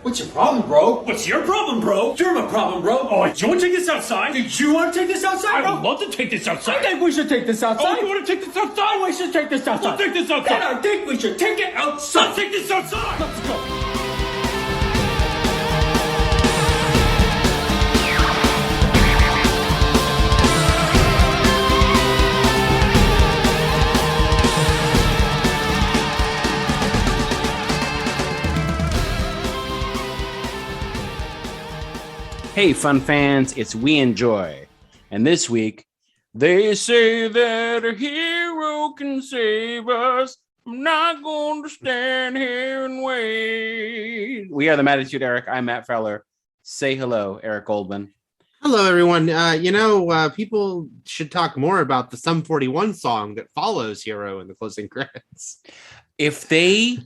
What's your problem, bro? What's your problem, bro? You're my problem, bro. Oh, do you want to take this outside? Do you want to take this outside, bro? I would love to take this outside. I think we should take this outside. Oh, you want to take this outside? We should take this outside. We'll take this outside. Then I think we should take it outside. Let's take this outside. Let's go. Hey, fun fans, it's We Enjoy. And this week, they say that a hero can save us. I'm not going to stand here and wait. We are the Mattitude Eric. I'm Matt Feller. Say hello, Eric Goldman. Hello, everyone. People should talk more about the Sum 41 song that follows Hero in the closing credits. If they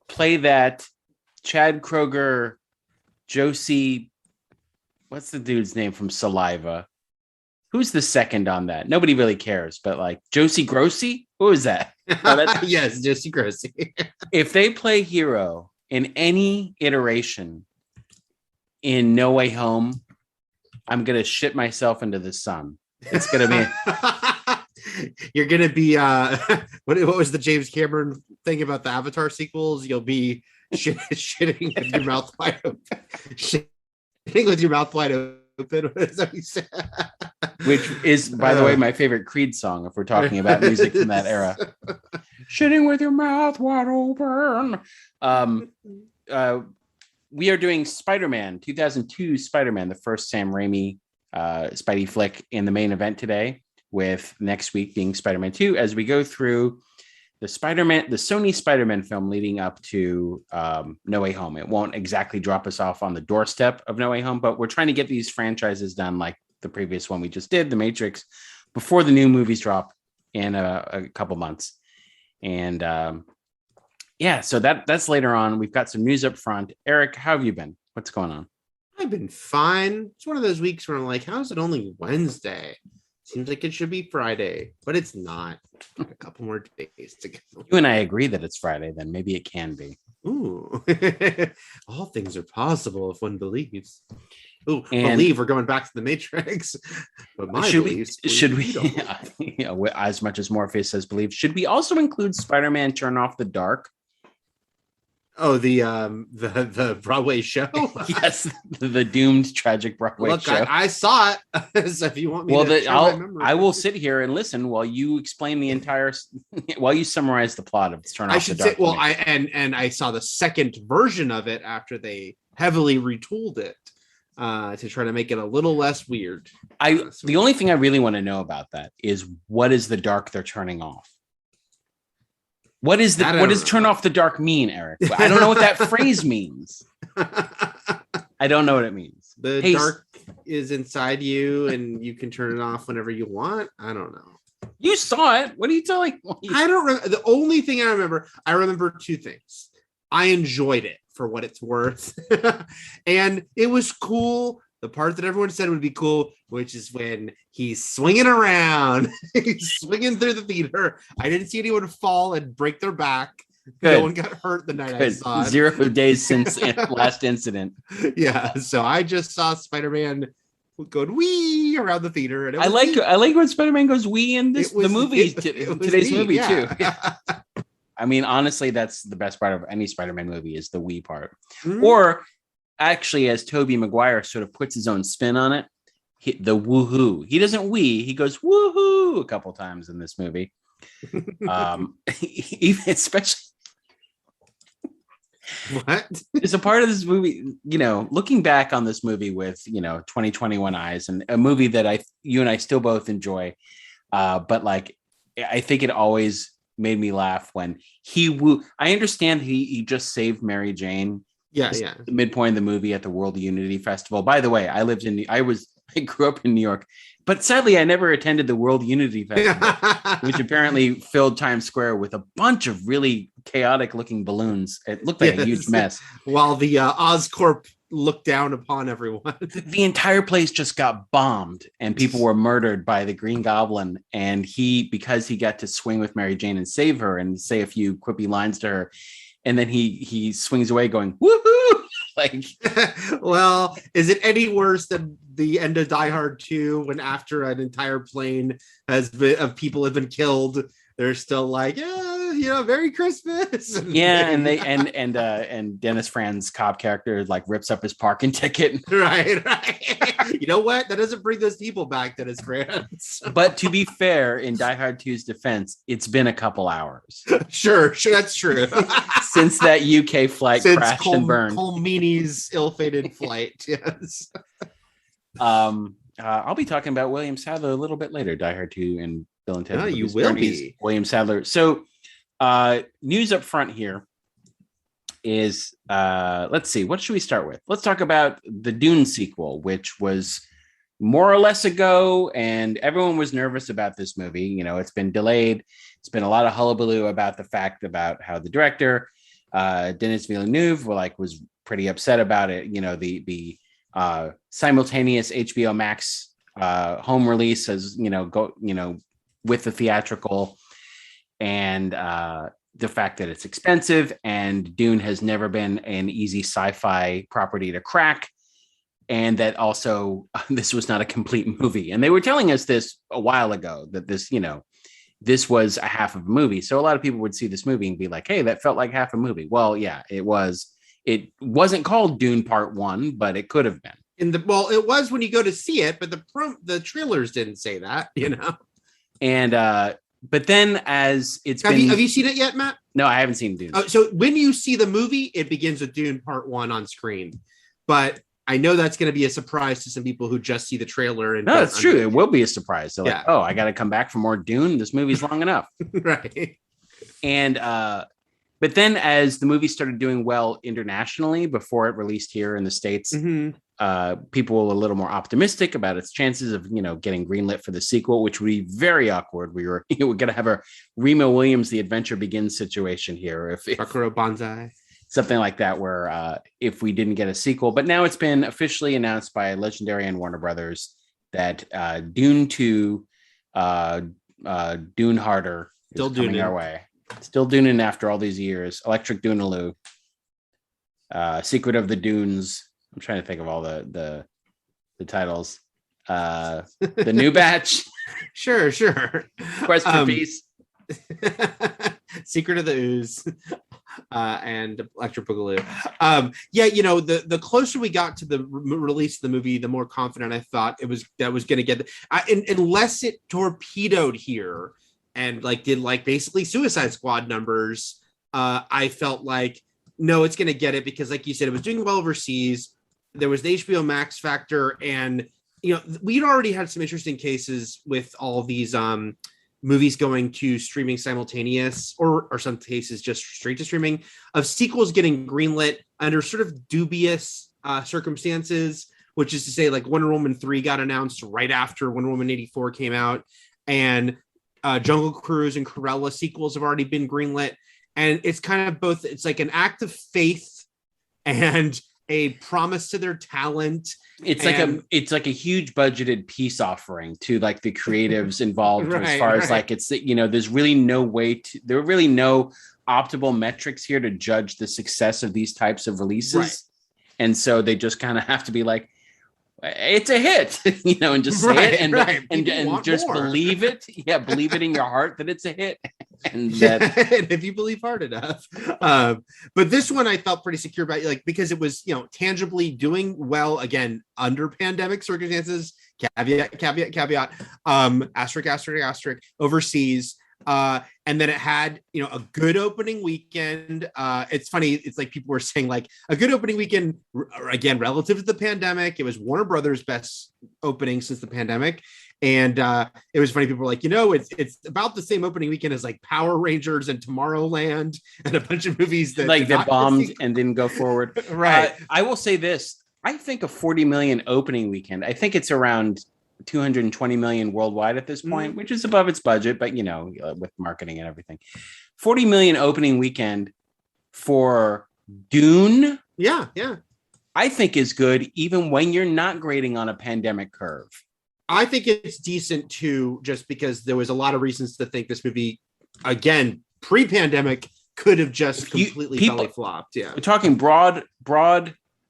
play that Chad Kroeger, Josie... What's the dude's name from Saliva? Who's the second on that? Nobody really cares, but like Josie Grossi? Who is that? Oh, yes, Josie Grossi. If they play Hero in any iteration in No Way Home, I'm going to shit myself into the sun. It's going to be... You're going to be... what was the James Cameron thing about the Avatar sequels? You'll be shitting with your mouth wide open. With your mouth wide open, which is, by the way, my favorite Creed song. If we're talking about music from that era, shitting with your mouth wide open. We are doing Spider-Man 2002 Spider-Man, the first Sam Raimi Spidey flick in the main event today, with next week being Spider-Man 2. As we go through the Sony Spider-Man film leading up to No Way Home. It won't exactly drop us off on the doorstep of No Way Home, but we're trying to get these franchises done like the previous one we just did, The Matrix, before the new movies drop in a couple months. And so that's later on. We've got some news up front. Eric, how have you been? What's going on? I've been fine. It's one of those weeks where I'm like, how's it only Wednesday? Seems like it should be Friday, but it's not. A couple more days to go. You and I agree that it's Friday, then maybe it can be. Ooh. All things are possible if one believes. Ooh, believe we're going back to the Matrix. But my beliefs, should we as much as Morpheus says believe, should we also include Spider-Man Turn Off the Dark? Oh, the Broadway show? Yes, the doomed tragic Broadway show. I saw it. So if you want me I will sit here and listen while you explain the entire while you summarize the plot of Turn Off the Dark. I saw the second version of it after they heavily retooled it to try to make it a little less weird. The only thing I really want to know about that is what is the dark they're turning off? What does turn off the dark mean, Eric? I don't know what that phrase means. I don't know what it means. The dark is inside you and you can turn it off whenever you want. I don't know. You saw it. What are you telling me? I don't remember. The only thing I remember two things. I enjoyed it for what it's worth. And it was cool. The part that everyone said would be cool, which is when he's swinging around, he's swinging through the theater. I didn't see anyone fall and break their back. Good. No one got hurt the night I saw it. 0 days since last incident. Yeah, so I just saw Spider-Man going wee around the theater. And I like when Spider-Man goes wee in today's movie too. Yeah. I mean, honestly, that's the best part of any Spider-Man movie is the wee part. Mm-hmm. Or actually, as Tobey Maguire sort of puts his own spin on it, the woohoo. He doesn't wee, he goes woohoo a couple times in this movie. Even especially what is a part of this movie, looking back on this movie with 2021 eyes, and a movie that you and I still both enjoy, but like I think it always made me laugh when I understand he just saved Mary Jane. Yeah. The midpoint of the movie at the World Unity Festival. By the way, I grew up in New York, but sadly I never attended the World Unity Festival, which apparently filled Times Square with a bunch of really chaotic looking balloons. It looked like a huge mess. While the Oscorp looked down upon everyone. The entire place just got bombed and people were murdered by the Green Goblin. And because he got to swing with Mary Jane and save her and say a few quippy lines to her, and then he swings away going, woohoo! Like, Well, is it any worse than the end of Die Hard 2 when after an entire plane of people have been killed, they're still like, yeah, Merry Christmas. yeah, and they and Dennis Franz's cop character like rips up his parking ticket. Right. You know what? That doesn't bring those people back, Dennis Franz. But to be fair, in Die Hard 2's defense, it's been a couple hours. Sure, that's true. Since that UK flight crashed and burned. Cole Meany's ill-fated flight, yes. I'll be talking about William Sadler a little bit later. Die Hard 2 and Bill and Ted. Oh, you will be. William Sadler. So, news up front here is, let's see, what should we start with? Let's talk about the Dune sequel, which was more or less ago, and everyone was nervous about this movie. You know, it's been delayed. It's been a lot of hullabaloo about the fact about how the director, Denis Villeneuve, was pretty upset about it. You know, the simultaneous HBO Max home release as with the theatrical, and the fact that it's expensive, and Dune has never been an easy sci-fi property to crack, and that also this was not a complete movie. And they were telling us this a while ago, that this was a half of a movie. So a lot of people would see this movie and be like, hey, that felt like half a movie. Well, yeah, it was. It wasn't called Dune Part 1, but it could have been. It was when you go to see it, but the trailers didn't say that, And but then as have you seen it yet, Matt? No, I haven't seen Dune. Oh, so when you see the movie, it begins with Dune Part 1 on screen. But I know that's going to be a surprise to some people who just see the trailer. And no, it's true. It will be a surprise. They're like, oh, I got to come back for more Dune. This movie's long enough. Right. And but then as the movie started doing well internationally before it released here in the States, people were a little more optimistic about its chances of, getting greenlit for the sequel, which would be very awkward. We were going to have a Remo Williams, The Adventure Begins situation here. If Sakura Banzai. Something like that, where if we didn't get a sequel. But now it's been officially announced by Legendary and Warner Brothers that Dune 2, Dune Harder is coming our way. Still Duning after all these years. Electric Boogaloo, Secret of the Dunes. I'm trying to think of all the titles. The New Batch. Sure. Quest for Peace. Secret of the Ooze. And Electric Boogaloo. The closer we got to the release of the movie, the more confident I thought that was going to get. Unless it torpedoed here and did basically Suicide Squad numbers, I felt like no, it's going to get it because, like you said, it was doing well overseas. There was the HBO Max factor, and we'd already had some interesting cases with all these movies going to streaming simultaneous, or some cases just straight to streaming, of sequels getting greenlit under sort of dubious circumstances, which is to say, Wonder Woman 3 got announced right after Wonder Woman 84 came out, and Jungle Cruise and Cruella sequels have already been greenlit. And it's kind of both, it's like an act of faith and a promise to their talent. It's like a huge budgeted peace offering to the creatives involved, as far as it's there's really no way to, there are really no optimal metrics here to judge the success of these types of releases. And so they just kind of have to be like, it's a hit, and just say it and just more. Believe it. Yeah. Believe it in your heart that it's a hit. And if you believe hard enough. But this one I felt pretty secure about, because it was, tangibly doing well, again, under pandemic circumstances, caveat, asterisk, overseas. And then it had, a good opening weekend. It's funny. It's people were saying a good opening weekend, again, relative to the pandemic. It was Warner Brothers' best opening since the pandemic. And it was funny. People were it's about the same opening weekend as Power Rangers and Tomorrowland and a bunch of movies that bombed and didn't go forward. Right. I will say this. I think a 40 million opening weekend, I think it's around 220 million worldwide at this point, which is above its budget, but with marketing and everything. 40 million opening weekend for Dune. Yeah. I think is good, even when you're not grading on a pandemic curve. I think it's decent too, just because there was a lot of reasons to think this movie, again, pre-pandemic, could have just completely belly flopped. Yeah, we're talking broad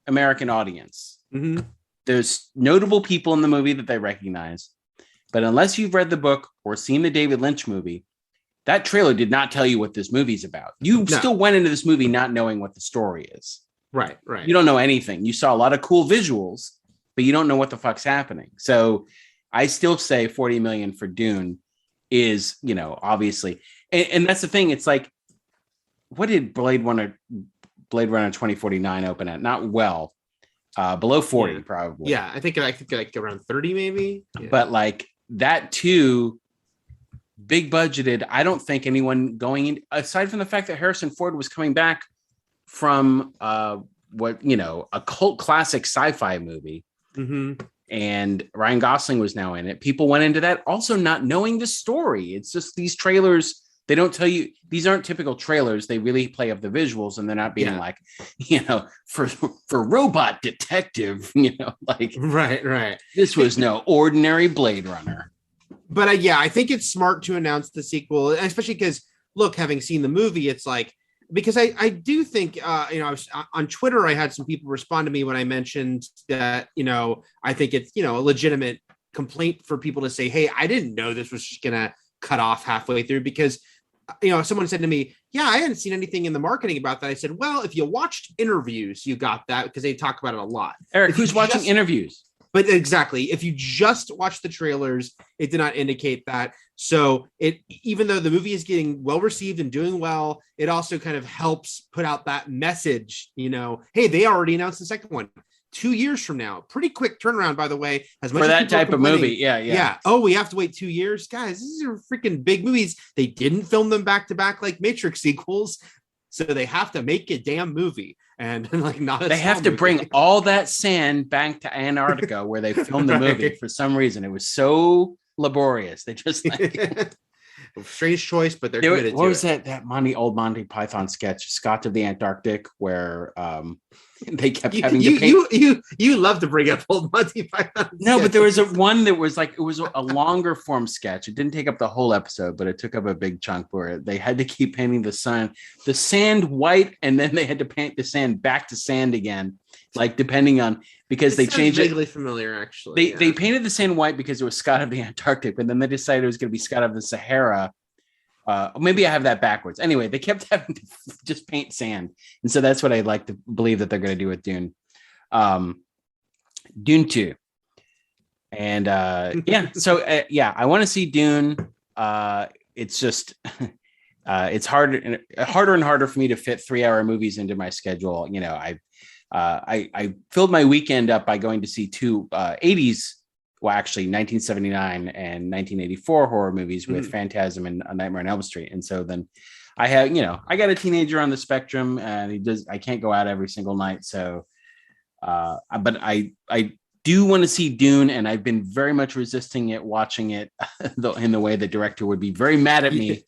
American audience. Mm-hmm. There's notable people in the movie that they recognize, but unless you've read the book or seen the David Lynch movie, that trailer did not tell you what this movie's about. You still went into this movie not knowing what the story is. Right. You don't know anything. You saw a lot of cool visuals, but you don't know what the fuck's happening. So I still say 40 million for Dune is, obviously. And that's the thing. It's like, what did Blade Runner 2049 open at? Not well. Below 40, probably. Yeah, I think like around 30 maybe. Yeah. But like that too, big budgeted. I don't think anyone going in, aside from the fact that Harrison Ford was coming back from a cult classic sci-fi movie, and Ryan Gosling was now in it. People went into that also not knowing the story. It's just these trailers. They don't tell you, these aren't typical trailers. They really play up the visuals, and they're not being like, for robot detective, like, right. This was no ordinary Blade Runner. But I think it's smart to announce the sequel, especially because, look, having seen the movie, it's like, because I do think, I was on Twitter, I had some people respond to me when I mentioned that, I think it's, a legitimate complaint for people to say, hey, I didn't know this was just going to cut off halfway through, because someone said to me, I hadn't seen anything in the marketing about that. I said, well, if you watched interviews, you got that, because they talk about it a lot. Eric, who's watching interviews? But exactly, if you just watch the trailers, it did not indicate that. So even though the movie is getting well received and doing well, it also kind of helps put out that message, hey, they already announced the second one. 2 years from now, pretty quick turnaround, by the way. As much for as that type of movie, yeah. Oh, we have to wait 2 years, guys. These are freaking big movies. They didn't film them back to back like Matrix sequels, so they have to make a damn movie, and like not. They have to bring all that sand back to Antarctica where they filmed the movie. For some reason, it was so laborious. They just like. Strange choice, but they're committed to it. What was that old Monty Python sketch, Scott of the Antarctic, where they kept having to paint. You love to bring up old Monty Python. No, but there was one that was like, it was a longer form sketch. It didn't take up the whole episode, but it took up a big chunk where they had to keep painting the sand white, and then they had to paint the sand back to sand again, like depending on, because they changed it. Vaguely familiar, actually. They painted the sand white because it was Scott of the Antarctic, but then they decided it was going to be Scott of the Sahara. Maybe I have that backwards. Anyway, they kept having to just paint sand, and so that's what I like to believe that they're going to do with Dune. Dune 2, and I want to see Dune. It's just it's harder and harder for me to fit 3-hour movies into my schedule. I filled my weekend up by going to see two 80s, well, actually 1979 and 1984 horror movies with Phantasm and A Nightmare on Elm Street. And so then I have, I got a teenager on the spectrum, and I can't go out every single night. So, but I do want to see Dune, and I've been very much resisting it, watching it in the way the director would be very mad at me.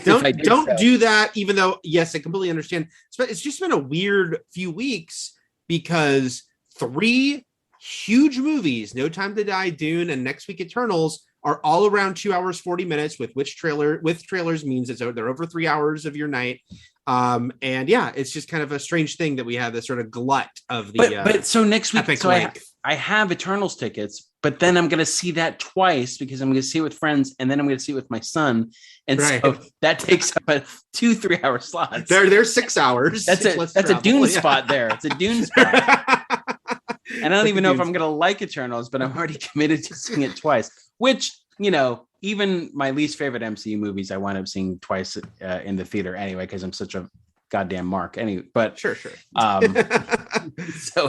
Don't do that, even though, yes, I completely understand. But it's just been a weird few weeks, because 3 huge movies, No Time to Die, Dune, and next week Eternals, are all around 2 hours 40 minutes. With trailers means they're over 3 hours of your night. And it's just kind of a strange thing that we have this sort of glut of the. But so next week, so I have Eternals tickets, but then I'm going to see that twice, because I'm going to see it with friends, and then I'm going to see it with my son, and so that takes up a 2-3 hour slots. They're 6 hours. That's a Dune spot there. It's a Dune spot. And I don't even know if I'm going to like Eternals, but I'm already committed to seeing it twice, which, even my least favorite MCU movies, I wind up seeing twice in the theater anyway, because I'm such a goddamn mark. Anyway, but sure. So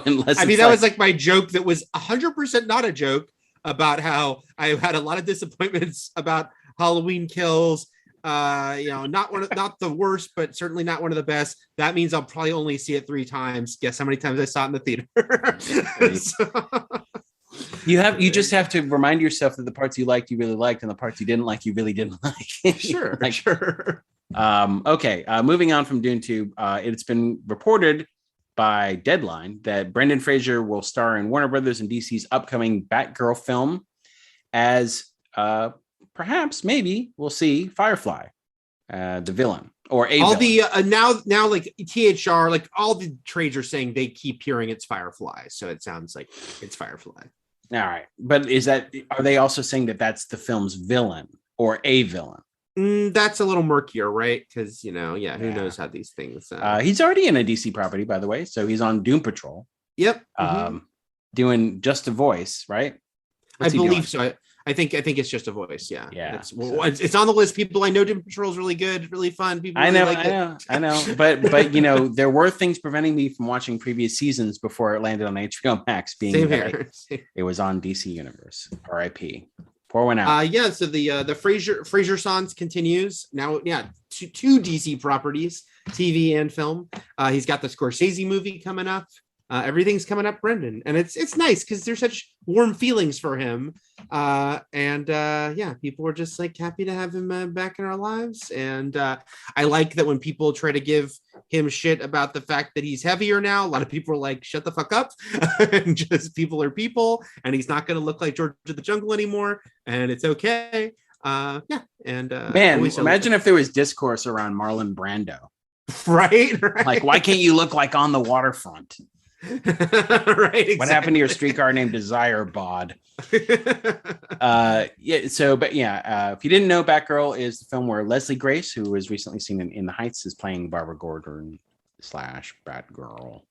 unless that was like my joke that was 100% not a joke, about how I had a lot of disappointments about Halloween Kills. Not the worst, but certainly not one of the best. That means I'll probably only see it 3 times. Guess how many times I saw it in the theater. You just have to remind yourself that the parts you liked, you really liked, and the parts you didn't like, you really didn't like. Sure. Okay. Moving on from Dune 2, it's been reported by Deadline that Brendan Fraser will star in Warner Brothers and DC's upcoming Batgirl film as perhaps, maybe, we'll see Firefly, the villain. or a all villain. the now like THR, like all the trades are saying they keep hearing it's Firefly, so it sounds like it's Firefly. All right, but are they also saying that that's the film's villain or a villain? That's a little murkier, right? Because who knows how these things. He's already in a DC property, by the way, so he's on Doom Patrol. Yep. Doing just a voice, right? I believe so. I think it's just a voice. Yeah. Yeah. It's on the list. People I know Doom Patrol is really good, really fun. People I really know. But there were things preventing me from watching previous seasons before it landed on HBO Max. Being Same here. It was on DC Universe. R.I.P. Pour one out. So the Fraser Sans continues now. Yeah, two DC properties, TV and film. He's got the Scorsese movie coming up. Everything's coming up, Brendan, and it's nice because there's such warm feelings for him, people are just like happy to have him back in our lives, and I like that when people try to give him shit about the fact that he's heavier now, a lot of people are like, shut the fuck up, and just people are people, and he's not going to look like George of the Jungle anymore, and it's okay. Man, imagine if there was discourse around Marlon Brando, right? Like, why can't you look like On the Waterfront? Right, exactly. What happened to your streetcar named Desire, Bod? If you didn't know, Batgirl is the film where Leslie Grace, who was recently seen in The Heights, is playing Barbara Gordon / Batgirl.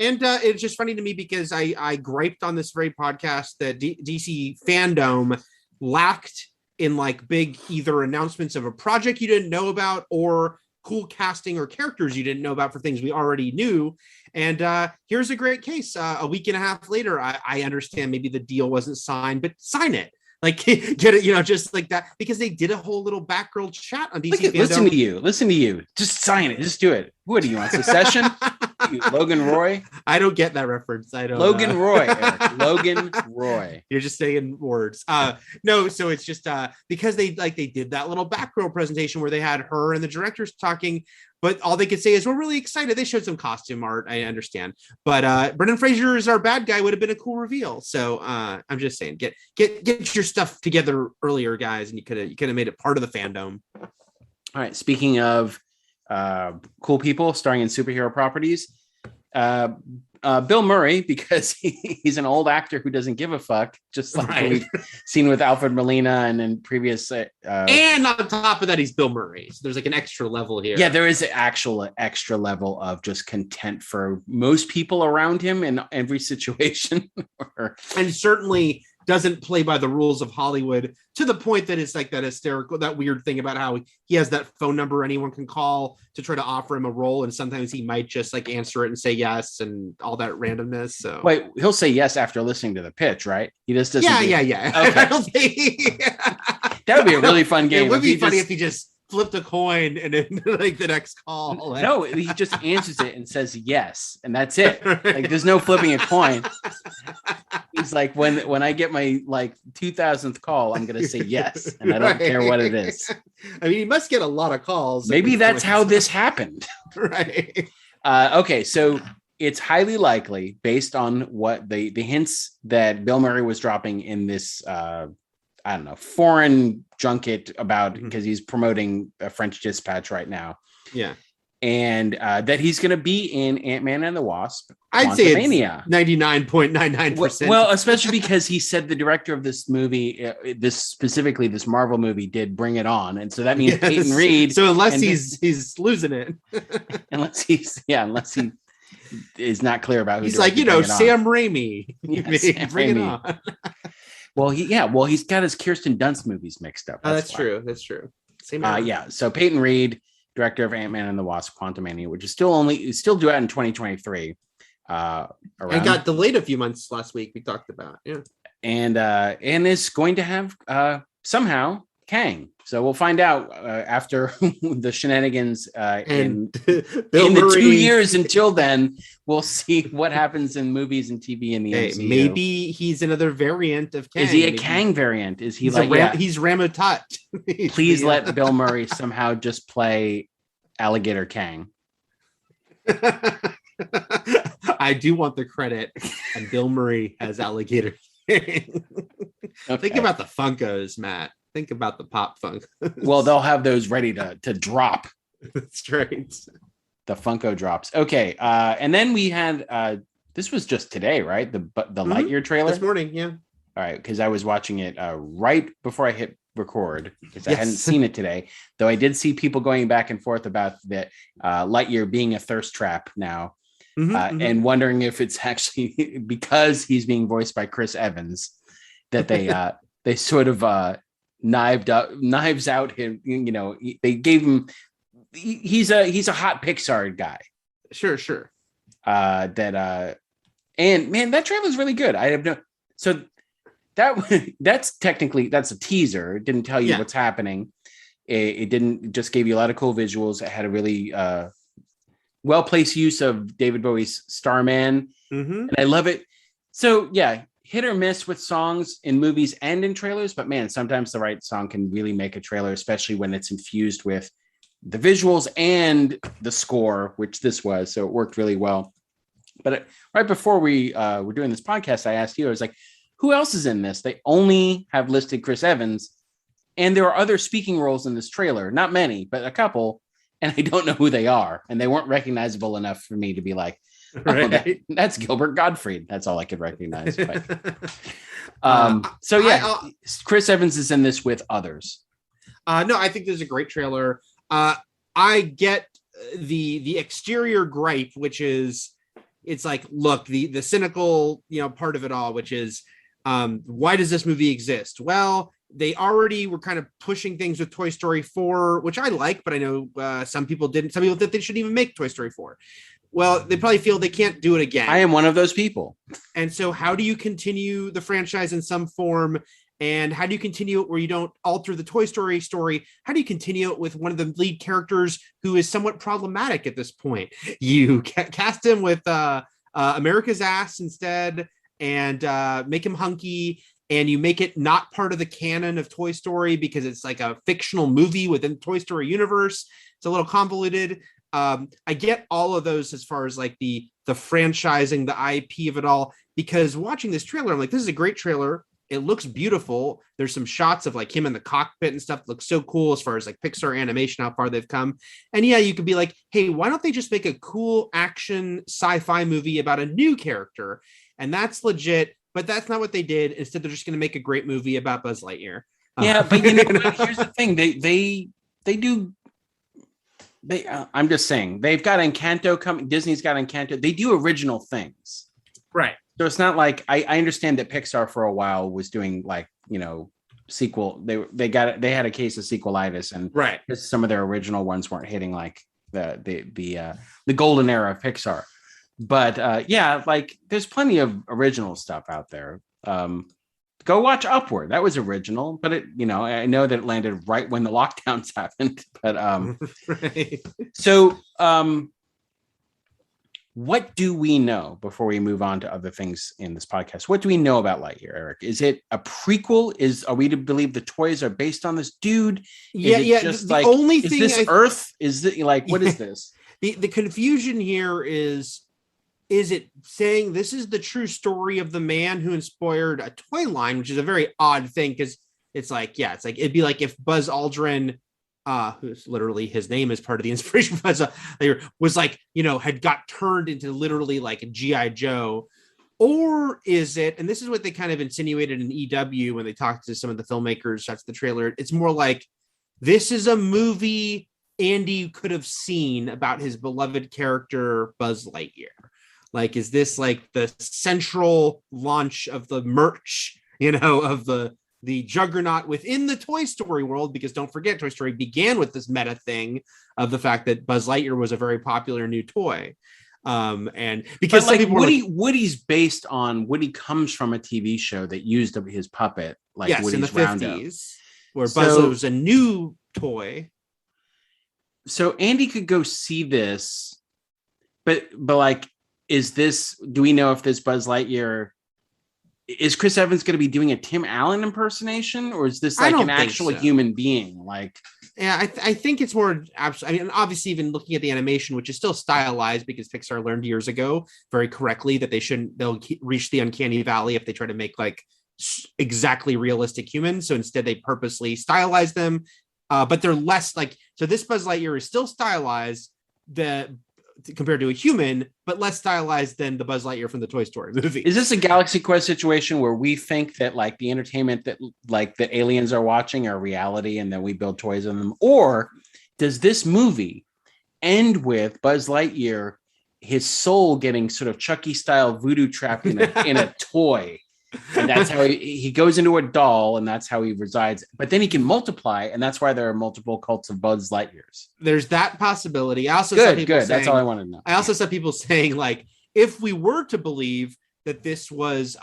And it's just funny to me because I griped on this very podcast that DC fandom lacked in like big either announcements of a project you didn't know about or cool casting or characters you didn't know about for things we already knew. And here's a great case. A week and a half later, I understand maybe the deal wasn't signed, but sign it. Like, get it, just like that, because they did a whole little Batgirl chat on DC fandom. Listen to you. Just sign it. Just do it. What do you want? Secession? Logan Roy? I don't get that reference. I don't. Logan Roy, Eric. Logan Roy. You're just saying words. No, so it's just because they did that little Batgirl presentation where they had her and the directors talking, but all they could say is we're really excited. They showed some costume art. I understand, but Brendan Fraser is our bad guy would have been a cool reveal. So I'm just saying, get your stuff together earlier, guys, and you could have made it part of the fandom. All right. Speaking of cool people starring in superhero properties, Bill Murray, because he's an old actor who doesn't give a fuck, just like we've seen with Alfred Molina and in previous. And on top of that, he's Bill Murray. So there's like an extra level here. Yeah, there is an actual extra level of just content for most people around him in every situation. And certainly doesn't play by the rules of Hollywood to the point that it's like that hysterical, that weird thing about how he has that phone number anyone can call to try to offer him a role. And sometimes he might just like answer it and say yes and all that randomness. So wait, he'll say yes after listening to the pitch, right? He just doesn't. Yeah. Okay. I don't think... That would be a really fun game. It would be funny if he just flipped a coin and then like the next call. No, he just answers it and says yes, and that's it. Like there's no flipping a coin. He's like, when I get my like 2000th call, I'm gonna say yes, and I don't care what it is. I mean, he must get a lot of calls. Maybe that's how this happened. Right. Okay, so it's highly likely, based on what the hints that Bill Murray was dropping in this foreign junket about, because he's promoting a French Dispatch right now. Yeah. And that he's going to be in Ant-Man and the Wasp. I'd say it's 99.99%. Well, especially because he said the director of this movie, this Marvel movie, did Bring It On. And so that means Peyton Reed. So unless he's losing it. unless he is not clear about who he's like, Sam Raimi. Sam Bring Raimi. It On. Well, he's got his Kirsten Dunst movies mixed up. That's true. That's true. Same. So Peyton Reed, director of Ant-Man and the Wasp: Quantumania, which is still due out in 2023. And got delayed a few months last week. We talked about, and is going to have somehow Kang. So we'll find out after the shenanigans in the 2 years until then. We'll see what happens in movies and TV in the MCU. Maybe he's another variant of Kang. Is he a Kang variant? Is he he's Ramotot? Please let Bill Murray somehow just play Alligator Kang. I do want the credit, and Bill Murray has Alligator Kang. Okay. Think about the Funkos, Matt. Think about the pop funk. Well, they'll have those ready to drop That's right. The Funko drops. Okay, and then we had this was just today, right? The Lightyear trailer This morning, yeah. All right, because I was watching it right before I hit record because I Yes. hadn't seen it today. Though I did see people going back and forth about that Lightyear being a thirst trap now, and wondering if it's actually because he's being voiced by Chris Evans that they sort of knives out him. You know, they gave him. He's a hot Pixar guy. Sure. And man, that trailer is really good. I have no so that's technically that's a teaser. It didn't tell you what's happening. It didn't just gave you a lot of cool visuals. It had a really well-placed use of David Bowie's Starman, and I love it. So yeah, hit or miss with songs in movies and in trailers, but man, sometimes the right song can really make a trailer, especially when it's infused with the visuals and the score, which this was. So it worked really well. But right before we were doing this podcast, I asked you, I was like, who else is in this? They only have listed Chris Evans, and there are other speaking roles in this trailer. Not many, but a couple, and I don't know who they are, and they weren't recognizable enough for me to be like, that's Gilbert Gottfried. That's all I could recognize. But, so yeah, Chris Evans is in this with others. No, I think this is a great trailer. I get the exterior gripe, which is it's like, look, the cynical, part of it all, which is why does this movie exist? Well, they already were kind of pushing things with Toy Story 4, which I like, but I know some people didn't. Some people that they shouldn't even make Toy Story 4. Well, they probably feel they can't do it again. I am one of those people. And so how do you continue the franchise in some form? And how do you continue it where you don't alter the Toy Story story? How do you continue it with one of the lead characters who is somewhat problematic at this point? You cast him with America's Ass instead and make him hunky, and you make it not part of the canon of Toy Story because it's like a fictional movie within the Toy Story universe. It's a little convoluted. I get all of those as far as like the franchising, the IP of it all, because watching this trailer, I'm like, this is a great trailer. It looks beautiful. There's some shots of like him in the cockpit and stuff that looks so cool as far as like Pixar animation, how far they've come. And yeah, you could be like, hey, why don't they just make a cool action sci-fi movie about a new character? And that's legit, but that's not what they did. Instead, they're just going to make a great movie about Buzz Lightyear. Yeah, but here's the thing. They do. I'm just saying they've got Encanto coming. Disney's got Encanto. They do original things. Right. So it's not like I understand that Pixar for a while was doing like, sequel. They had a case of sequelitis, and right, some of their original ones weren't hitting like the golden era of Pixar. But yeah, like there's plenty of original stuff out there. Go watch Upward. That was original, but I know that it landed right when the lockdowns happened. But right. So what do we know before we move on to other things in this podcast? What do we know about Lightyear, Eric? Is it a prequel? Are we to believe the toys are based on this dude? Just the only thing is this Earth? Is it like what is this? The confusion here is it saying this is the true story of the man who inspired a toy line, which is a very odd thing because it's like it'd be like if Buzz Aldrin, who's literally his name is part of the inspiration for Buzz Lightyear, was like, had got turned into literally like a G.I. Joe. Or is it, and this is what they kind of insinuated in EW when they talked to some of the filmmakers, that's the trailer. It's more like this is a movie Andy could have seen about his beloved character, Buzz Lightyear. Like, is this like the central launch of the merch, of the juggernaut within the Toy Story world? Because don't forget, Toy Story began with this meta thing of the fact that Buzz Lightyear was a very popular new toy. And because like Woody's based on Woody comes from a TV show that used his puppet, like Woody's in the 50s, where Buzz was a new toy. So Andy could go see this, but like, do we know if this Buzz Lightyear, is Chris Evans going to be doing a Tim Allen impersonation, or is this like an actual human being? Like, yeah, I think it's more absolute. I mean, obviously, even looking at the animation, which is still stylized because Pixar learned years ago very correctly that they'll reach the uncanny valley if they try to make like exactly realistic humans. So instead, they purposely stylize them, but they're less like So this Buzz Lightyear is still stylized compared to a human, but less stylized than the Buzz Lightyear from the Toy Story movie. Is this a Galaxy Quest situation where we think that like the entertainment that aliens are watching are reality and then we build toys on them? Or does this movie end with Buzz Lightyear, his soul getting sort of Chucky style voodoo trapped in a toy? And that's how he goes into a doll, and that's how he resides. But then he can multiply, and that's why there are multiple cults of Buzz Lightyears. There's that possibility. I also good. That's all I want to know. I also saw people saying, like, if we were to believe that this was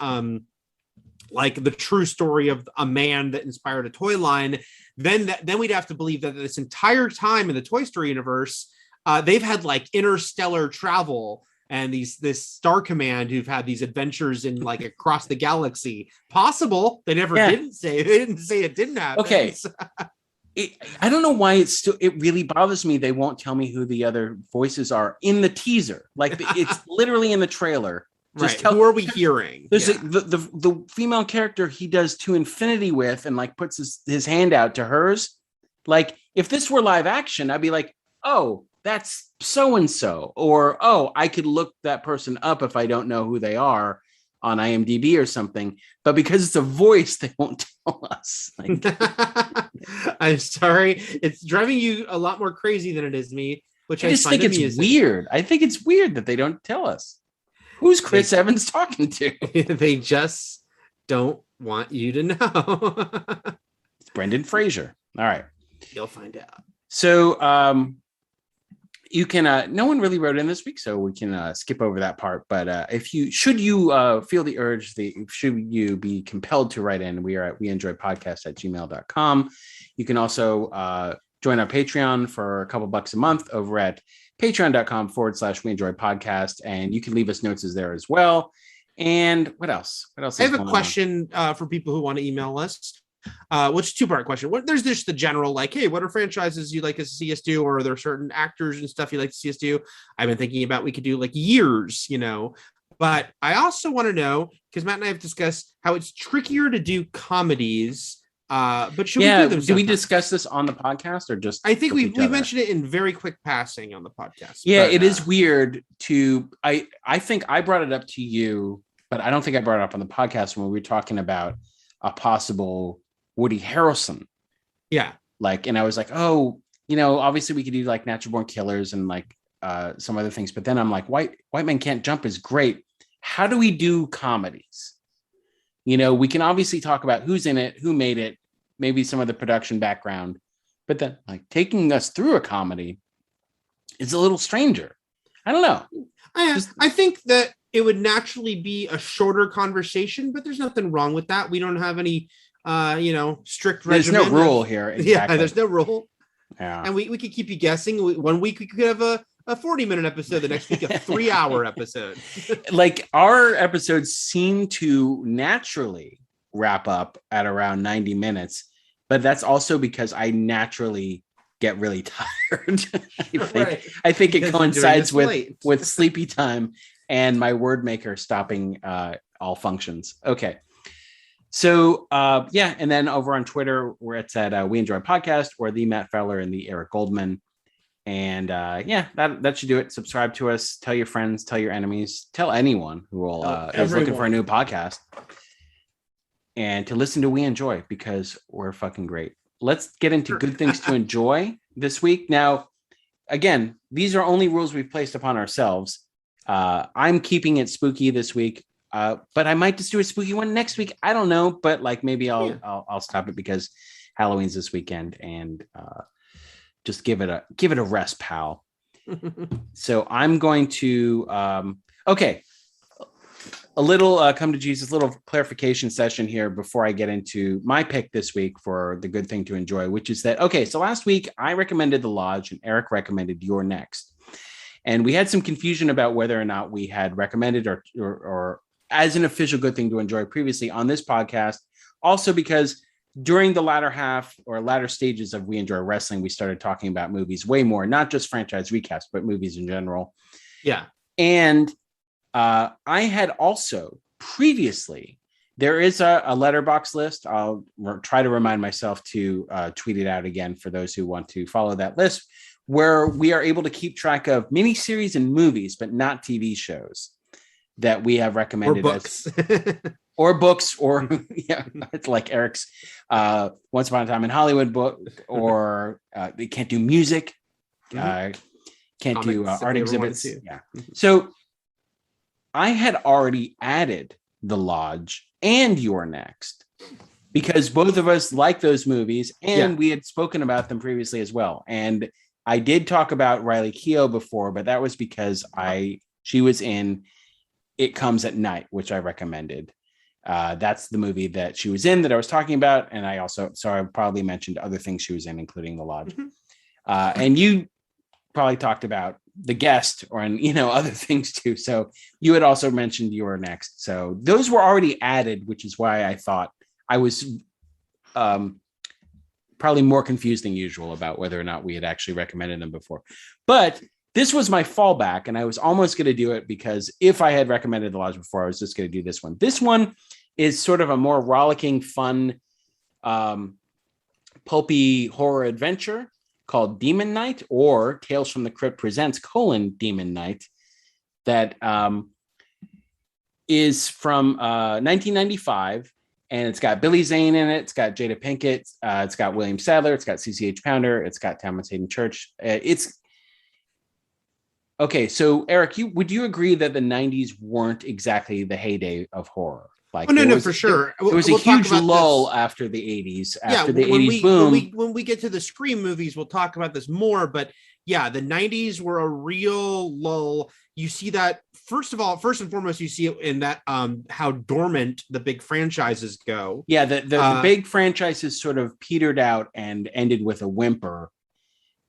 like the true story of a man that inspired a toy line, then we'd have to believe that this entire time in the Toy Story universe, they've had like interstellar travel. And this Star Command who've had these adventures in like across the galaxy. Possible. They didn't say it didn't happen. Okay. I don't know why it really bothers me. They won't tell me who the other voices are in the teaser. Like it's literally in the trailer. Just who are we hearing? There's the female character he does to infinity with and like puts his hand out to hers. Like if this were live action, I'd be like, oh, that's so-and-so, or, oh, I could look that person up if I don't know who they are on IMDb or something. But because it's a voice, they won't tell us. Like, I'm sorry. It's driving you a lot more crazy than it is me, which I just think it's weird. I think it's weird that they don't tell us. Who's Chris Evans talking to? They just don't want you to know. It's Brendan Fraser. All right. You'll find out. So, you can, no one really wrote in this week, so we can skip over that part. But should you feel the urge, should you be compelled to write in, we are at weenjoypodcast@gmail.com. You can also join our Patreon for a couple bucks a month over at patreon.com/weenjoypodcast. And you can leave us notes there as well. And what else? I have a question for people who want to email us. Which is a two-part question. There's just the general, like, hey, what are franchises you'd like to see us do, or are there certain actors and stuff you'd like to see us do? I've been thinking about we could do like years, but I also want to know, because Matt and I have discussed how it's trickier to do comedies. But should we do them? Did we discuss this on the podcast or just? I think we mentioned it in very quick passing on the podcast. Yeah, it is weird to. I think I brought it up to you, but I don't think I brought it up on the podcast when we were talking about a possible Woody Harrelson. Yeah. And I was like, oh, obviously we could do like Natural Born Killers and like some other things. But then I'm like, White Men Can't Jump is great. How do we do comedies? We can obviously talk about who's in it, who made it, maybe some of the production background. But then like taking us through a comedy is a little stranger. I don't know. I think that it would naturally be a shorter conversation, but there's nothing wrong with that. We don't have any strict regimen. There's no rule here. Exactly. Yeah, there's no rule. Yeah. And we could keep you guessing. One week we could have a 40-minute episode, the next week a 3-hour episode. Like our episodes seem to naturally wrap up at around 90 minutes, but that's also because I naturally get really tired. I think it coincides with sleepy time and my word maker stopping all functions. Okay. So, and then over on Twitter, where it's at We Enjoy Podcast, or the Matt Feller and the Eric Goldman. And that should do it. Subscribe to us. Tell your friends. Tell your enemies. Tell anyone who is looking for a new podcast. And to listen to We Enjoy, because we're fucking great. Let's get into good things to enjoy this week. Now, again, these are only rules we've placed upon ourselves. I'm keeping it spooky this week. But I might just do a spooky one next week. I don't know, but like maybe I'll stop it because Halloween's this weekend, and just give it a rest, pal. So I'm going to a little come to Jesus, little clarification session here before I get into my pick this week for the good thing to enjoy, which is that so last week I recommended The Lodge and Eric recommended You're Next, and we had some confusion about whether or not we had recommended or as an official good thing to enjoy previously on this podcast. Also because during the latter stages of We Enjoy Wrestling, we started talking about movies way more, not just franchise recaps, but movies in general. Yeah. And I had also previously There is a letterbox list. I'll try to remind myself to tweet it out again for those who want to follow that list, where we are able to keep track of miniseries and movies, but not TV shows that we have recommended. Or books, or yeah, it's like Eric's Once Upon a Time in Hollywood book, or they can't do music, can't do art exhibits. Yeah. So I had already added The Lodge and You're Next because both of us like those movies, and we had spoken about them previously as well. And I did talk about Riley Keough before, but that was because she was in It Comes at Night, which I recommended. That's the movie that she was in that I was talking about. And I probably mentioned other things she was in, including The Lodge. And you probably talked about The Guest or, other things too. So you had also mentioned You're Next. So those were already added, which is why I thought I was probably more confused than usual about whether or not we had actually recommended them before. But this was my fallback, and I was almost going to do it because if I had recommended The Lodge before, I was just going to do this one. This one is sort of a more rollicking, fun, pulpy horror adventure called Demon Knight, or Tales from the Crypt Presents: Demon Knight, that is from 1995, and it's got Billy Zane in it. It's got Jada Pinkett. It's got William Sadler. It's got CCH Pounder. It's got Thomas Hayden Church. Okay, so Eric, would you agree that the 90s weren't exactly the heyday of horror? Like, for sure. It was a huge lull after the 80s. After the 80s boom. When we get to the Scream movies, we'll talk about this more. But yeah, the 90s were a real lull. You see that, first and foremost, you see it in that how dormant the big franchises go. Yeah, the big franchises sort of petered out and ended with a whimper.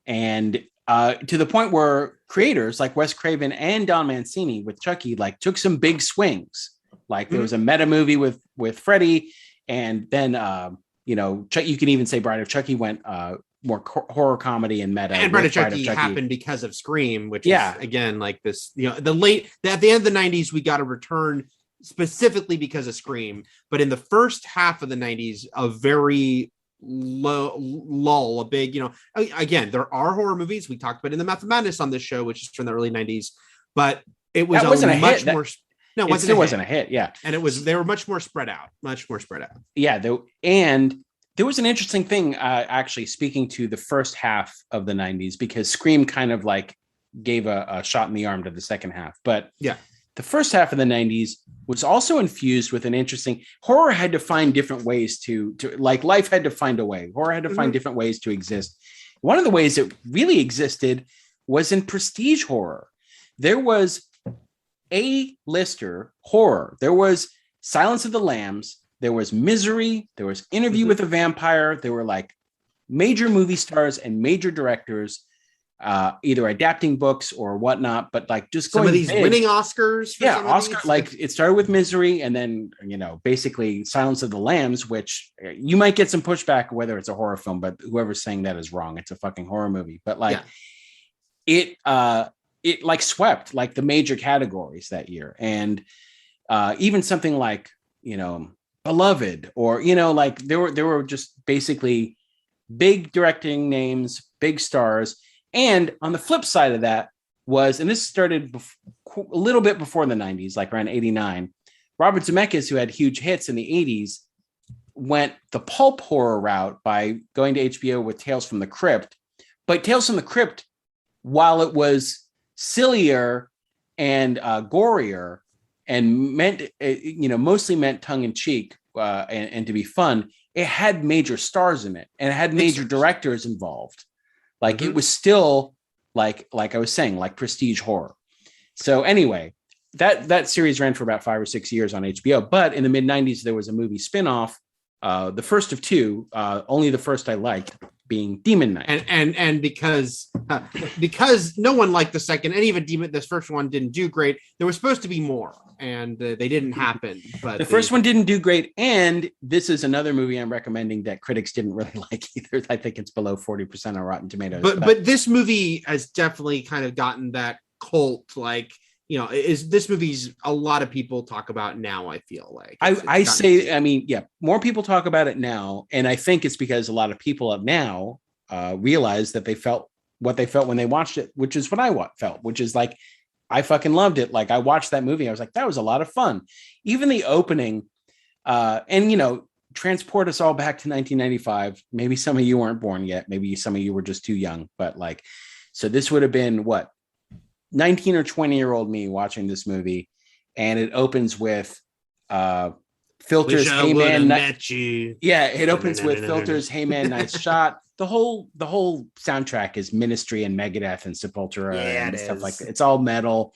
And to the point where creators like Wes Craven and Don Mancini with Chucky took some big swings. Like there was a meta movie with Freddy, and then you can even say Bride of Chucky went more horror comedy and meta. And Bride of Chucky happened because of Scream, which is again like this. At the end of the 90s, we got a return specifically because of Scream, but in the first half of the 90s, a very lull, a big, again, there are horror movies. We talked about in the Mouth of Madness on this show, which is from the early 90s, but it was it still wasn't a hit. Yeah. And they were much more spread out. Yeah. And there was an interesting thing, actually, speaking to the first half of the 90s, because Scream kind of gave a shot in the arm to the second half. But yeah, the first half of the 90s was also infused with an interesting horror had to find different ways to life had to find a way. Horror had to find different ways to exist. One of the ways it really existed was in prestige horror. There was A-lister horror. There was Silence of the Lambs. There was Misery. There was Interview with a Vampire. There were major movie stars and major directors either adapting books or whatnot, but just going some of these big. Winning Oscars. It started with Misery, and then basically Silence of the Lambs, which you might get some pushback whether it's a horror film, but whoever's saying that is wrong. It's a fucking horror movie, but it swept the major categories that year, and even something like Beloved, or there were just basically big directing names, big stars. And on the flip side of that was, and this started a little bit before the 90s, around 89, Robert Zemeckis, who had huge hits in the 80s, went the pulp horror route by going to HBO with Tales from the Crypt. But Tales from the Crypt, while it was sillier and gorier and mostly meant tongue in cheek and to be fun, it had major stars in it, and it had major directors involved. It was still like I was saying, prestige horror. So anyway, that series ran for about 5 or 6 years on HBO. But in the mid 90s, there was a movie spinoff, the first of two, only the first I liked, being Demon Knight. And because no one liked the second, and even this first one didn't do great. There was supposed to be more, and they didn't happen. But the first one didn't do great, and this is another movie I'm recommending that critics didn't really like either. I think it's below 40% on Rotten Tomatoes. But this movie has definitely kind of gotten that cult is this movie's a lot of people talk about now. I feel like more people talk about it now, and I think it's because a lot of people up now realize that they felt what they felt when they watched it, which is what I felt, which is like I fucking loved it. Like I watched that movie, I was like, that was a lot of fun. Even the opening, and transport us all back to 1995. Maybe some of you weren't born yet. Maybe some of you were just too young. But like, so this would have been what, 19 or 20-year-old me watching this movie, and it opens with Filter's "Hey Man, met you." Yeah, it opens with Filter's "Hey Man, nice shot." The whole soundtrack is Ministry and Megadeth and Sepultura and stuff like that. It's all metal,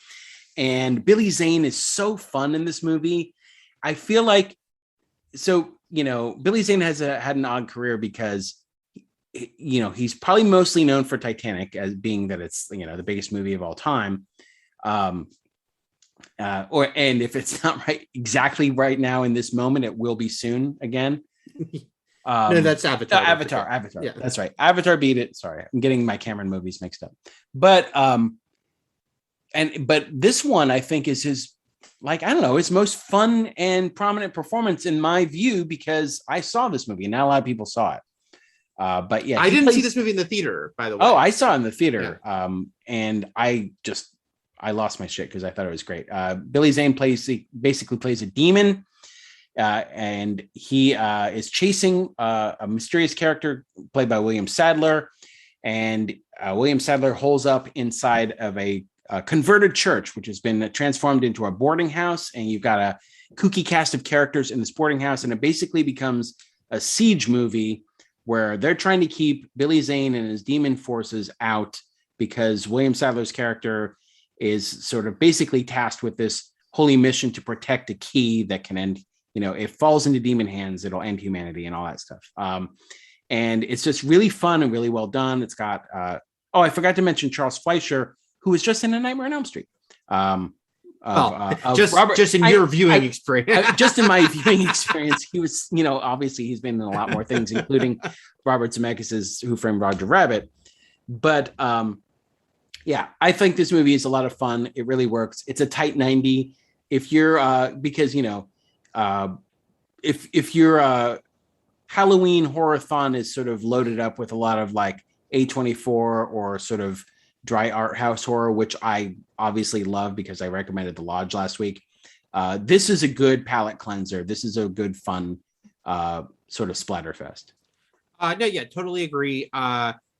and Billy Zane is so fun in this movie. I feel like Billy Zane had an odd career because he's probably mostly known for Titanic as being that it's the biggest movie of all time, and if it's not exactly right now in this moment, it will be soon again. No, that's Avatar. Avatar. Yeah. That's right. Avatar beat it. Sorry, I'm getting my Cameron movies mixed up. But this one I think is his, like, I don't know, his most fun and prominent performance in my view, because I saw this movie and not a lot of people saw it. But yeah, I didn't see this movie in the theater, by the way. Oh, I saw it in the theater. Yeah. And I lost my shit because I thought it was great. Billy Zane basically plays a demon. And he is chasing a mysterious character played by William Sadler. And William Sadler holds up inside of a converted church, which has been transformed into a boarding house. And you've got a kooky cast of characters in this boarding house. And it basically becomes a siege movie where they're trying to keep Billy Zane and his demon forces out, because William Sadler's character is sort of basically tasked with this holy mission to protect a key that can end, it falls into demon hands, it'll end humanity and all that stuff. And it's just really fun and really well done. It's got, I forgot to mention Charles Fleischer, who was just in A Nightmare on Elm Street. Just in your viewing experience. Just in my viewing experience, he was, obviously he's been in a lot more things, including Robert Zemeckis' Who Framed Roger Rabbit. But I think this movie is a lot of fun. It really works. It's a tight 90. If you're, because, if your Halloween horror-thon is sort of loaded up with a lot of like A24 or sort of dry art house horror, which I obviously love because I recommended The Lodge last week. This is a good palate cleanser. This is a good fun sort of splatterfest. Totally agree.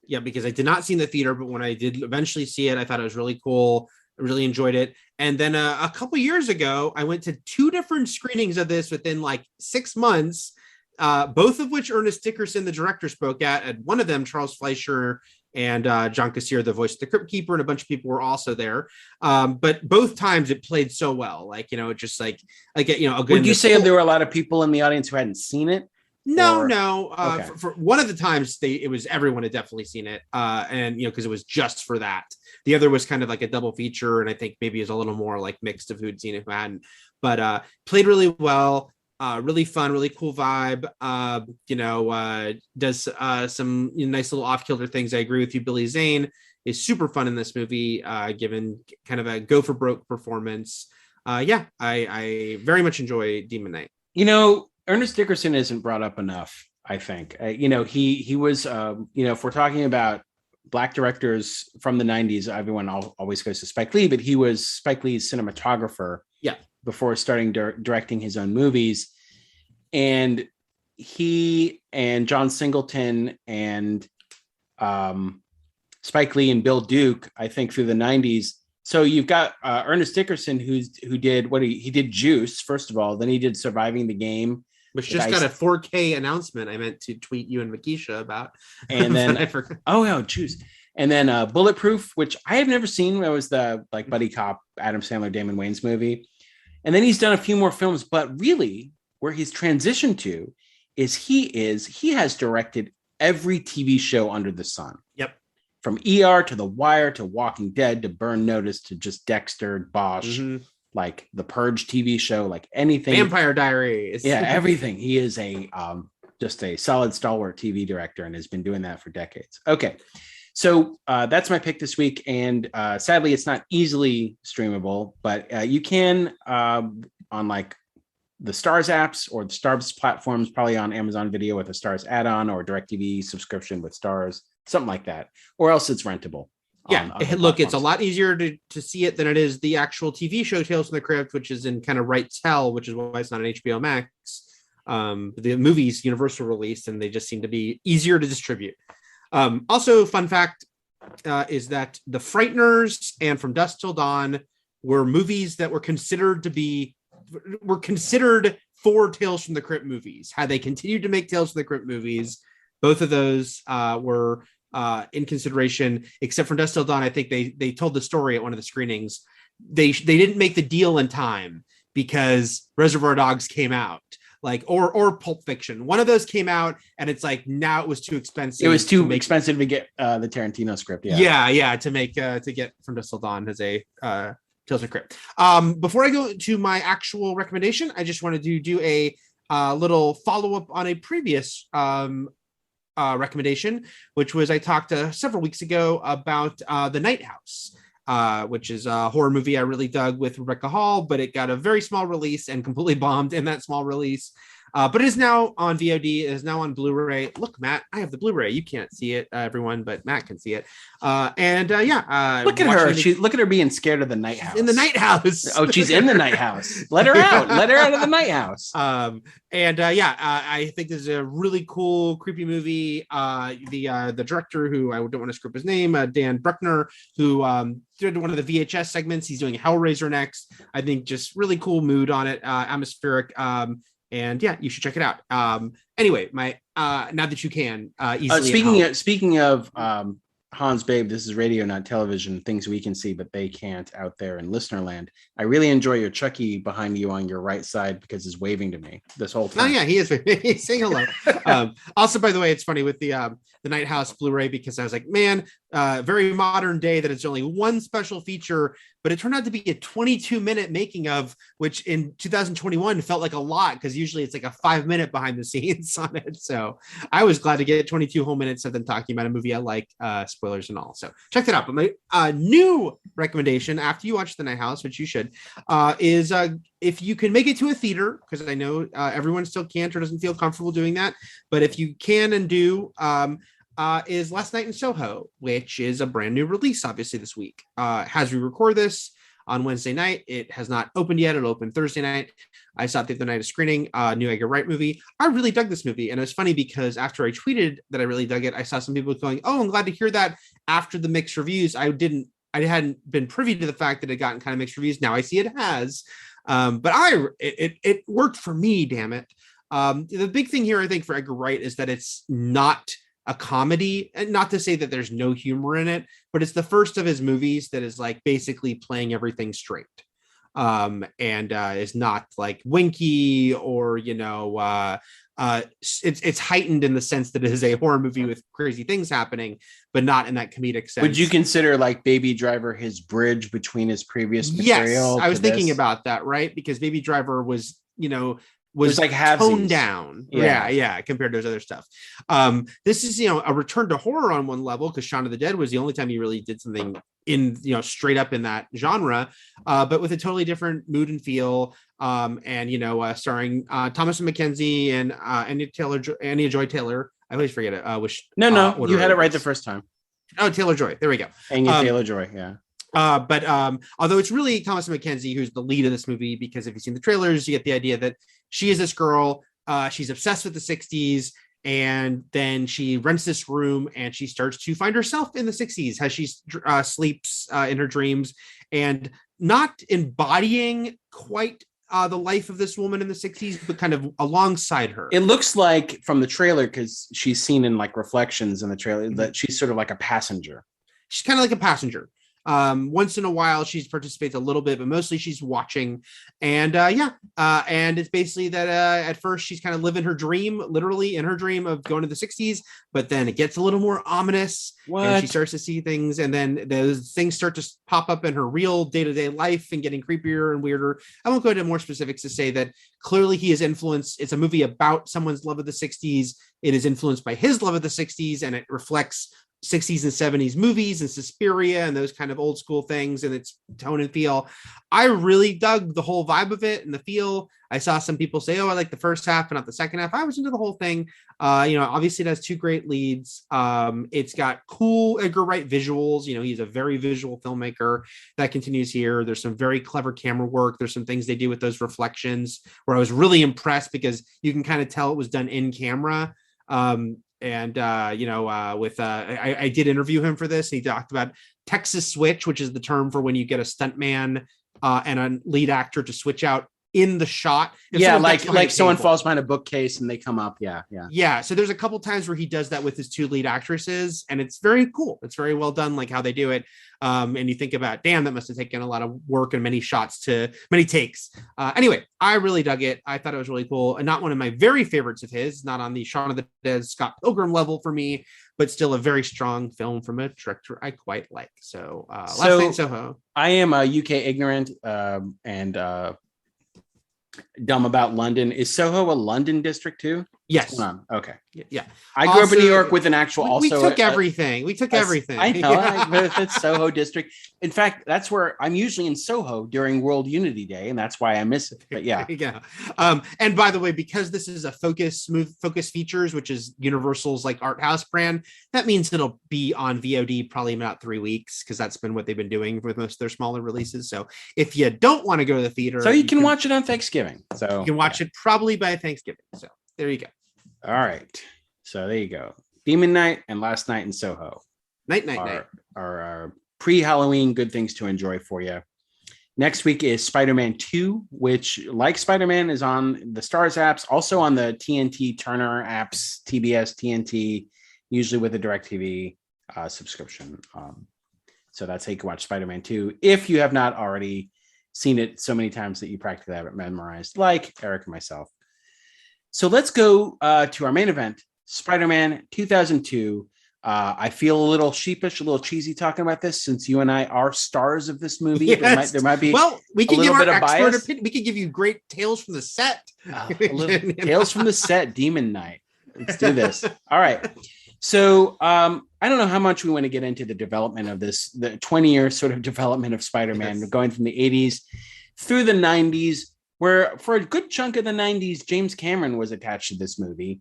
Because I did not see in the theater, but when I did eventually see it, I thought it was really cool. I really enjoyed it. And then a couple years ago, I went to 2 different screenings of this within like 6 months, both of which Ernest Dickerson, the director, spoke at. And one of them, Charles Fleischer and John Kassir, the voice of the Crypt Keeper, and a bunch of people were also there. But both times it played so well. Like, just like a good. Would you say there were a lot of people in the audience who hadn't seen it? No. Okay. For one of the times it was everyone had definitely seen it. And because it was just for that. The other was kind of like a double feature, and I think maybe is a little more like mixed of who'd seen it, who hadn't. But played really well. Really fun, really cool vibe. Does some nice little off-kilter things. I agree with you. Billy Zane is super fun in this movie, given kind of a go for broke performance. I very much enjoy Demon Knight. Ernest Dickerson isn't brought up enough, I think. He was, if we're talking about Black directors from the 90s, everyone always goes to Spike Lee, but he was Spike Lee's cinematographer before starting directing his own movies. And he and John Singleton and Spike Lee and Bill Duke, I think through the 90s. So you've got Ernest Dickerson, who did he did Juice, first of all, then he did Surviving the Game, which just got a 4K announcement I meant to tweet you and Makisha about. And then Juice. And then Bulletproof, which I have never seen. That was the like buddy cop Adam Sandler, Damon Wayans movie. And then he's done a few more films, but really where he's transitioned to is he has directed every TV show under the sun. Yep. From ER to The Wire to Walking Dead to Burn Notice to just Dexter, Bosch, like the Purge TV show, like anything. Vampire Diaries. Yeah, everything. He is just a solid stalwart TV director and has been doing that for decades. Okay. So that's my pick this week, and sadly, it's not easily streamable, but you can on like the Stars apps or the Stars platforms, probably on Amazon Video with a Stars add-on or DirecTV subscription with Stars, something like that, or else it's rentable. Yeah, look, it's a lot easier to see it than it is the actual TV show Tales from the Crypt, which is in kind of right tell, which is why it's not an HBO Max. The movie's Universal release, and they just seem to be easier to distribute. Also, fun fact is that The Frighteners and From Dusk Till Dawn were movies that were considered for Tales from the Crypt movies. Had they continued to make Tales from the Crypt movies, both of those were in consideration, except for Dusk Till Dawn. I think they told the story at one of the screenings. They didn't make the deal in time because Reservoir Dogs came out, or Pulp Fiction. One of those came out, and it's like now it was too expensive. It was too expensive to get the Tarantino script. Yeah, to get From Dusk Till Dawn as a Tales of the Crypt. Before I go to my actual recommendation, I just wanted to do a little follow up on a previous recommendation, which was I talked several weeks ago about The Night House, which is a horror movie I really dug with Rebecca Hall, but it got a very small release and completely bombed in that small release. But it is now on VOD. It is now on Blu-ray. Look, Matt, I have the Blu-ray. You can't see it, everyone, but Matt can see it. Look at her. Look at her being scared of the Night House. In the Night House. Oh, she's in the Night House. Let her out. Let her out of the Night House. I think this is a really cool, creepy movie. The director, who I don't want to screw up his name, Dan Bruckner, who did one of the VHS segments. He's doing Hellraiser next. I think just really cool mood on it, atmospheric. And yeah, you should check it out. Anyway, my now that you can easily. Speaking of Hans Babe, this is radio, not television. Things we can see, but they can't out there in listener land. I really enjoy your Chucky behind you on your right side because he's waving to me this whole time. Oh yeah, he is. He's saying hello. Also, by the way, it's funny with the Night House Blu-ray, because I was like, man, very modern day that it's only one special feature, but it turned out to be a 22-minute making of, which in 2021 felt like a lot because usually it's like a 5-minute behind the scenes on it. So I was glad to get 22 whole minutes of them talking about a movie I like, spoilers and all. So check that out. But my new recommendation after you watch The Night House, which you should, is if you can make it to a theater, because I know everyone still can't or doesn't feel comfortable doing that, but if you can and do, is Last Night in Soho, which is a brand new release, obviously, this week. As we record this on Wednesday night, it has not opened yet. It'll open Thursday night. I saw it the other night, a screening, new Edgar Wright movie. I really dug this movie. And it was funny because after I tweeted that I really dug it, I saw some people going, oh, I'm glad to hear that after the mixed reviews. I hadn't been privy to the fact that it gotten kind of mixed reviews. Now I see it has. But it worked for me, damn it. The big thing here, I think, for Edgar Wright is that it's not a comedy, and not to say that there's no humor in it, but it's the first of his movies that is like basically playing everything straight, and is not like winky or it's heightened in the sense that it is a horror movie with crazy things happening, but not in that comedic sense. Would you consider like Baby Driver his bridge between his previous material? Yes, I was thinking about that, right? Because Baby Driver was like toned down. Yeah, compared to his other stuff. This is, a return to horror on one level, because Shaun of the Dead was the only time he really did something in, straight up in that genre, but with a totally different mood and feel. And starring Thomas McKenzie and Anya Joy Taylor. I always forget it. You had it right the first time. Oh, Taylor-Joy. There we go. Anya Taylor-Joy. Yeah. But although it's really Thomas McKenzie who's the lead of this movie, because if you've seen the trailers, you get the idea that she is this girl. She's obsessed with the 60s, and then she rents this room and she starts to find herself in the 60s as she sleeps in her dreams, and not embodying quite the life of this woman in the 60s, but kind of alongside her. It looks like from the trailer, because she's seen in like reflections in the trailer, that she's sort of like a passenger. She's kind of like a passenger. Once in a while she participates a little bit, but mostly she's watching. And and it's basically that at first she's kind of living her dream, literally in her dream of going to the 60s, but then it gets a little more ominous. And she starts to see things, and then those things start to pop up in her real day-to-day life and getting creepier and weirder. I won't go into more specifics to say that clearly he is influenced. It's a movie about someone's love of the 60s. It is influenced by his love of the 60s, and it reflects 60s and 70s movies and Suspiria and those kind of old school things and its tone and feel. I really dug the whole vibe of it and the feel. I saw some people say, oh, I like the first half but not the second half. I was into the whole thing. Obviously it has two great leads. It's got cool Edgar Wright visuals. He's a very visual filmmaker. That continues here. There's some very clever camera work. There's some things they do with those reflections where I was really impressed because you can kind of tell it was done in camera. I did interview him for this. He talked about Texas switch, which is the term for when you get a stuntman and a lead actor to switch out in the shot. Like someone falls behind a bookcase and they come up. Yeah. So there's a couple times where he does that with his two lead actresses, and it's very cool. It's very well done, like how they do it. And you think about, damn, that must have taken a lot of work and many takes. Anyway, I really dug it. I thought it was really cool, and not one of my very favorites of his. Not on the Shaun of the Dead, Scott Pilgrim level for me, but still a very strong film from a director I quite like. So, Last Night in Soho. I am a UK ignorant and dumb about London. Is Soho a London district too? Yes. Okay. Yeah. I grew up in New York with an actual. We took everything. I know. But it's Soho district. In fact, that's where I'm usually in Soho during World Unity Day, and that's why I miss it. But yeah. Yeah. And by the way, because this is a Focus Features, which is Universal's like art house brand, that means it'll be on VOD probably in about 3 weeks because that's been what they've been doing with most of their smaller releases. So if you don't want to go to the theater, so you can watch it on Thanksgiving. So you can watch it probably by Thanksgiving. So there you go. All right. So there you go. Demon Night and Last Night in Soho. Night. Are pre-Halloween good things to enjoy for you. Next week is Spider-Man 2, which, like Spider-Man, is on the Stars apps, also on the TNT Turner apps, TBS, TNT, usually with a DirecTV subscription. So that's how you can watch Spider-Man 2 if you have not already seen it so many times that you practically have it memorized, like Eric and myself. So let's go to our main event, Spider-Man 2002. I feel a little sheepish, a little cheesy talking about this since you and I are stars of this movie. Yes. There might be we can give our bit of expert bias. opinion. We could give you great tales from the set. Tales from the set, Demon Night. Let's do this. All right. So I don't know how much we want to get into the development of this, the 20-year sort of development of Spider-Man, going from the 80s through the 90s, where for a good chunk of the 90s, James Cameron was attached to this movie.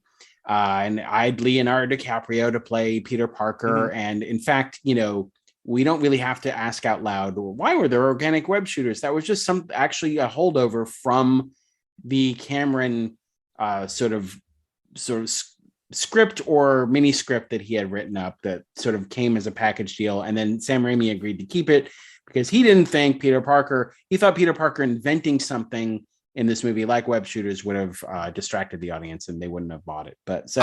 And eyed Leonardo DiCaprio to play Peter Parker. Mm-hmm. And in fact, we don't really have to ask out loud, why were there organic web shooters? That was just actually a holdover from the Cameron sort of script or mini script that he had written up that sort of came as a package deal. And then Sam Raimi agreed to keep it because he didn't think he thought Peter Parker inventing something in this movie like web shooters would have distracted the audience and they wouldn't have bought it. But so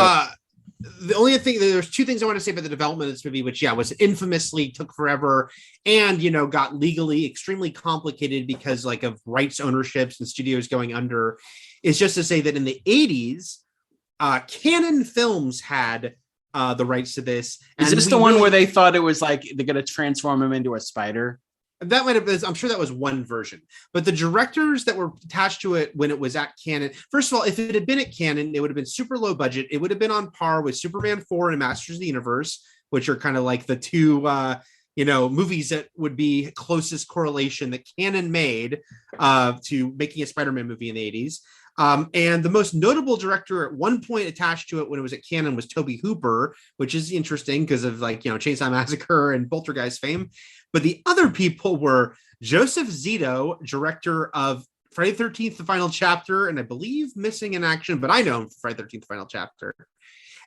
the only thing, there's two things I want to say about the development of this movie, which was infamously took forever and got legally extremely complicated because of rights ownerships and studios going under, is just to say that in the 80s, Canon Films had the rights to this. Is this the one where they thought it was like they're going to transform him into a spider? That might have been, I'm sure that was one version, but the directors that were attached to it when it was at Canon, first of all, if it had been at Canon, it would have been super low budget. It would have been on par with Superman 4 and Masters of the Universe, which are kind of like the two, movies that would be closest correlation that Canon made to making a Spider-Man movie in the 80s. And the most notable director at one point attached to it when it was at Canon was Tobe Hooper, which is interesting because of Chainsaw Massacre and Poltergeist fame. But the other people were Joseph Zito, director of Friday the 13th, The Final Chapter, and I believe Missing in Action, but I know him for Friday the 13th, The Final Chapter.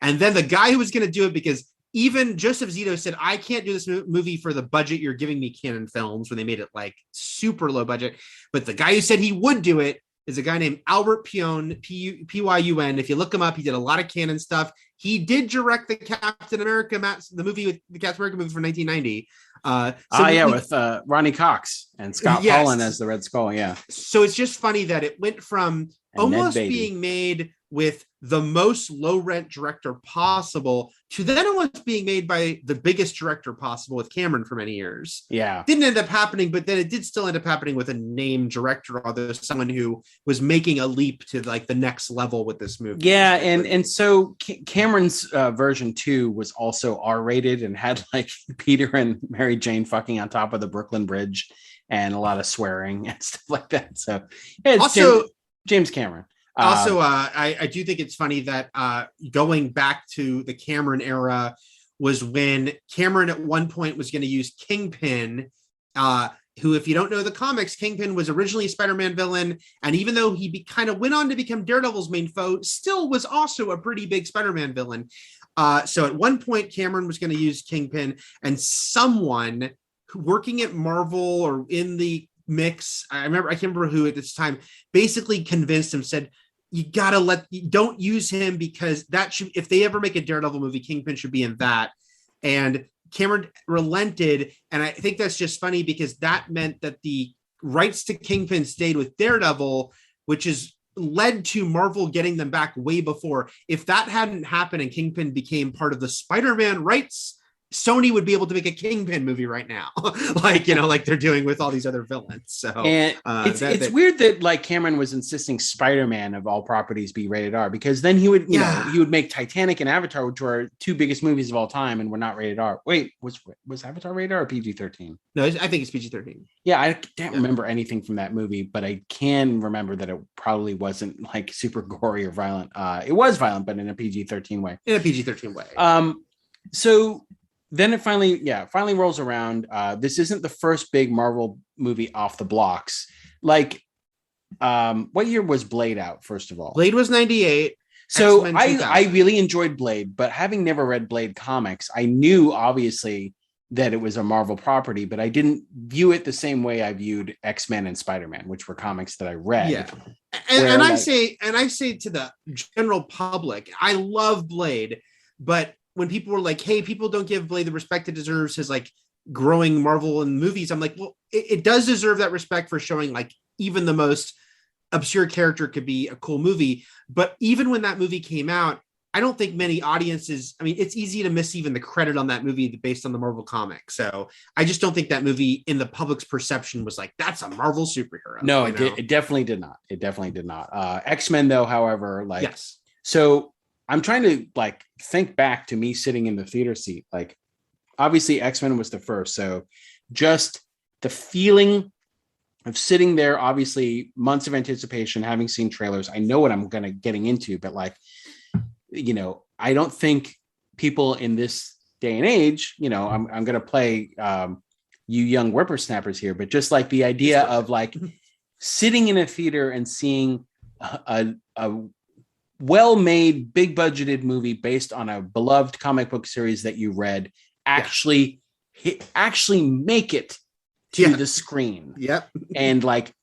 And then the guy who was going to do it, because even Joseph Zito said, I can't do this movie for the budget you're giving me, Canon Films, when they made it super low budget. But the guy who said he would do it is a guy named Albert Pyun, Pyun. If you look him up, he did a lot of Canon stuff. He did direct the Captain America, the movie with the Captain America movie from 1990. With Ronnie Cox and Scott Pollan as the Red Skull. Yeah. So it's just funny that it went from almost being made with the most low rent director possible to then almost being made by the biggest director possible with Cameron for many years. Yeah. Didn't end up happening, but then it did still end up happening with a named director, although someone who was making a leap to the next level with this movie. Yeah. And so Cameron Cameron's version 2 was also R-rated and had like Peter and Mary Jane fucking on top of the Brooklyn Bridge and a lot of swearing and stuff like that. So yeah, it's Also, James Cameron. I do think it's funny that going back to the Cameron era was when Cameron at one point was going to use Kingpin, who, if you don't know the comics, Kingpin was originally a Spider-Man villain. And even though he kind of went on to become Daredevil's main foe, still was also a pretty big Spider-Man villain. So at one point, Cameron was going to use Kingpin, and someone working at Marvel or in the mix, I can't remember who at this time, basically convinced him, said, don't use him because that should, if they ever make a Daredevil movie, Kingpin should be in that. And Cameron relented. And I think that's just funny because that meant that the rights to Kingpin stayed with Daredevil, which is led to Marvel getting them back way before. If that hadn't happened and Kingpin became part of the Spider-Man rights, Sony would be able to make a Kingpin movie right now, like they're doing with all these other villains. So and it's weird that like Cameron was insisting Spider-Man of all properties be rated R, because then he would he would make Titanic and Avatar, which were two biggest movies of all time, and were not rated R. Wait, was Avatar rated R or PG-13? No, I think it's PG-13. Yeah, I can't remember anything from that movie, but I can remember that it probably wasn't like super gory or violent. It was violent, but in a PG-13 way. So then it finally rolls around. This isn't the first big Marvel movie off the blocks. Like, what year was Blade out, first of all? Blade was 98. So I really enjoyed Blade, but having never read Blade comics, I knew obviously that it was a Marvel property, but I didn't view it the same way I viewed X-Men and Spider-Man, which were comics that I read. Yeah. And I say to the general public, I love Blade, but when people were like, hey, people don't give Blade the respect it deserves, his like growing Marvel in movies, I'm like, well, it does deserve that respect for showing like even the most obscure character could be a cool movie. But even when that movie came out, I don't think many audiences, I mean, it's easy to miss even the credit on that movie based on the Marvel comic. So I just don't think that movie in the public's perception was like, that's a Marvel superhero. No, it definitely did not. It definitely did not. X-Men though, however, like, yes. So I'm trying to like think back to me sitting in the theater seat. Like, obviously X-Men was the first. So just the feeling of sitting there, obviously months of anticipation, having seen trailers. I know what I'm getting into, but like, I don't think people in this day and age, I'm going to play you young whippersnappers here, but just like the idea of like sitting in a theater and seeing a well-made, big-budgeted movie based on a beloved comic book series that you read actually make it to the screen. Yep. And like,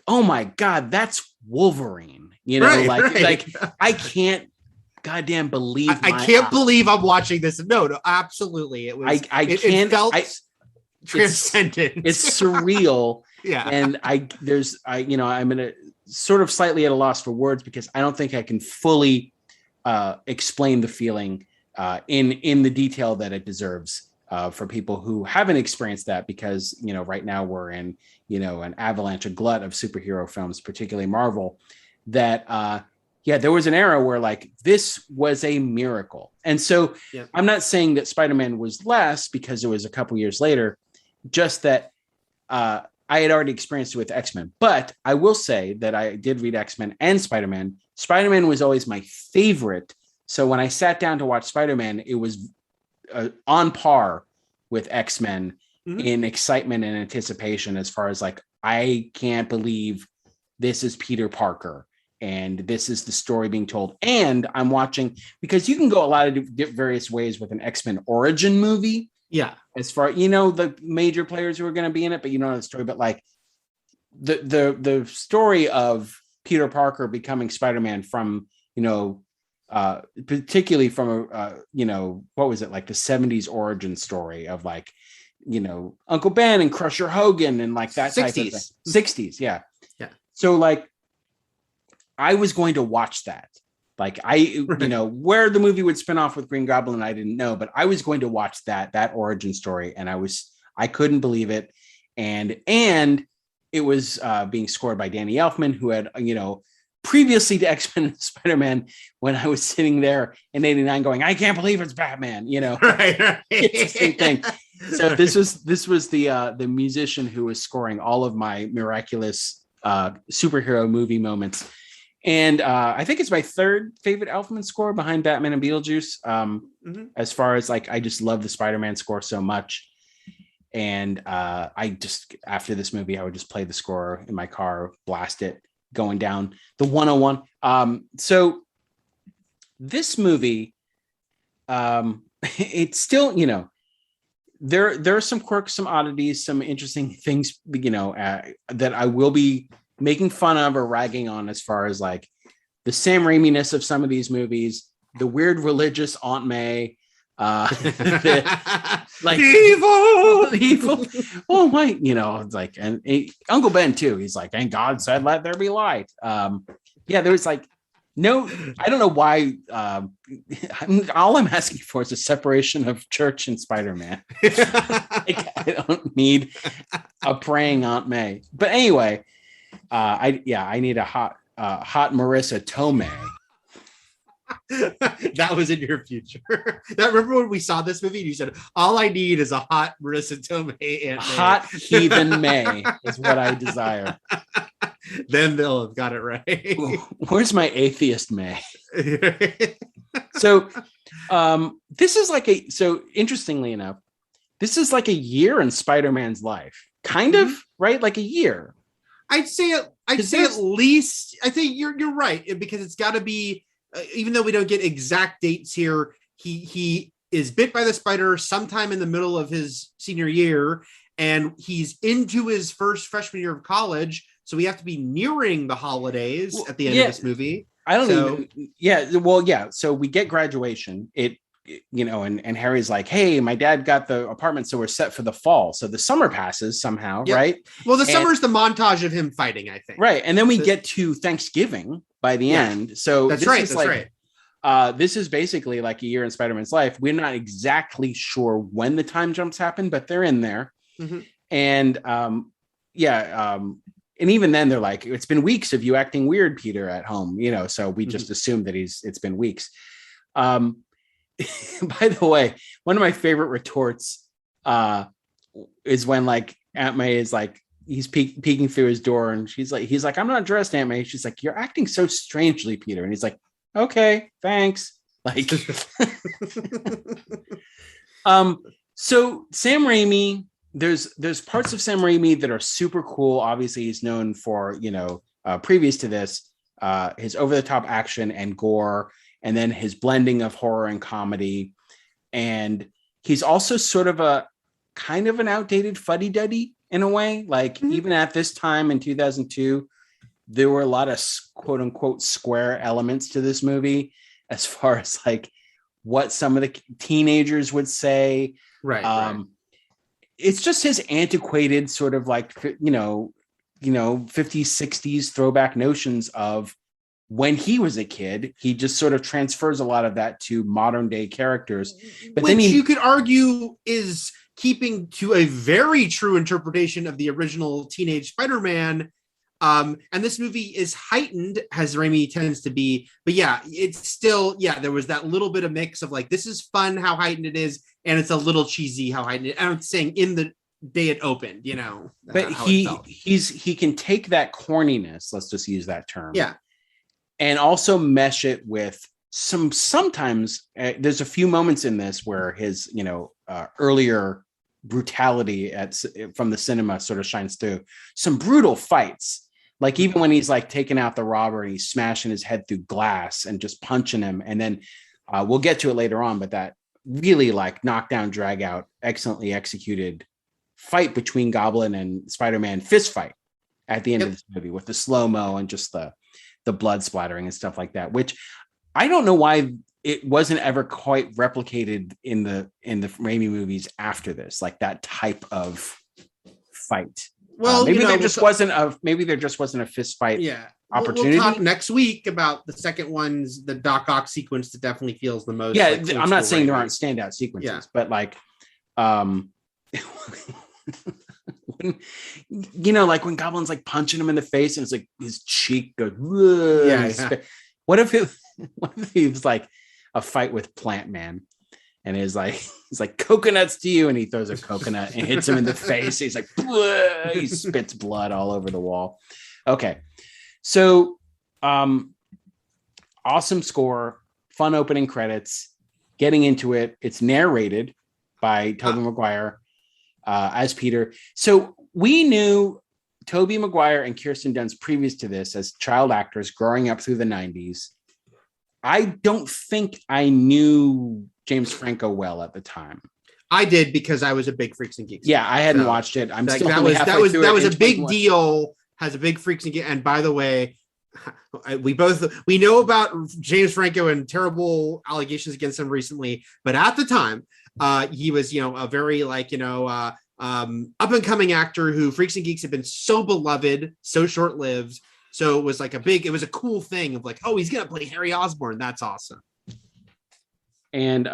oh my God, that's Wolverine. Like I can't goddamn believe I can't believe I'm watching this. No, absolutely. It was it felt transcendent. It's surreal. Yeah. And I'm gonna sort of slightly at a loss for words because I don't think I can fully explain the feeling in the detail that it deserves for people who haven't experienced that, because right now we're in an avalanche, a glut of superhero films, particularly Marvel, that there was an era where like this was a miracle. And so I'm not saying that Spider-Man was less because it was a couple years later, just that I had already experienced it with X-Men. But I will say that I did read X-Men and Spider-Man. Spider-Man was always my favorite. So when I sat down to watch Spider-Man, it was on par with X-Men in excitement and anticipation, as far as like, I can't believe this is Peter Parker and this is the story being told. And I'm watching, because you can go a lot of various ways with an X-Men origin movie. Yeah. As far, the major players who are going to be in it, but the story, but like the story of Peter Parker becoming Spider-Man from, particularly from, what was it, like the 70s origin story of like, Uncle Ben and Crusher Hogan and like that 60s. type of thing. 60s. Yeah. Yeah. So like, I was going to watch that. Like where the movie would spin off with Green Goblin, I didn't know, but I was going to watch that origin story, and I couldn't believe it. And it was being scored by Danny Elfman, who had, previously to X-Men and Spider-Man, when I was sitting there in 89 going, I can't believe it's Batman, Right. It's the same thing. So this was the musician who was scoring all of my miraculous superhero movie moments. And I think it's my third favorite Elfman score behind Batman and Beetlejuice. As far as like, I just love the Spider-Man score so much. And I just, after this movie, I would just play the score in my car, blast it, going down the 101. So this movie, it's still, there are some quirks, some oddities, some interesting things, that I will be making fun of or ragging on, as far as like the Sam Raimi-ness of some of these movies, the weird religious Aunt May, like evil. Oh my, it's like, and Uncle Ben too. He's like, and God said, "Let there be light." Yeah, there was like no, I don't know why. All I'm asking for is a separation of church and Spider-Man. Like, I don't need a praying Aunt May. But anyway, I need a hot Marissa Tomei. That was in your future. Remember when we saw this movie and you said, all I need is a hot Marissa Tomei and hot heathen May is what I desire. Then they'll have got it right. Where's my atheist May? So this is like so interestingly enough, this is like a year in Spider-Man's life, kind of, right? Like a year. I'd say at least. I think you're right, because it's got to be. Even though we don't get exact dates here, he is bit by the spider sometime in the middle of his senior year, and he's into his first freshman year of college. So we have to be nearing the holidays at the end of this movie. I don't even. Yeah. Well, yeah. So we get graduation. And Harry's like, hey, my dad got the apartment, so we're set for the fall. So the summer passes somehow, right? Well, the summer's the montage of him fighting, I think. Right. And then we get to Thanksgiving by the end. So that's right. This is basically like a year in Spider-Man's life. We're not exactly sure when the time jumps happen, but they're in there. And and even then they're like, it's been weeks of you acting weird, Peter, at home, so we just assume that it's been weeks. By the way, one of my favorite retorts is when like Aunt May is like, he's peeking through his door, and he's like, I'm not dressed, Aunt May. She's like, you're acting so strangely, Peter. And he's like, okay, thanks. Like, so Sam Raimi, there's parts of Sam Raimi that are super cool. Obviously, he's known for, previous to this, his over-the-top action and gore, and then his blending of horror and comedy. And he's also sort of a kind of an outdated fuddy-duddy in a way. Like, even at this time in 2002, there were a lot of quote unquote square elements to this movie, as far as like what some of the teenagers would say. Right. It's just his antiquated sort of like, 50s, 60s throwback notions of when he was a kid. He just sort of transfers a lot of that to modern day characters. But which then you could argue is keeping to a very true interpretation of the original teenage Spider-Man. And this movie is heightened, as Raimi tends to be. But yeah, it's still, there was that little bit of mix of like, this is fun how heightened it is, and it's a little cheesy how heightened it is. I'm saying in the day it opened, But he can take that corniness, let's just use that term. Yeah. And also mesh it with sometimes there's a few moments in this where his, earlier brutality from the cinema sort of shines through. Some brutal fights. Like even when he's like taking out the robber and he's smashing his head through glass and just punching him. And then we'll get to it later on, but that really like knockdown, drag out, excellently executed fight between Goblin and Spider-Man, fist fight at the end of this movie with the slow-mo and just the blood splattering and stuff like that, which I don't know why it wasn't ever quite replicated in the Raimi movies after this, like that type of fight. Well, maybe there just wasn't a fist fight opportunity. We'll talk next week about the second one's, the Doc Ock sequence that definitely feels the most. Yeah, like, I'm not saying there aren't standout sequences, but like, when, like when Goblin's like punching him in the face and it's like his cheek goes, "Whoa." Yeah. What if he was like a fight with Plant Man and he's like coconuts to you, and he throws a coconut and hits him in the face. He's like, "Whoa." He spits blood all over the wall. Okay. So awesome score, fun opening credits, getting into it. It's narrated by Tobey Maguire as Peter. So we knew Tobey Maguire and Kirsten Dunst previous to this as child actors growing up through the 90s. I don't think I knew James Franco well at the time. I did because I was a big Freaks and Geeks. Yeah, I hadn't watched it. I'm still that was a big deal. Has a big Freaks and Geeks. And by the way, we know about James Franco and terrible allegations against him recently, but at the time, he was a very up and coming actor who Freaks and Geeks had been so beloved, so short lived. So it was like it was a cool thing of like, oh, he's gonna play Harry Osborn. That's awesome. And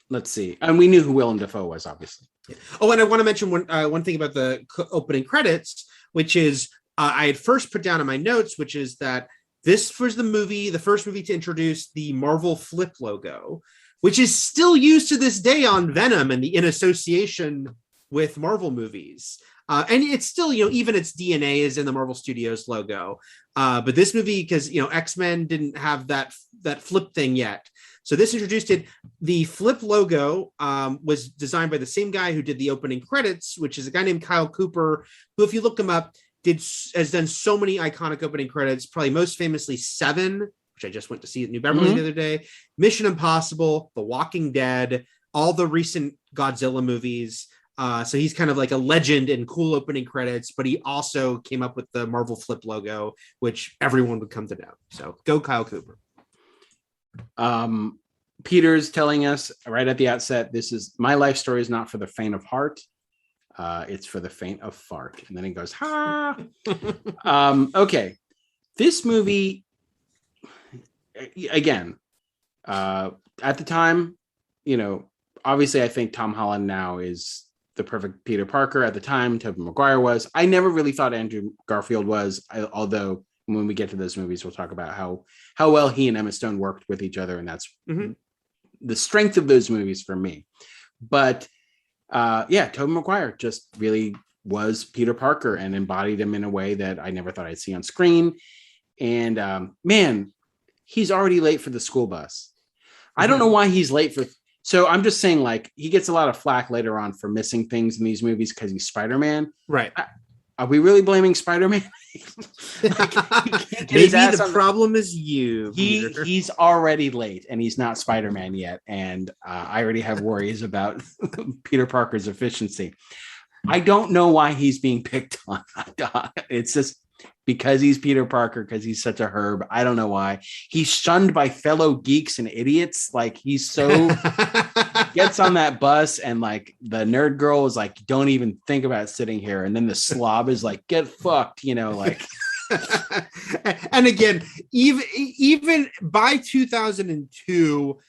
let's see, and we knew who Willem Dafoe was, obviously. Oh, and I want to mention one thing about the opening credits, which is I had first put down in my notes, which is that this was the first movie to introduce the Marvel flip logo, which is still used to this day on Venom and in association with Marvel movies. And it's still, even its DNA is in the Marvel Studios logo. But this movie, because, X-Men didn't have that flip thing yet. So this introduced it. The flip logo was designed by the same guy who did the opening credits, which is a guy named Kyle Cooper, who, if you look him up, has done so many iconic opening credits, probably most famously Seven, which I just went to see at New Beverly the other day, Mission Impossible, The Walking Dead, all the recent Godzilla movies. So he's kind of like a legend in cool opening credits, but he also came up with the Marvel flip logo, which everyone would come to know. So go Kyle Cooper. Peter's telling us right at the outset, my life story is not for the faint of heart. It's for the faint of fart. And then he goes, ha. Okay. This movie, again, at the time, obviously I think Tom Holland now is the perfect Peter Parker. At the time, Tobey Maguire was. I never really thought Andrew Garfield was, although when we get to those movies, we'll talk about how well he and Emma Stone worked with each other. And that's the strength of those movies for me. But Tobey Maguire just really was Peter Parker and embodied him in a way that I never thought I'd see on screen. And man, he's already late for the school bus. I don't know why he's late for. So I'm just saying, like, he gets a lot of flack later on for missing things in these movies because he's Spider-Man. Right. Are we really blaming Spider-Man? Maybe the problem is you. He's already late and he's not Spider-Man yet. And I already have worries about Peter Parker's efficiency. I don't know why he's being picked on. It's just because he's Peter Parker, because he's such a herb. I don't know why. He's shunned by fellow geeks and idiots. Like, he's so gets on that bus and like the nerd girl is like, don't even think about sitting here. And then the slob is like, get fucked, like. And again, even by 2002,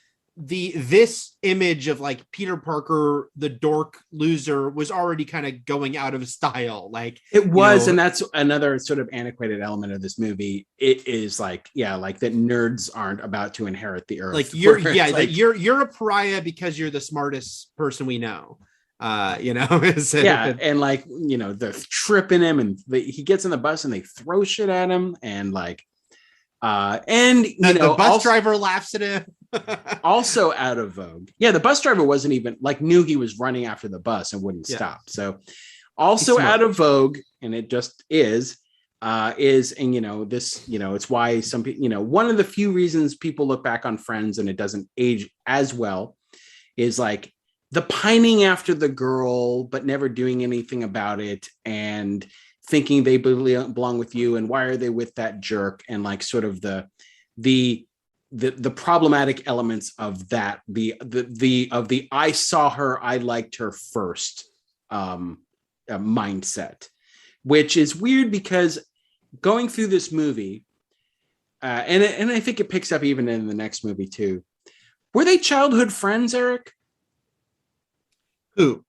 this image of like Peter Parker, the dork loser, was already kind of going out of style. Like it was, and that's another sort of antiquated element of this movie. It is like, like that nerds aren't about to inherit the earth. Like you're a pariah because you're the smartest person we know. And like, they're tripping him and he gets in the bus and they throw shit at him and like the bus driver laughs at him. Also out of vogue. Yeah, the bus driver wasn't even like knew he was running after the bus and wouldn't stop. So also out of vogue, and it just is this, it's why some people, one of the few reasons people look back on Friends and it doesn't age as well is like the pining after the girl, but never doing anything about it and thinking they belong with you. And why are they with that jerk? And like sort of the problematic elements of that, the I saw her, I liked her first mindset, which is weird because going through this movie, and I think it picks up even in the next movie too. Were they childhood friends, Eric? Who?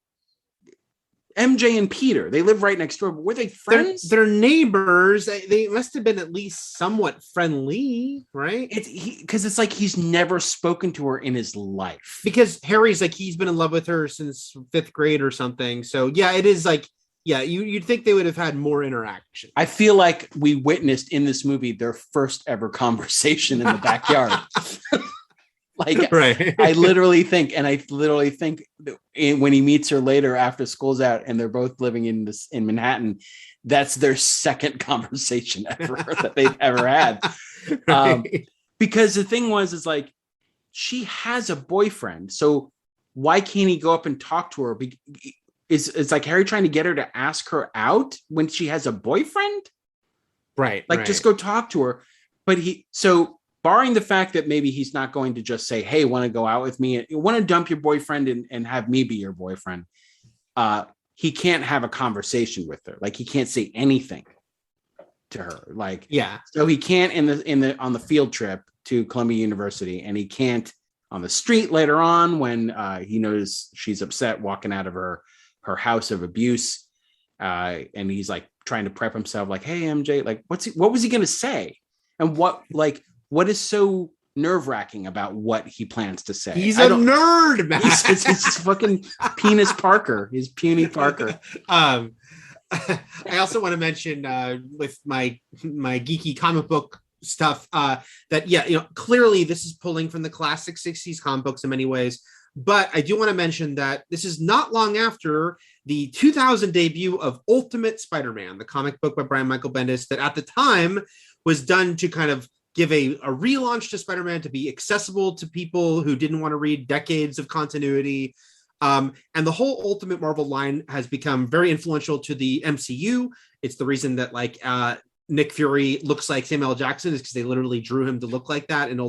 MJ and Peter. They live right next door, but were they friends? They're neighbors. They must have been at least somewhat friendly, right? Because it's like he's never spoken to her in his life. Because Harry's like he's been in love with her since 5th grade or something. So yeah, it is like you'd think they would have had more interaction. I feel like we witnessed in this movie their first ever conversation in the backyard. Like, right. I literally think when he meets her later after school's out and they're both living in Manhattan, that's their second conversation ever that they've ever had. Right. Because the thing is like, she has a boyfriend. So why can't he go up and talk to her? It's like Harry trying to get her to ask her out when she has a boyfriend. Right. Like, just go talk to her. But barring the fact that maybe he's not going to just say, hey, want to go out with me? You want to dump your boyfriend and have me be your boyfriend? He can't have a conversation with her. Like, he can't say anything to her. Like, yeah. So he can't on the field trip to Columbia University, and he can't on the street later on when he knows she's upset walking out of her house of abuse. And he's like trying to prep himself like, hey, MJ, like, what was he going to say? And what is so nerve-wracking about what he plans to say? He's a nerd, man. He's fucking penis Parker. He's puny Parker. I also want to mention with my geeky comic book stuff that clearly this is pulling from the classic 60s comic books in many ways. But I do want to mention that this is not long after the 2000 debut of Ultimate Spider-Man, the comic book by Brian Michael Bendis that at the time was done to kind of give a relaunch to Spider-Man to be accessible to people who didn't want to read decades of continuity. And the whole Ultimate Marvel line has become very influential to the MCU. It's the reason that Nick Fury looks like Samuel L. Jackson is because they literally drew him to look like that in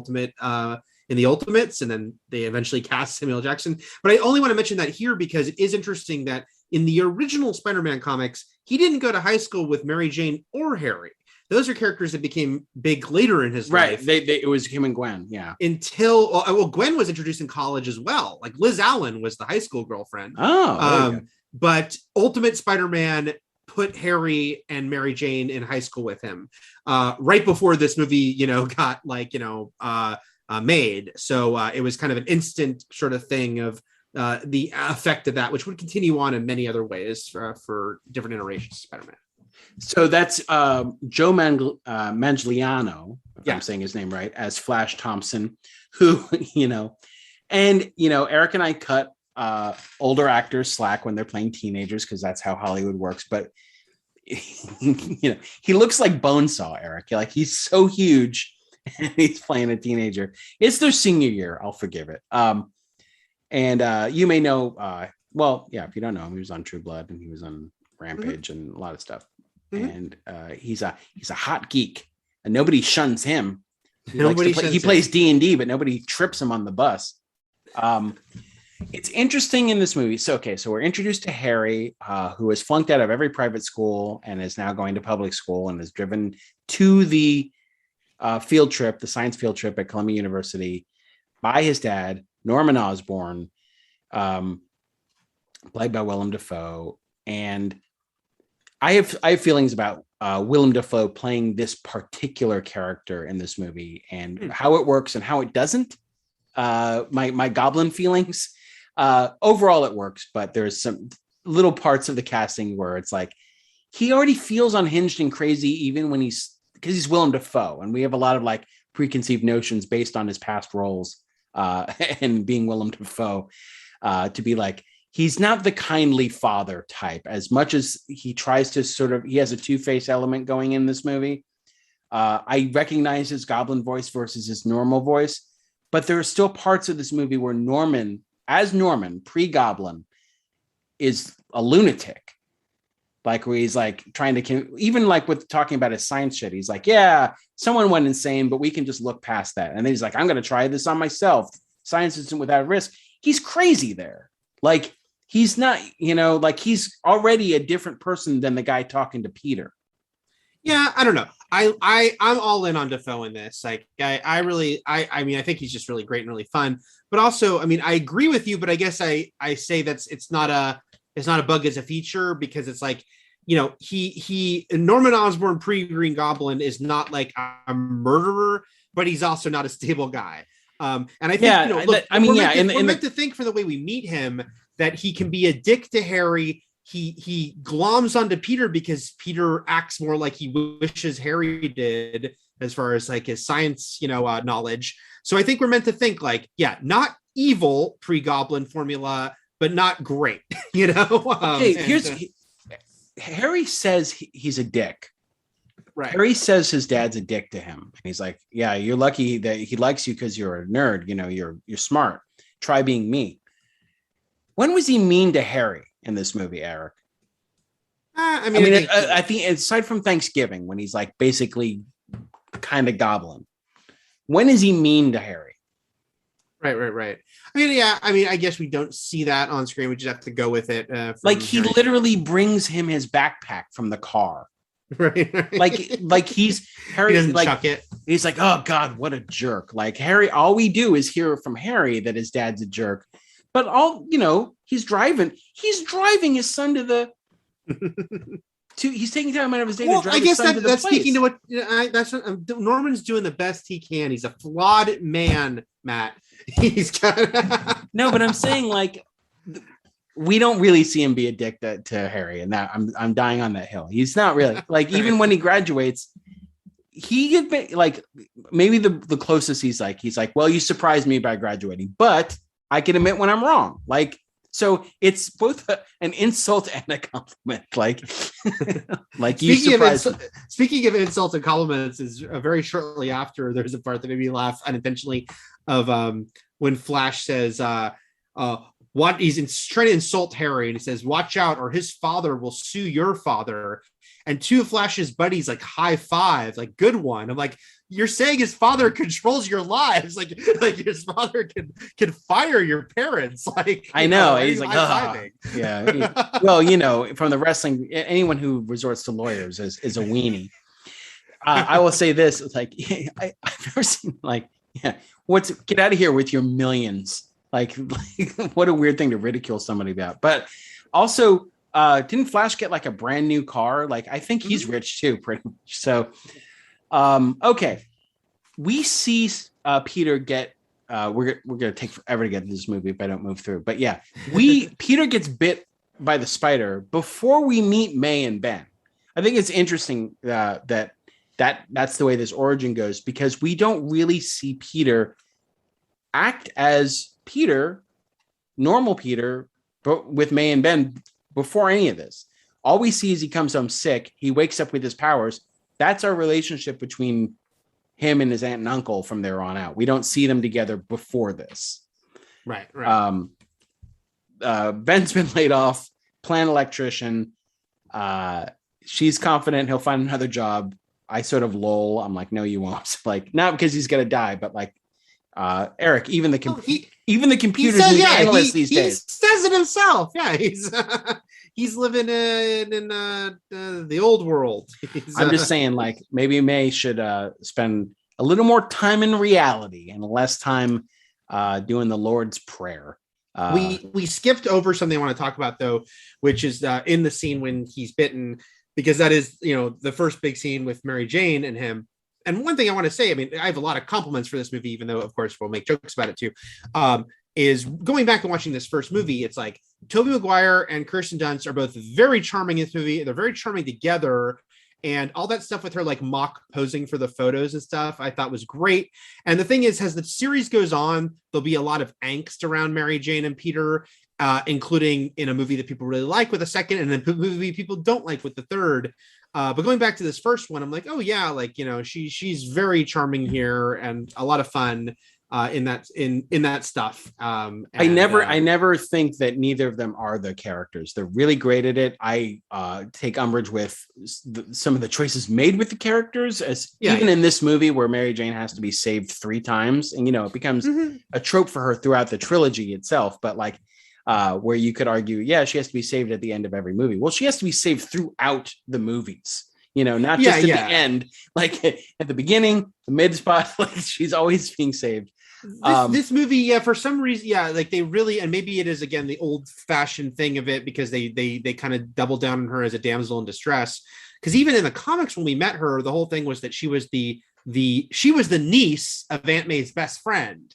in the Ultimates, and then they eventually cast Samuel L. Jackson. But I only want to mention that here because it is interesting that in the original Spider-Man comics, he didn't go to high school with Mary Jane or Harry. Those are characters that became big later in his life. Right. It was him and Gwen. Yeah. Until Gwen was introduced in college as well. Like Liz Allen was the high school girlfriend. Oh. But Ultimate Spider-Man put Harry and Mary Jane in high school with him right before this movie, got made. So it was kind of an instant sort of thing of the effect of that, which would continue on in many other ways for different iterations of Spider-Man. So that's Joe Manganiello, if I'm saying his name right, as Flash Thompson, who, Eric and I cut older actors slack when they're playing teenagers because that's how Hollywood works. But, he looks like Bonesaw, Eric. Like, he's so huge and he's playing a teenager. It's their senior year. I'll forgive it. And you may know, if you don't know him, he was on True Blood and he was on Rampage and a lot of stuff. And he's a hot geek, and nobody shuns him. He plays D&D, but nobody trips him on the bus. It's interesting in this movie. So we're introduced to Harry, who has flunked out of every private school and is now going to public school and is driven to the field trip, the science field trip at Columbia University, by his dad, Norman Osborn, played by Willem Dafoe. And I have feelings about Willem Dafoe playing this particular character in this movie and how it works and how it doesn't. My goblin feelings. Overall, it works, but there's some little parts of the casting where it's like he already feels unhinged and crazy, even when because he's Willem Dafoe, and we have a lot of preconceived notions based on his past roles and being Willem Dafoe to be like. He's not the kindly father type as much as he tries to he has a two-faced element going in this movie. I recognize his goblin voice versus his normal voice, but there are still parts of this movie where Norman, pre-goblin, is a lunatic. Like where he's trying to, even with talking about his science shit, he's like, yeah, someone went insane, but we can just look past that. And then he's like, I'm going to try this on myself. Science isn't without risk. He's crazy there. He's not, he's already a different person than the guy talking to Peter. Yeah, I don't know. I'm all in on Dafoe in this. I think he's just really great and really fun. But also, I agree with you, but I guess I say it's not it's not a bug as a feature, because it's like, you know, he Norman Osborn pre-Green Goblin is not like a murderer, but he's also not a stable guy. And I think, you know, look, we're meant to think from the way we meet him that he can be a dick to Harry. He gloms onto Peter because Peter acts more like he wishes Harry did as far as like his science, you know, knowledge. So I think we're meant to think like, yeah, not evil pre-Goblin formula, but not great, you know? Harry says he's a dick. Right. Harry says his dad's a dick to him. And he's like, yeah, you're lucky that he likes you because you're a nerd. You know, you're smart. Try being mean. When was he mean to Harry in this movie, Eric? I think aside from Thanksgiving, when he's like basically kind of goblin, when is he mean to Harry? Right. I guess we don't see that on screen. We just have to go with it. Like he literally brings him his backpack from the car. Right. Like he's Harry. He doesn't like, chuck it. He's like, oh God, what a jerk. Like Harry, all we do is hear from Harry that his dad's a jerk. But he's driving his son to the he's taking time out of his day to drive his son to the place. Speaking to what Norman's doing the best he can. He's a flawed man, Matt. He's got no, but I'm saying like we don't really see him be a dick to Harry, and that I'm dying on that hill. He's not really like even when he graduates, he could be like maybe the closest he's like, well, you surprised me by graduating, but I can admit when I'm wrong. Like, so it's both an insult and a compliment. Like, you surprised me. Speaking of insults and compliments, is very shortly after there's a part that made me laugh unintentionally of when Flash says, what he's trying to insult Harry, and he says, watch out or his father will sue your father. And two of Flash's buddies like high five, like good one. I'm like, you're saying his father controls your lives, like his father can fire your parents. Like I know, he's like, yeah. Well, from the wrestling, anyone who resorts to lawyers is a weenie. I will say this: it's like I've never seen get out of here with your millions. Like what a weird thing to ridicule somebody about. But also, didn't Flash get like a brand new car? Like I think he's rich too, pretty much. So, okay, we see Peter get. We're gonna take forever to get to this movie if I don't move through. But yeah, Peter gets bit by the spider before we meet May and Ben. I think it's interesting that's the way this origin goes, because we don't really see Peter act as Peter, normal Peter, but with May and Ben before any of this. All we see is he comes home sick. He wakes up with his powers. That's our relationship between him and his aunt and uncle from there on out. We don't see them together before this. Right. Ben's been laid off, plant electrician. She's confident he'll find another job. I sort of lull. I'm like, no, you won't. Like, not because he's going to die, but like, Eric, even the computers and analysts these days. He says it himself. Yeah, he's living in the old world. I'm just saying, like, maybe May should spend a little more time in reality and less time doing the Lord's Prayer. We skipped over something I want to talk about though, which is in the scene when he's bitten, because that is the first big scene with Mary Jane and him. And one thing I want to say, I mean, I have a lot of compliments for this movie, even though, of course, we'll make jokes about it too, is going back and watching this first movie. It's like Tobey Maguire and Kirsten Dunst are both very charming in this movie. They're very charming together. And all that stuff with her like mock posing for the photos and stuff, I thought was great. And the thing is, as the series goes on, there'll be a lot of angst around Mary Jane and Peter, including in a movie that people really like with a second, and then a movie people don't like with the third. But going back to this first one, I'm like, oh yeah, like she's very charming here and a lot of fun in that stuff. I never think that neither of them are the characters. They're really great at it. I take umbrage with some of the choices made with the characters, even in this movie where Mary Jane has to be saved 3 times, and it becomes a trope for her throughout the trilogy itself. But like, where you could argue, yeah, she has to be saved at the end of every movie. Well, she has to be saved throughout the movies, not just at the end, like at the beginning, the mid spot, like she's always being saved. This movie, yeah, for some reason, yeah, like they really, and maybe it is again the old fashioned thing of it because they kind of double down on her as a damsel in distress. Because even in the comics, when we met her, the whole thing was that she was the niece of Aunt May's best friend.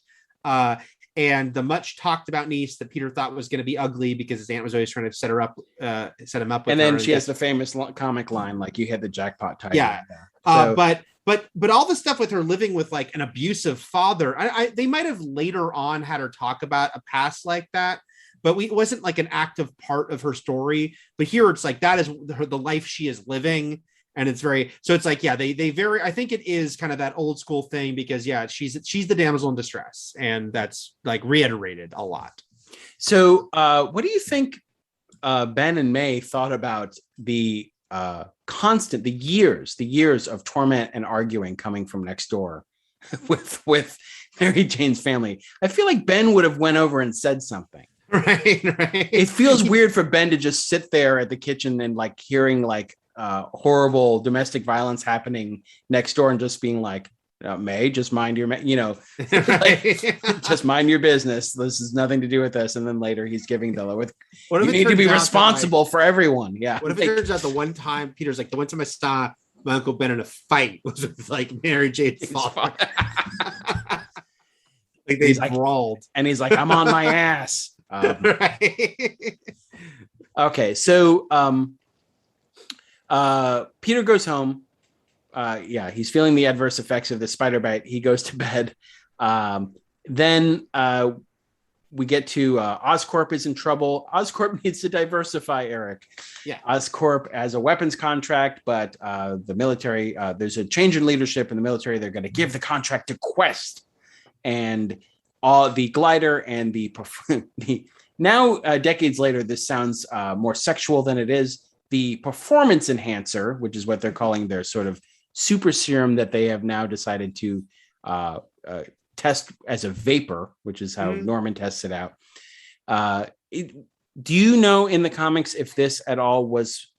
And the much talked about niece that Peter thought was going to be ugly because his aunt was always trying to set him up with and then her. She has the famous comic line, like, you had the jackpot title. Yeah. But all the stuff with her living with like an abusive father, they might have later on had her talk about a past like that, but it wasn't like an active part of her story. But here it's like, that is the life she is living. And it's very, so it's like, yeah, they very, I think it is kind of that old school thing because yeah, she's the damsel in distress, and that's like reiterated a lot. So what do you think Ben and May thought about the years of torment and arguing coming from next door with Mary Jane's family? I feel like Ben would have went over and said something. Right. It feels weird for Ben to just sit there at the kitchen and like hearing like horrible domestic violence happening next door and just being like, May, just mind your, like, just mind your business. This has nothing to do with us. And then later he's giving the you need to be responsible for everyone. Yeah. What if it turns out the one time Peter's like, the one time I saw my Uncle Ben in a fight was with like Mary Jane's father. Like they brawled. And he's like, I'm on my ass. Right. Okay. So Peter goes home. He's feeling the adverse effects of the spider bite. He goes to bed. Then we get to Oscorp is in trouble. Oscorp needs to diversify, Eric. Yeah. Oscorp has a weapons contract, but the military, there's a change in leadership in the military. They're going to give the contract to Quest. And all the glider and the now decades later, this sounds more sexual than it is. The performance enhancer, which is what they're calling their sort of super serum that they have now decided to test as a vapor, which is how Norman tests it out. Do you know in the comics if this at all was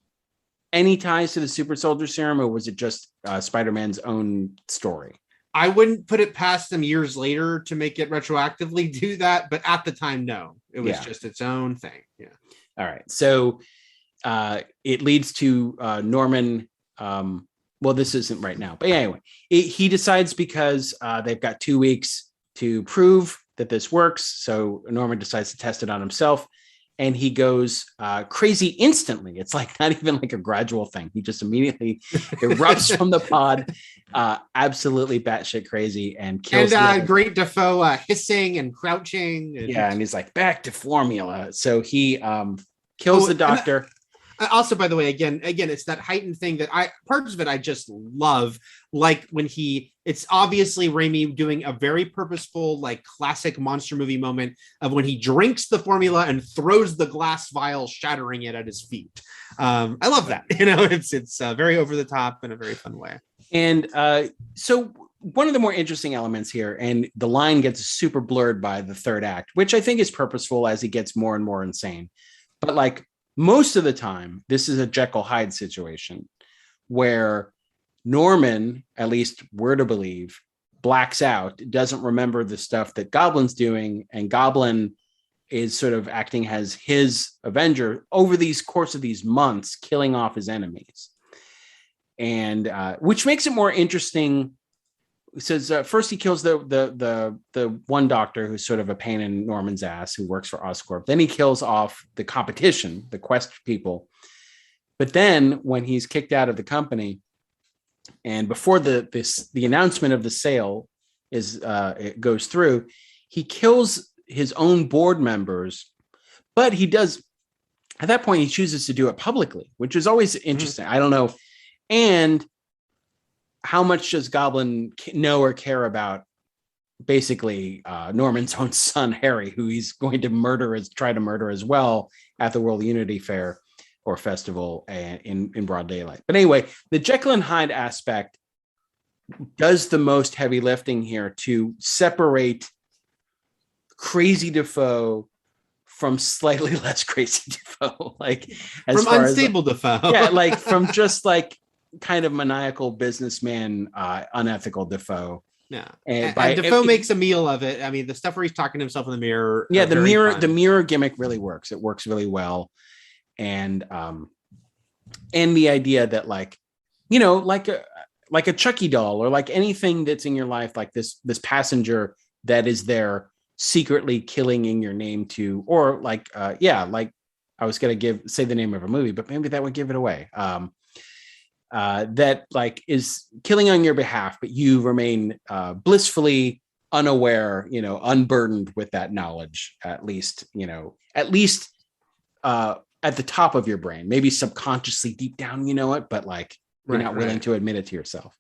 any ties to the super soldier serum, or was it just Spider-Man's own story? I wouldn't put it past them years later to make it retroactively do that, but at the time, no, it was just its own thing. Yeah. All right. So it leads to Norman. Well, this isn't right now, but anyway, he decides because they've got 2 weeks to prove that this works. So Norman decides to test it on himself, and he goes crazy instantly. It's like not even like a gradual thing. He just immediately erupts from the pod, absolutely batshit crazy, and kills. And Great Defoe hissing and crouching. And he's like, back to formula. So he kills the doctor. Also, by the way, again, it's that heightened thing that parts of it I just love. Like when it's obviously Raimi doing a very purposeful, like classic monster movie moment of when he drinks the formula and throws the glass vial, shattering it at his feet. I love that. It's very over the top in a very fun way. And so one of the more interesting elements here, and the line gets super blurred by the third act, which I think is purposeful as he gets more and more insane. But like, most of the time, this is a Jekyll Hyde situation where Norman, at least we're to believe, blacks out, doesn't remember the stuff that Goblin's doing, and Goblin is sort of acting as his Avenger over these course of these months, killing off his enemies. And which makes it more interesting. It says first he kills the one doctor who's sort of a pain in Norman's ass who works for Oscorp. Then he kills off the competition, the Quest people. But then when he's kicked out of the company, and before the announcement of the sale it goes through, he kills his own board members. But he does at that point he chooses to do it publicly, which is always interesting. I don't know. And how much does Goblin know or care about basically Norman's own son, Harry, who he's going to try to murder as well at the World Unity Fair or Festival in broad daylight. But anyway, the Jekyll and Hyde aspect does the most heavy lifting here to separate crazy Defoe from slightly less crazy Defoe. Like as from far unstable as, Defoe. Yeah, like from just like kind of maniacal businessman, unethical Defoe. Yeah. And And Defoe makes a meal of it. I mean, the stuff where he's talking to himself in the mirror. Yeah, are very fun. the mirror gimmick really works. It works really well. And the idea that like a Chucky doll or like anything that's in your life, like this passenger that is there secretly killing in your name to, or like like I was gonna say the name of a movie, but maybe that would give it away. That like is killing on your behalf, but you remain blissfully unaware, unburdened with that knowledge, at least at the top of your brain, maybe subconsciously deep down, but like you're not willing to admit it to yourself.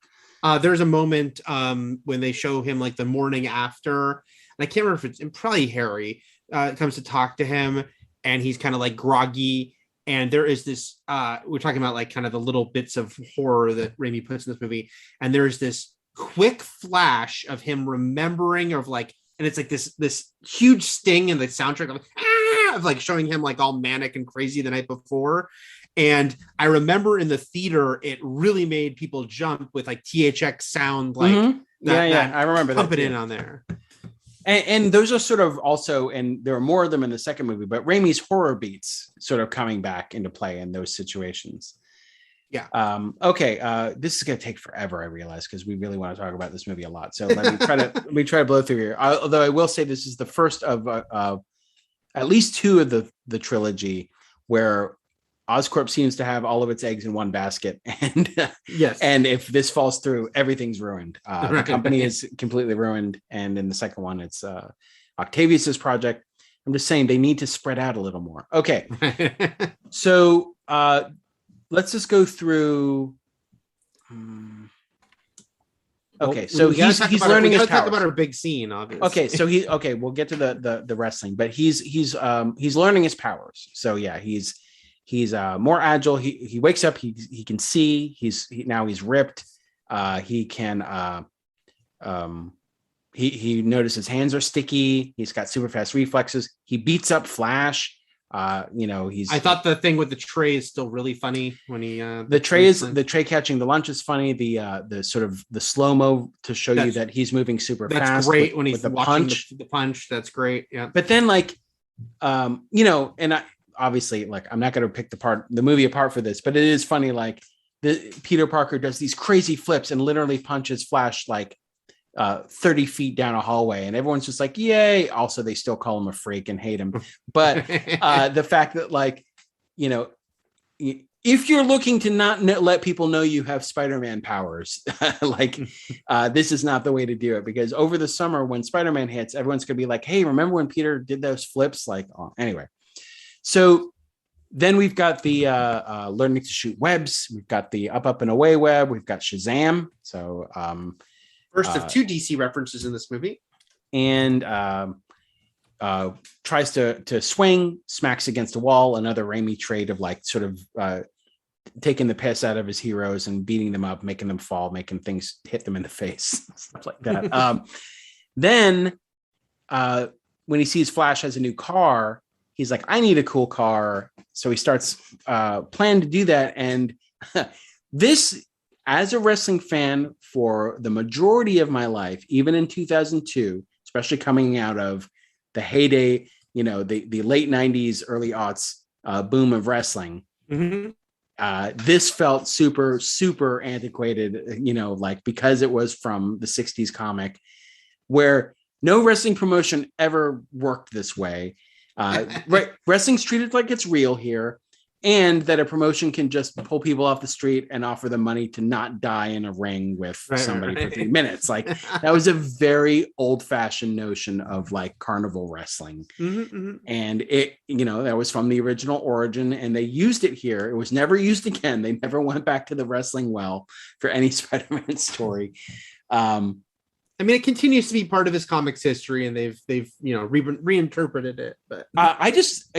There's a moment when they show him like the morning after, and I can't remember if it's probably Harry comes to talk to him, and he's kind of like groggy. And there is this, we're talking about like kind of the little bits of horror that Raimi puts in this movie. And there's this quick flash of him remembering of like, and it's like this huge sting in the soundtrack of like showing him like all manic and crazy the night before. And I remember in the theater, it really made people jump with like THX sound, like that I remember pump that it in on there. And those are sort of also, and there are more of them in the second movie, but Raimi's horror beats sort of coming back into play in those situations. Yeah. Okay. This is going to take forever, I realize, because we really want to talk about this movie a lot. So let me try to blow through here. Although I will say this is the first of at least two of the trilogy where Oscorp seems to have all of its eggs in one basket, and yes, and if this falls through, everything's ruined. The company is completely ruined, and in the second one, it's Octavius's project. I'm just saying they need to spread out a little more. Okay, so let's just go through. Okay, so he's learning his powers. Talk about our big scene, obviously. Okay, we'll get to the wrestling, but he's learning his powers. So yeah, he's more agile. He wakes up. He can see. Now he's ripped. He can. He notices his hands are sticky. He's got super fast reflexes. He beats up Flash. I thought the thing with the tray is still really funny when he the tray catching the lunch is funny. The sort of the slow-mo to show you that he's moving super fast. That's great when he's watching the punch. That's great. Yeah. But then and obviously, like, I'm not going to pick the movie apart for this, but it is funny. Like, Peter Parker does these crazy flips and literally punches Flash like 30 feet down a hallway, and everyone's just like, yay. Also, they still call him a freak and hate him. But the fact that, like, if you're looking to not let people know you have Spider-Man powers, this is not the way to do it, because over the summer when Spider-Man hits, everyone's going to be like, hey, remember when Peter did those flips? Anyway. So then we've got the learning to shoot webs. We've got the up and away web. We've got Shazam. So first of two DC references in this movie. And tries to swing, smacks against a wall. Another Raimi trait of like sort of taking the piss out of his heroes and beating them up, making them fall, making things hit them in the face, stuff like that. Then when he sees Flash has a new car, he's like, I need a cool car. So he starts planning to do that. And this, as a wrestling fan for the majority of my life, even in 2002, especially coming out of the heyday, the late 90s, early aughts boom of wrestling, this felt super, super antiquated, because it was from the 60s comic, where no wrestling promotion ever worked this way. Wrestling's treated like it's real here, and that a promotion can just pull people off the street and offer them money to not die in a ring with somebody for 3 minutes. Like, that was a very old-fashioned notion of like carnival wrestling. And it, that was from the original origin, and they used it here. It was never used again. They never went back to the wrestling well for any Spider-Man story. I mean, it continues to be part of his comics history, and they've reinterpreted it. But I just,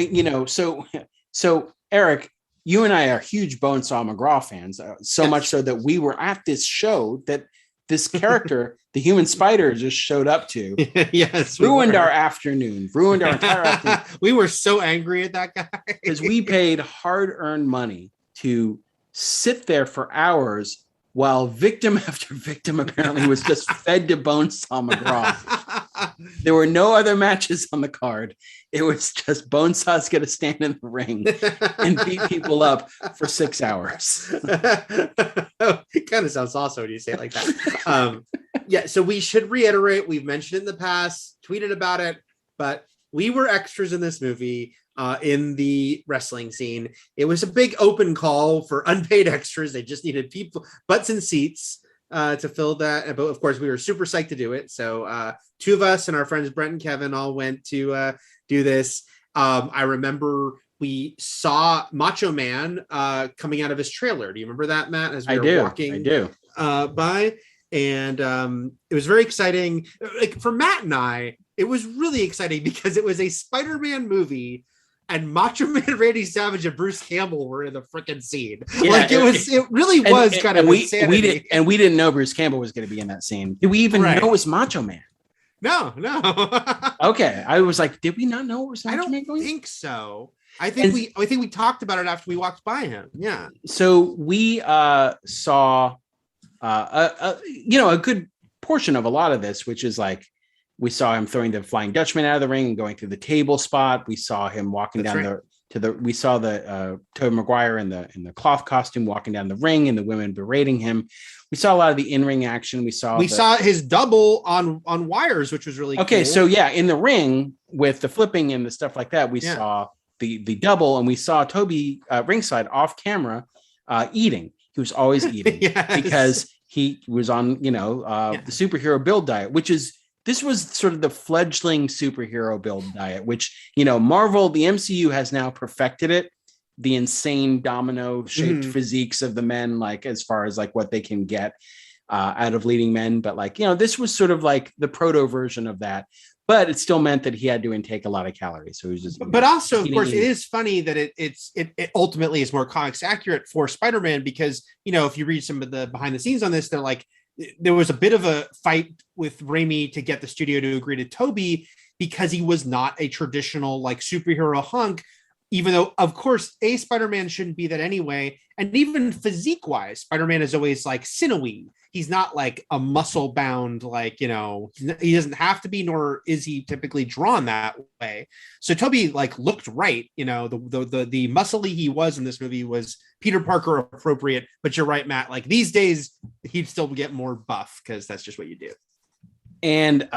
so Eric, you and I are huge Bonesaw McGraw fans, much so that we were at this show that this character, the Human Spider, just showed up to. Yes, ruined our afternoon, ruined our entire afternoon. We were so angry at that guy because we paid hard-earned money to sit there for hours while victim after victim apparently was just fed to Bonesaw McGraw. There were no other matches on the card. It was just Bonesaw's going to stand in the ring and beat people up for 6 hours. It kind of sounds awesome when you say it like that. Yeah, so we should reiterate, we've mentioned it in the past, tweeted about it, but we were extras in this movie in the wrestling scene. It was a big open call for unpaid extras. They just needed people, butts and seats to fill that. But of course, we were super psyched to do it. So two of us and our friends Brent and Kevin all went to do this. I remember we saw Macho Man coming out of his trailer. Do you remember that, Matt? As we were walking by, and it was very exciting. Like for Matt and I, it was really exciting because it was a Spider-Man movie, and Macho Man Randy Savage and Bruce Campbell were in the freaking scene. Yeah, like it really was kind of insanity. We didn't know Bruce Campbell was going to be in that scene. Did we even know it was Macho Man? No. Okay, I was like, did we not know it was Macho Man? I don't think so. I think we talked about it after we walked by him. Yeah. So we saw a good portion of a lot of this, which is like we saw him throwing the Flying Dutchman out of the ring and going through the table spot. We saw him walking we saw the Tobey Maguire in the cloth costume walking down the ring and the women berating him. We saw a lot of the in-ring action. We saw his double on wires, which was really okay. Cool. So yeah, in the ring with the flipping and the stuff like that, we saw the double, and we saw Toby ringside off camera eating. He was always eating because he was on the superhero build diet, this was sort of the fledgling superhero build diet, which, Marvel, the MCU has now perfected it. The insane domino shaped physiques of the men, like as far as like what they can get out of leading men. But like, this was sort of like the proto version of that, but it still meant that he had to intake a lot of calories. So he was just, but also, of course, it is funny that it ultimately is more comics accurate for Spider-Man because, if you read some of the behind the scenes on this, they're like, there was a bit of a fight with Raimi to get the studio to agree to Toby because he was not a traditional like superhero hunk, even though, of course, Spider-Man shouldn't be that anyway. And even physique wise, Spider-Man is always like sinewy. He's not like a muscle bound, like, he doesn't have to be, nor is he typically drawn that way. So Toby like looked right. The muscly he was in this movie was Peter Parker appropriate. But you're right, Matt, like these days he'd still get more buff because that's just what you do. And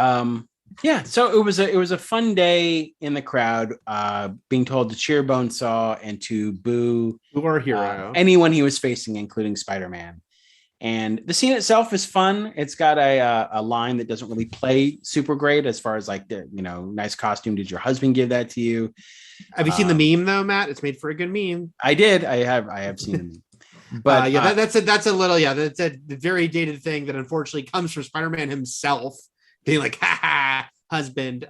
so it was a fun day in the crowd, being told to cheer Bonesaw and to boo our hero, anyone he was facing, including Spider-Man. And the scene itself is fun. It's got a line that doesn't really play super great as far as like the nice costume. Did your husband give that to you? Have you seen the meme though, Matt? It's made for a good meme. I did. I have seen the meme. But that's a very dated thing that unfortunately comes from Spider-Man himself being like, ha ha, husband.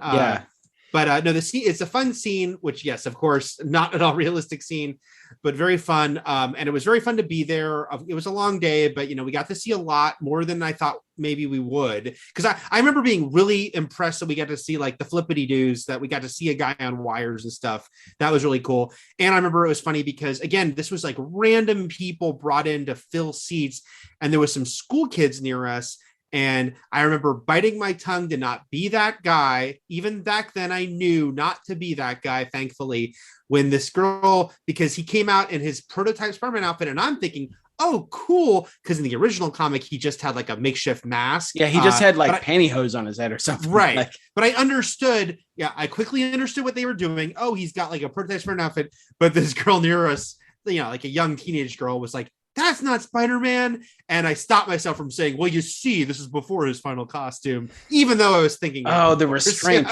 But no, the scene, it's a fun scene, which, yes, of course, not at all realistic scene, but very fun. And it was very fun to be there. It was a long day, but, we got to see a lot more than I thought maybe we would. Because I remember being really impressed that we got to see like the flippity doos, that we got to see a guy on wires and stuff. That was really cool. And I remember it was funny because, again, this was like random people brought in to fill seats. And there was some school kids near us. And I remember biting my tongue to not be that guy. Even back then, I knew not to be that guy, thankfully, when this girl, because he came out in his prototype Spider-Man outfit. And I'm thinking, oh, cool. Because in the original comic, he just had like a makeshift mask. Yeah, he just had like pantyhose on his head or something. Right. But I understood. Yeah, I quickly understood what they were doing. Oh, he's got like a prototype Spider-Man outfit. But this girl near us, like a young teenage girl was like, that's not Spider-Man. And I stopped myself from saying, well, you see, this is before his final costume, even though I was thinking, the restraint,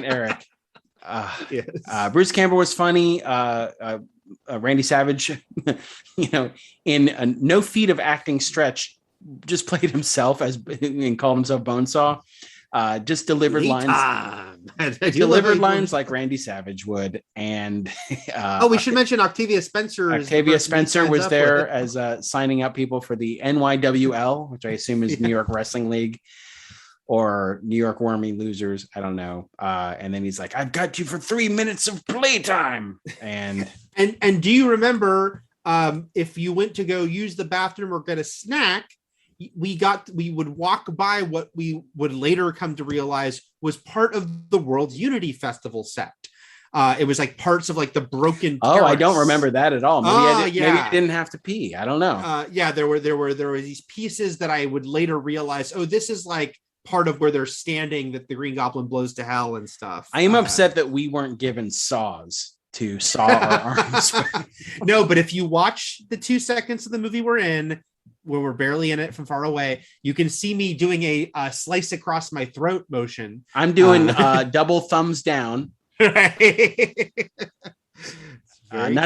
Eric. Yes. Bruce Campbell was funny. Randy Savage, in no feat of acting stretch, just played himself and called himself Bonesaw. Just delivered lines. Delivered lines like Randy Savage would. And we should mention Octavia Spencer. Octavia Spencer was there as signing up people for the NYWL, which I assume is New York Wrestling League or New York Wormy Losers. I don't know. And then he's like, I've got you for 3 minutes of playtime. And do you remember if you went to go use the bathroom or get a snack, we would walk by what we would later come to realize was part of the World's Unity Festival set. It was like parts of like the broken terrace. I don't remember that at all. Maybe maybe I didn't have to pee. I don't know. There were these pieces that I would later realize, oh, this is like part of where they're standing that the Green Goblin blows to hell and stuff. I am upset that we weren't given saws to saw our arms. No, but if you watch the 2 seconds of the movie we're in, where we're barely in it from far away, you can see me doing a slice across my throat motion. I'm doing double thumbs down. Not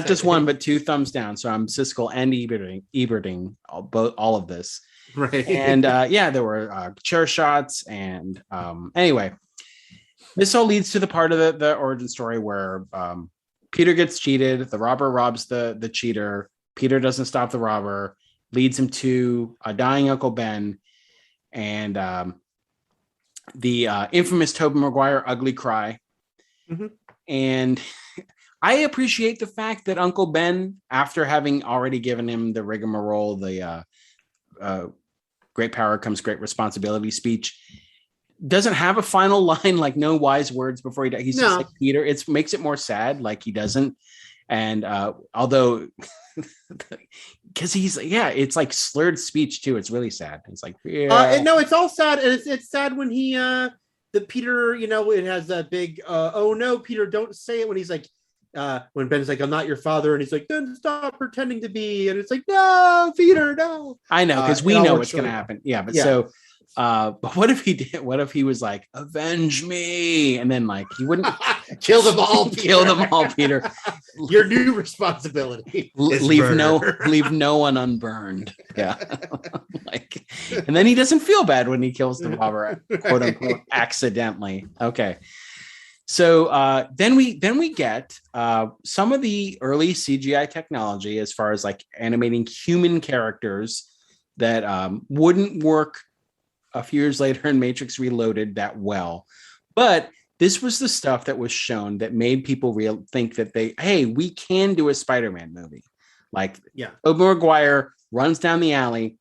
just one, but 2 thumbs down. So I'm Siskel and Eberting all of this. Right. And there were chair shots. And anyway, this all leads to the part of the origin story where Peter gets cheated. The robber robs the cheater. Peter doesn't stop the robber, leads him to a dying Uncle Ben, and the infamous Tobey Maguire ugly cry. Mm-hmm. And I appreciate the fact that Uncle Ben, after having already given him the rigmarole, the great power comes great responsibility speech, doesn't have a final line, like no wise words before he dies. He's just like Peter. It makes it more sad, like he doesn't. And although, because it's like slurred speech too. It's really sad. It's like, it's all sad. And it's sad when he, the Peter, it has that big, oh no, Peter, don't say it. When he's like, when Ben's like, I'm not your father. And he's like, then stop pretending to be. And it's like, no, Peter, no. I know, because we know what's going to happen. Yeah. But so, but what if he did? What if he was like, avenge me? And then like, he wouldn't kill them all, Peter. Kill them all, Peter. Your new responsibility. Leave no one unburned. Yeah. And then he doesn't feel bad when he kills the robber, quote unquote, accidentally. Okay. So then we get some of the early CGI technology as far as like animating human characters that wouldn't work a few years later in Matrix Reloaded that well. But this was the stuff that was shown that made people think that we can do a Spider-Man movie. Like, Tobey Maguire runs down the alley,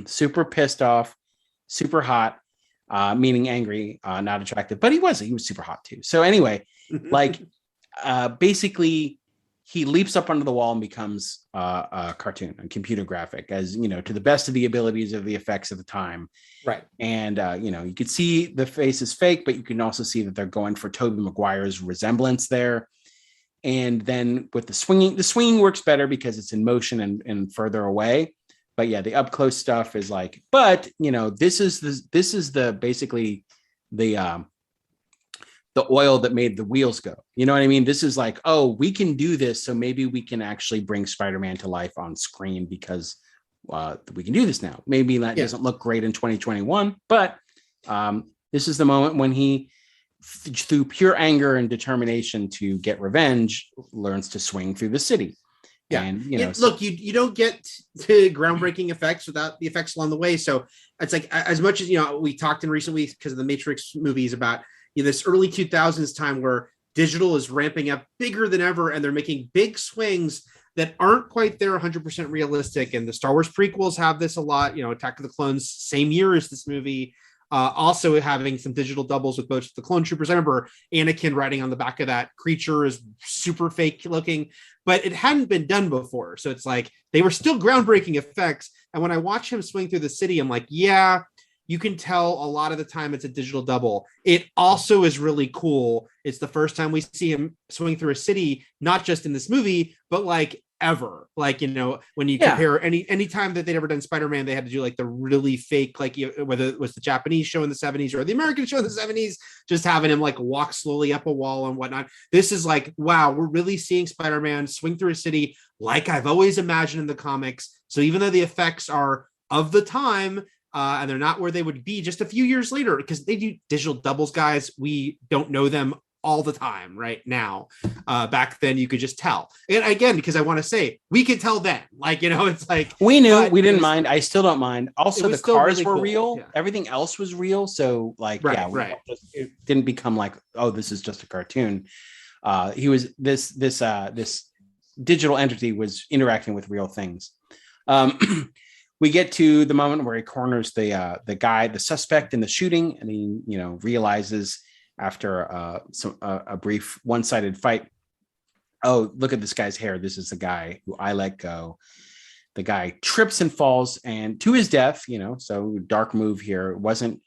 super pissed off, super hot, meaning angry, not attractive, but he was super hot too. So anyway, like basically he leaps up onto the wall and becomes a cartoon, a computer graphic, as to the best of the abilities of the effects of the time. Right. And you could see the face is fake, but you can also see that they're going for Tobey Maguire's resemblance there. And then with the swinging works better because it's in motion and further away. But yeah, the up close stuff is like, but this is the basically the oil that made the wheels go. You know what I mean? This is like, oh, we can do this, so maybe we can actually bring Spider-Man to life on screen because we can do this now. Maybe that doesn't look great in 2021, but this is the moment when he, through pure anger and determination to get revenge, learns to swing through the city. Yeah. And look, you don't get to groundbreaking effects without the effects along the way. So it's like, as much as we talked in recent weeks because of the Matrix movies about this early 2000s time where digital is ramping up bigger than ever, and they're making big swings that aren't quite there 100% realistic. And the Star Wars prequels have this a lot. Attack of the Clones, same year as this movie. Also having some digital doubles with both the clone troopers. I remember Anakin riding on the back of that creature is super fake looking, but it hadn't been done before. So it's like they were still groundbreaking effects. And when I watch him swing through the city, I'm like, yeah, you can tell a lot of the time it's a digital double. It also is really cool. It's the first time we see him swing through a city, not just in this movie, but like ever. Like, when you compare any time that they'd ever done Spider-Man, they had to do like the really fake, like whether it was the Japanese show in the 70s or the American show in the 70s, just having him like walk slowly up a wall and whatnot. This is like, wow, we're really seeing Spider-Man swing through a city like I've always imagined in the comics. So even though the effects are of the time, and they're not where they would be just a few years later, because they do digital doubles, guys. We don't know them all the time right now. Back then you could just tell. And again, because I want to say we could tell then, like, it's like we knew, we didn't mind. I still don't mind. Also, the cars really were cool. real. Yeah. Everything else was real. So like, it didn't become like, oh, this is just a cartoon. He was this digital entity was interacting with real things. We get to the moment where he corners the suspect in the shooting, and he, realizes after a brief one-sided fight, oh, look at this guy's hair. This is the guy who I let go. The guy trips and falls, and to his death, so dark move here. It wasn't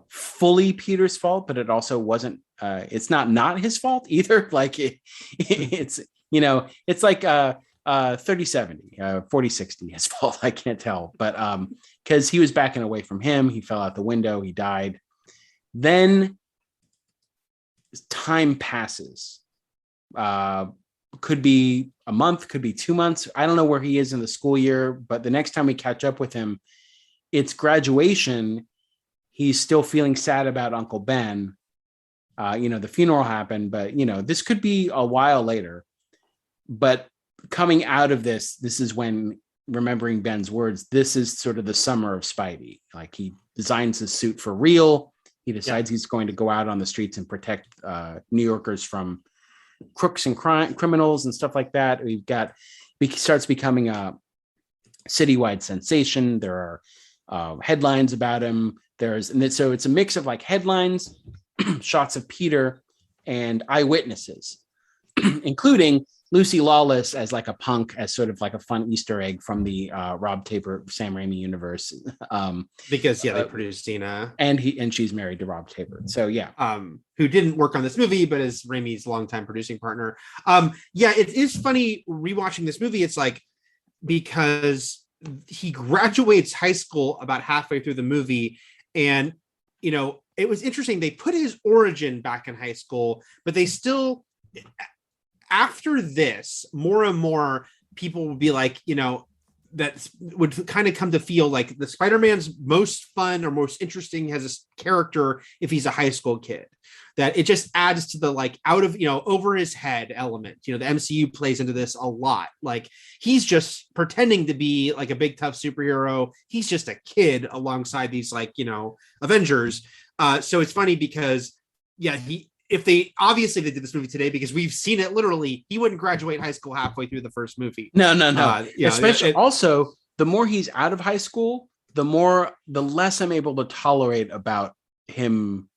fully Peter's fault, but it also wasn't, it's not his fault either. Like it's, it's like 30-70, 40-60 his fault. I can't tell, but because he was backing away from him, he fell out the window, he died. Then time passes. Could be a month, could be 2 months. I don't know where he is in the school year, but the next time we catch up with him, it's graduation. He's still feeling sad about Uncle Ben. The funeral happened, but this could be a while later. But coming out of this is when, remembering Ben's words, this is sort of the summer of Spidey. Like, he designs his suit for real. He decides he's going to go out on the streets and protect New Yorkers from crooks and criminals and stuff like that. He starts becoming a citywide sensation. There are headlines about him. So it's a mix of like headlines, shots of Peter, and eyewitnesses, including Lucy Lawless as like a punk, as sort of like a fun Easter egg from the Rob Tapert, Sam Raimi universe. Because they produced Cena, and she's married to Rob Tapert. So who didn't work on this movie, but is Raimi's longtime producing partner. It is funny rewatching this movie. It's like, because he graduates high school about halfway through the movie, and it was interesting. They put his origin back in high school, but they still, after this, more and more people would be like, that would kind of come to feel like the Spider-Man's most fun or most interesting as a character if he's a high school kid. That it just adds to the like out of, over his head element. The MCU plays into this a lot. Like, he's just pretending to be like a big tough superhero. He's just a kid alongside these like, Avengers. So it's funny because if they did this movie today, because we've seen it literally, he wouldn't graduate high school halfway through the first movie. No. Especially also, the more he's out of high school, the less I'm able to tolerate about him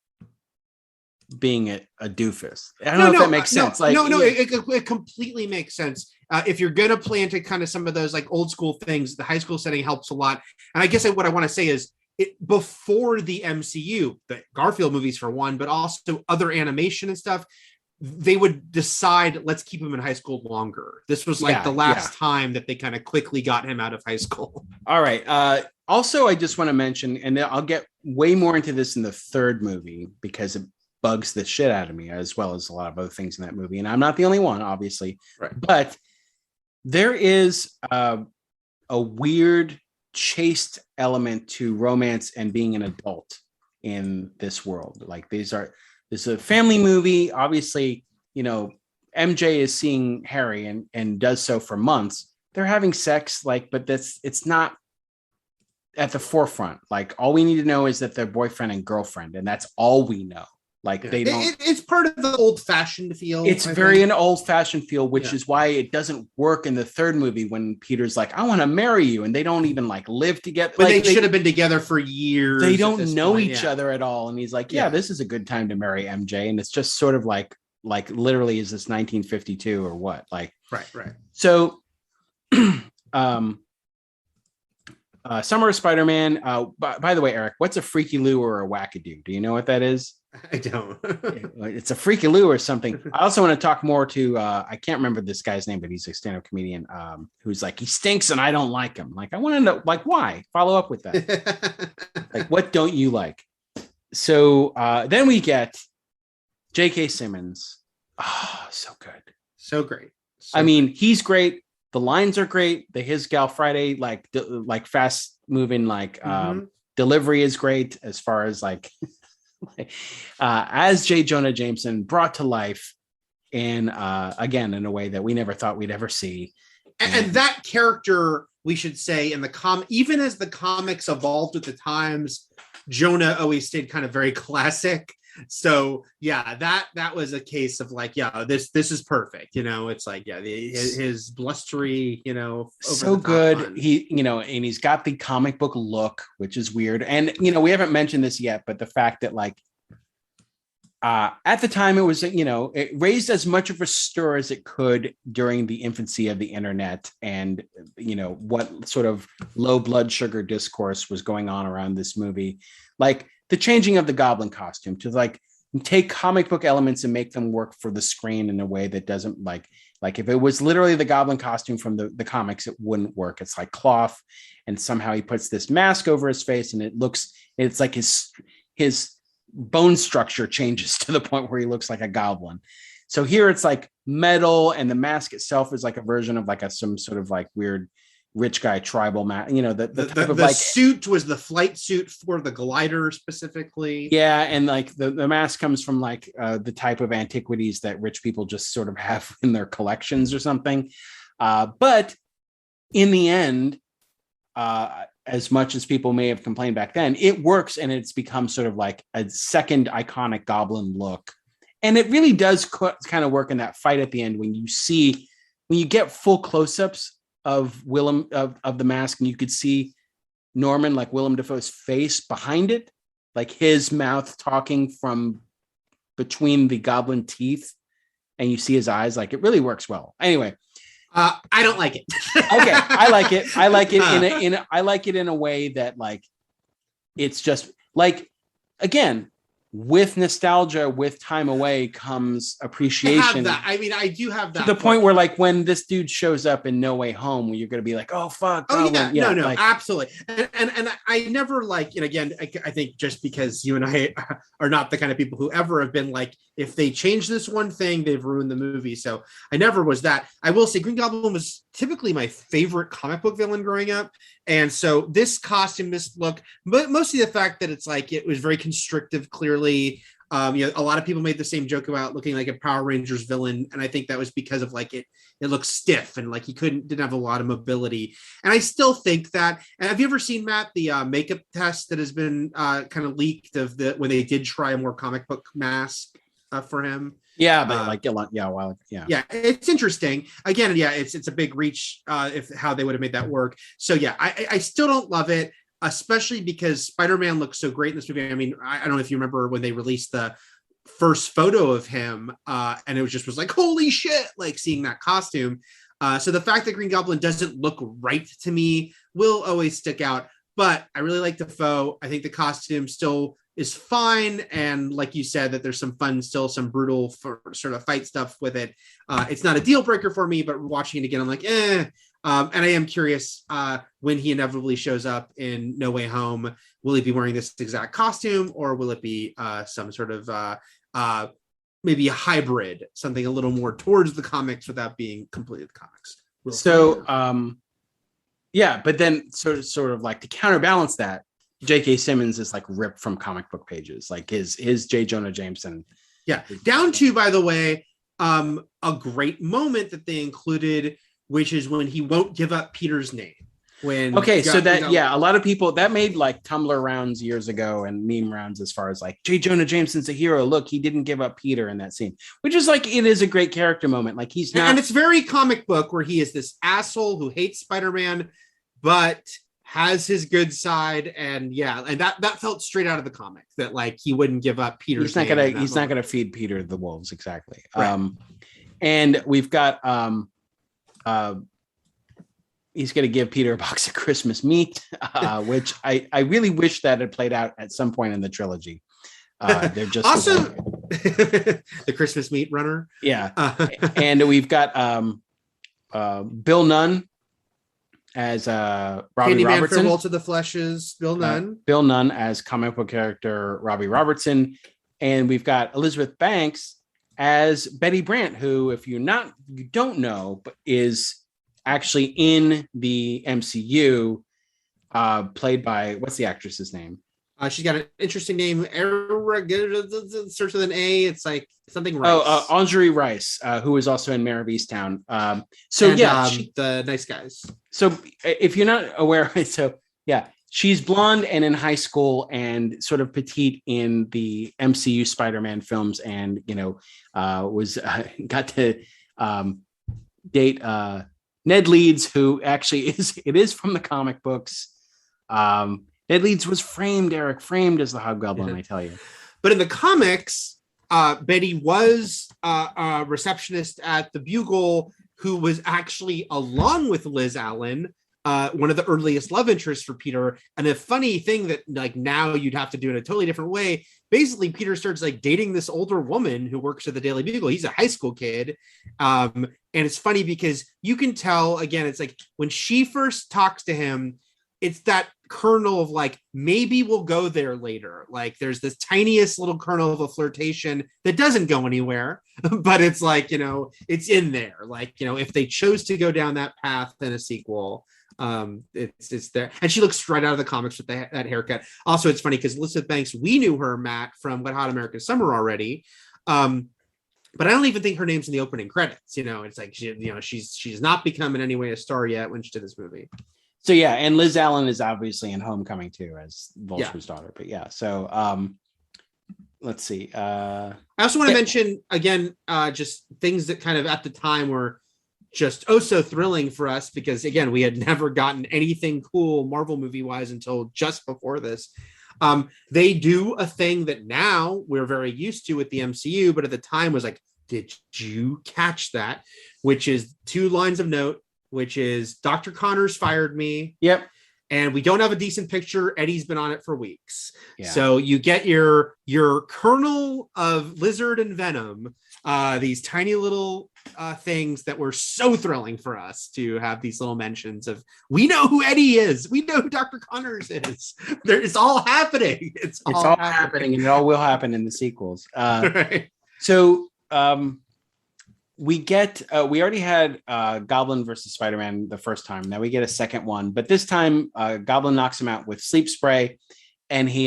being a doofus. I don't know if that makes sense. It completely makes sense. If you're going to play into kind of some of those like old school things, the high school setting helps a lot. And I guess what I want to say is, before the MCU, the Garfield movies for one, but also other animation and stuff, they would decide, let's keep him in high school longer. This was like the last time that they kind of quickly got him out of high school. All right. Also, I just want to mention, and I'll get way more into this in the third movie because it bugs the shit out of me, as well as a lot of other things in that movie. And I'm not the only one, obviously. Right. But there is a weird chaste element to romance and being an adult in this world. Like, this is a family movie. Obviously, MJ is seeing Harry and does so for months. They're having sex, but it's not at the forefront. Like, all we need to know is that they're boyfriend and girlfriend, and that's all we know. Like, they don't. It's part of the old-fashioned feel. It's an old-fashioned feel, which is why it doesn't work in the third movie when Peter's like, "I want to marry you," and they don't even like live together. But they should have been together for years. They don't know each other at all, and he's like, "Yeah, this is a good time to marry MJ," and it's just sort of like literally, is this 1952 or what? Like, right. So, Summer of Spider-Man. By the way, Eric, what's a freaky Lou or a wackadoo? Do you know what that is? I don't. It's a freaky Lou or something. I also want to talk more to I can't remember this guy's name, but he's a stand-up comedian who's like, he stinks and I don't like him. Like, I want to know, like, why? Follow up with that. Like, what don't you like? So then we get J.K. Simmons. Oh, so good. So great. I mean, he's great. The lines are great. The His Gal Friday, like fast moving, delivery is great, as far as like as J. Jonah Jameson brought to life, and again in a way that we never thought we'd ever see. And that character, we should say, in the even as the comics evolved with the times, Jonah always stayed kind of very classic. So yeah, that was a case of like, yeah, this is perfect. It's like, yeah, his blustery, over So the top good. fun. And he's got the comic book look, which is weird. And we haven't mentioned this yet, but the fact that like at the time it was, it raised as much of a stir as it could during the infancy of the internet, and what sort of low blood sugar discourse was going on around this movie, like the changing of the Goblin costume to like take comic book elements and make them work for the screen in a way that doesn't like if it was literally the Goblin costume from the comics, it wouldn't work. It's like cloth, and somehow he puts this mask over his face, and it's like his bone structure changes to the point where he looks like a goblin. So here it's like metal, and the mask itself is like a version of like some sort of like weird rich guy tribal mask. The suit was the flight suit for the glider specifically. Yeah, and like the mask comes from like the type of antiquities that rich people just sort of have in their collections or something. But in the end, as much as people may have complained back then, it works, and it's become sort of like a second iconic Goblin look. And it really does kind of work in that fight at the end when you get full close-ups of Willem of the mask, and you could see Norman, like Willem Dafoe's face behind it, like his mouth talking from between the goblin teeth, and you see his eyes. Like it really works well. Anyway. I don't like it. Okay, I like it. I like it in a way that like it's just like, again, with nostalgia, with time away comes appreciation. I do have that. To the point where like when this dude shows up in No Way Home, where you're going to be like, oh fuck. Oh yeah, no, like, absolutely. And I never like, and again, I think just because you and I are not the kind of people who ever have been like, if they change this one thing, they've ruined the movie. So I never was that. I will say Green Goblin was typically my favorite comic book villain growing up. And so this costume, this look, but mostly the fact that it's like, it was very constrictive, clearly. A lot of people made the same joke about looking like a Power Rangers villain. And I think that was because of like, it looks stiff and like he didn't have a lot of mobility. And I still think that, and have you ever seen, Matt, the makeup test that has been kind of leaked of when they did try a more comic book mask for him? Yeah, but like a lot, yeah, it's interesting. Again, yeah, it's a big reach if how they would have made that work. So yeah, I still don't love it, especially because Spider-Man looks so great in this movie. I mean, I don't know if you remember when they released the first photo of him, and it was like, holy shit, like seeing that costume. So the fact that Green Goblin doesn't look right to me will always stick out. But I really like Dafoe. I think the costume still is fine, and like you said, that there's some fun, still some brutal for sort of fight stuff with it. It's not a deal breaker for me, but watching it again, I'm like, And I am curious when he inevitably shows up in No Way Home, will he be wearing this exact costume, or will it be some sort of maybe a hybrid, something a little more towards the comics without being completely the comics? Yeah, but then sort of like to counterbalance that, J.K. Simmons is like ripped from comic book pages, like his J. Jonah Jameson. Yeah, down to, by the way, a great moment that they included, which is when he won't give up Peter's name. A lot of people that made like Tumblr rounds years ago and meme rounds as far as like J. Jonah Jameson's a hero. Look, he didn't give up Peter in that scene, which is like, it is a great character moment. Like he's not, and it's very comic book where he is this asshole who hates Spider-Man, but has his good side. And that felt straight out of the comic, that like he wouldn't give up Peter's name. He's not gonna feed Peter the wolves, exactly. Right. And we've got he's going to give Peter a box of Christmas meat, which I really wish that had played out at some point in the trilogy. They're just also the Christmas meat runner. Yeah. And we've got Bill Nunn as Robbie Candyman, Robertson. Farewell to the Fleshes, Bill Nunn. Bill Nunn as comic book character Robbie Robertson. And we've got Elizabeth Banks as Betty Brant, who, if you don't know, but is actually in the MCU, played by, what's the actress's name? She's got an interesting name. Starts with an A. It's like something Rice. Anjali Rice, who is also in Mare of Easttown. The Nice Guys. So if you're not aware, she's blonde and in high school and sort of petite in the MCU Spider-Man films, and was got to date Ned Leeds, who actually is from the comic books. Ned Leeds was framed as the Hobgoblin, I tell you. But in the comics, Betty was a receptionist at the Bugle, who was actually, along with Liz Allen, one of the earliest love interests for Peter. And a funny thing that like now you'd have to do in a totally different way. Basically, Peter starts like dating this older woman who works at the Daily Bugle. He's a high school kid. And it's funny because you can tell, again, it's like when she first talks to him, it's that kernel of like, maybe we'll go there later. Like there's this tiniest little kernel of a flirtation that doesn't go anywhere, but it's like, it's in there. Like, if they chose to go down that path in a sequel, it's there. And she looks right out of the comics with that haircut. Also, it's funny because Elizabeth Banks, we knew her, Matt, from Wet Hot American Summer already. But I don't even think her name's in the opening credits. It's like she's not become in any way a star yet when she did this movie. So yeah, and Liz Allen is obviously in Homecoming too as Vulture's daughter. But yeah, so let's see. I also want to mention again, just things that kind of at the time were just so thrilling for us, because again, we had never gotten anything cool Marvel movie wise until just before this. They do a thing that now we're very used to with the MCU, but at the time was like, did you catch that? Which is 2 lines of note, which is Dr. Connors fired me. Yep. And we don't have a decent picture. Eddie's been on it for weeks. Yeah. So you get your kernel of Lizard and Venom, these tiny little things that were so thrilling for us to have these little mentions of, we know who Eddie is. We know who Dr. Connors is. It's all happening. It's all happening, and it all will happen in the sequels. Right. So we already had Goblin versus Spider-Man the first time. Now we get a second one, but this time Goblin knocks him out with sleep spray, and he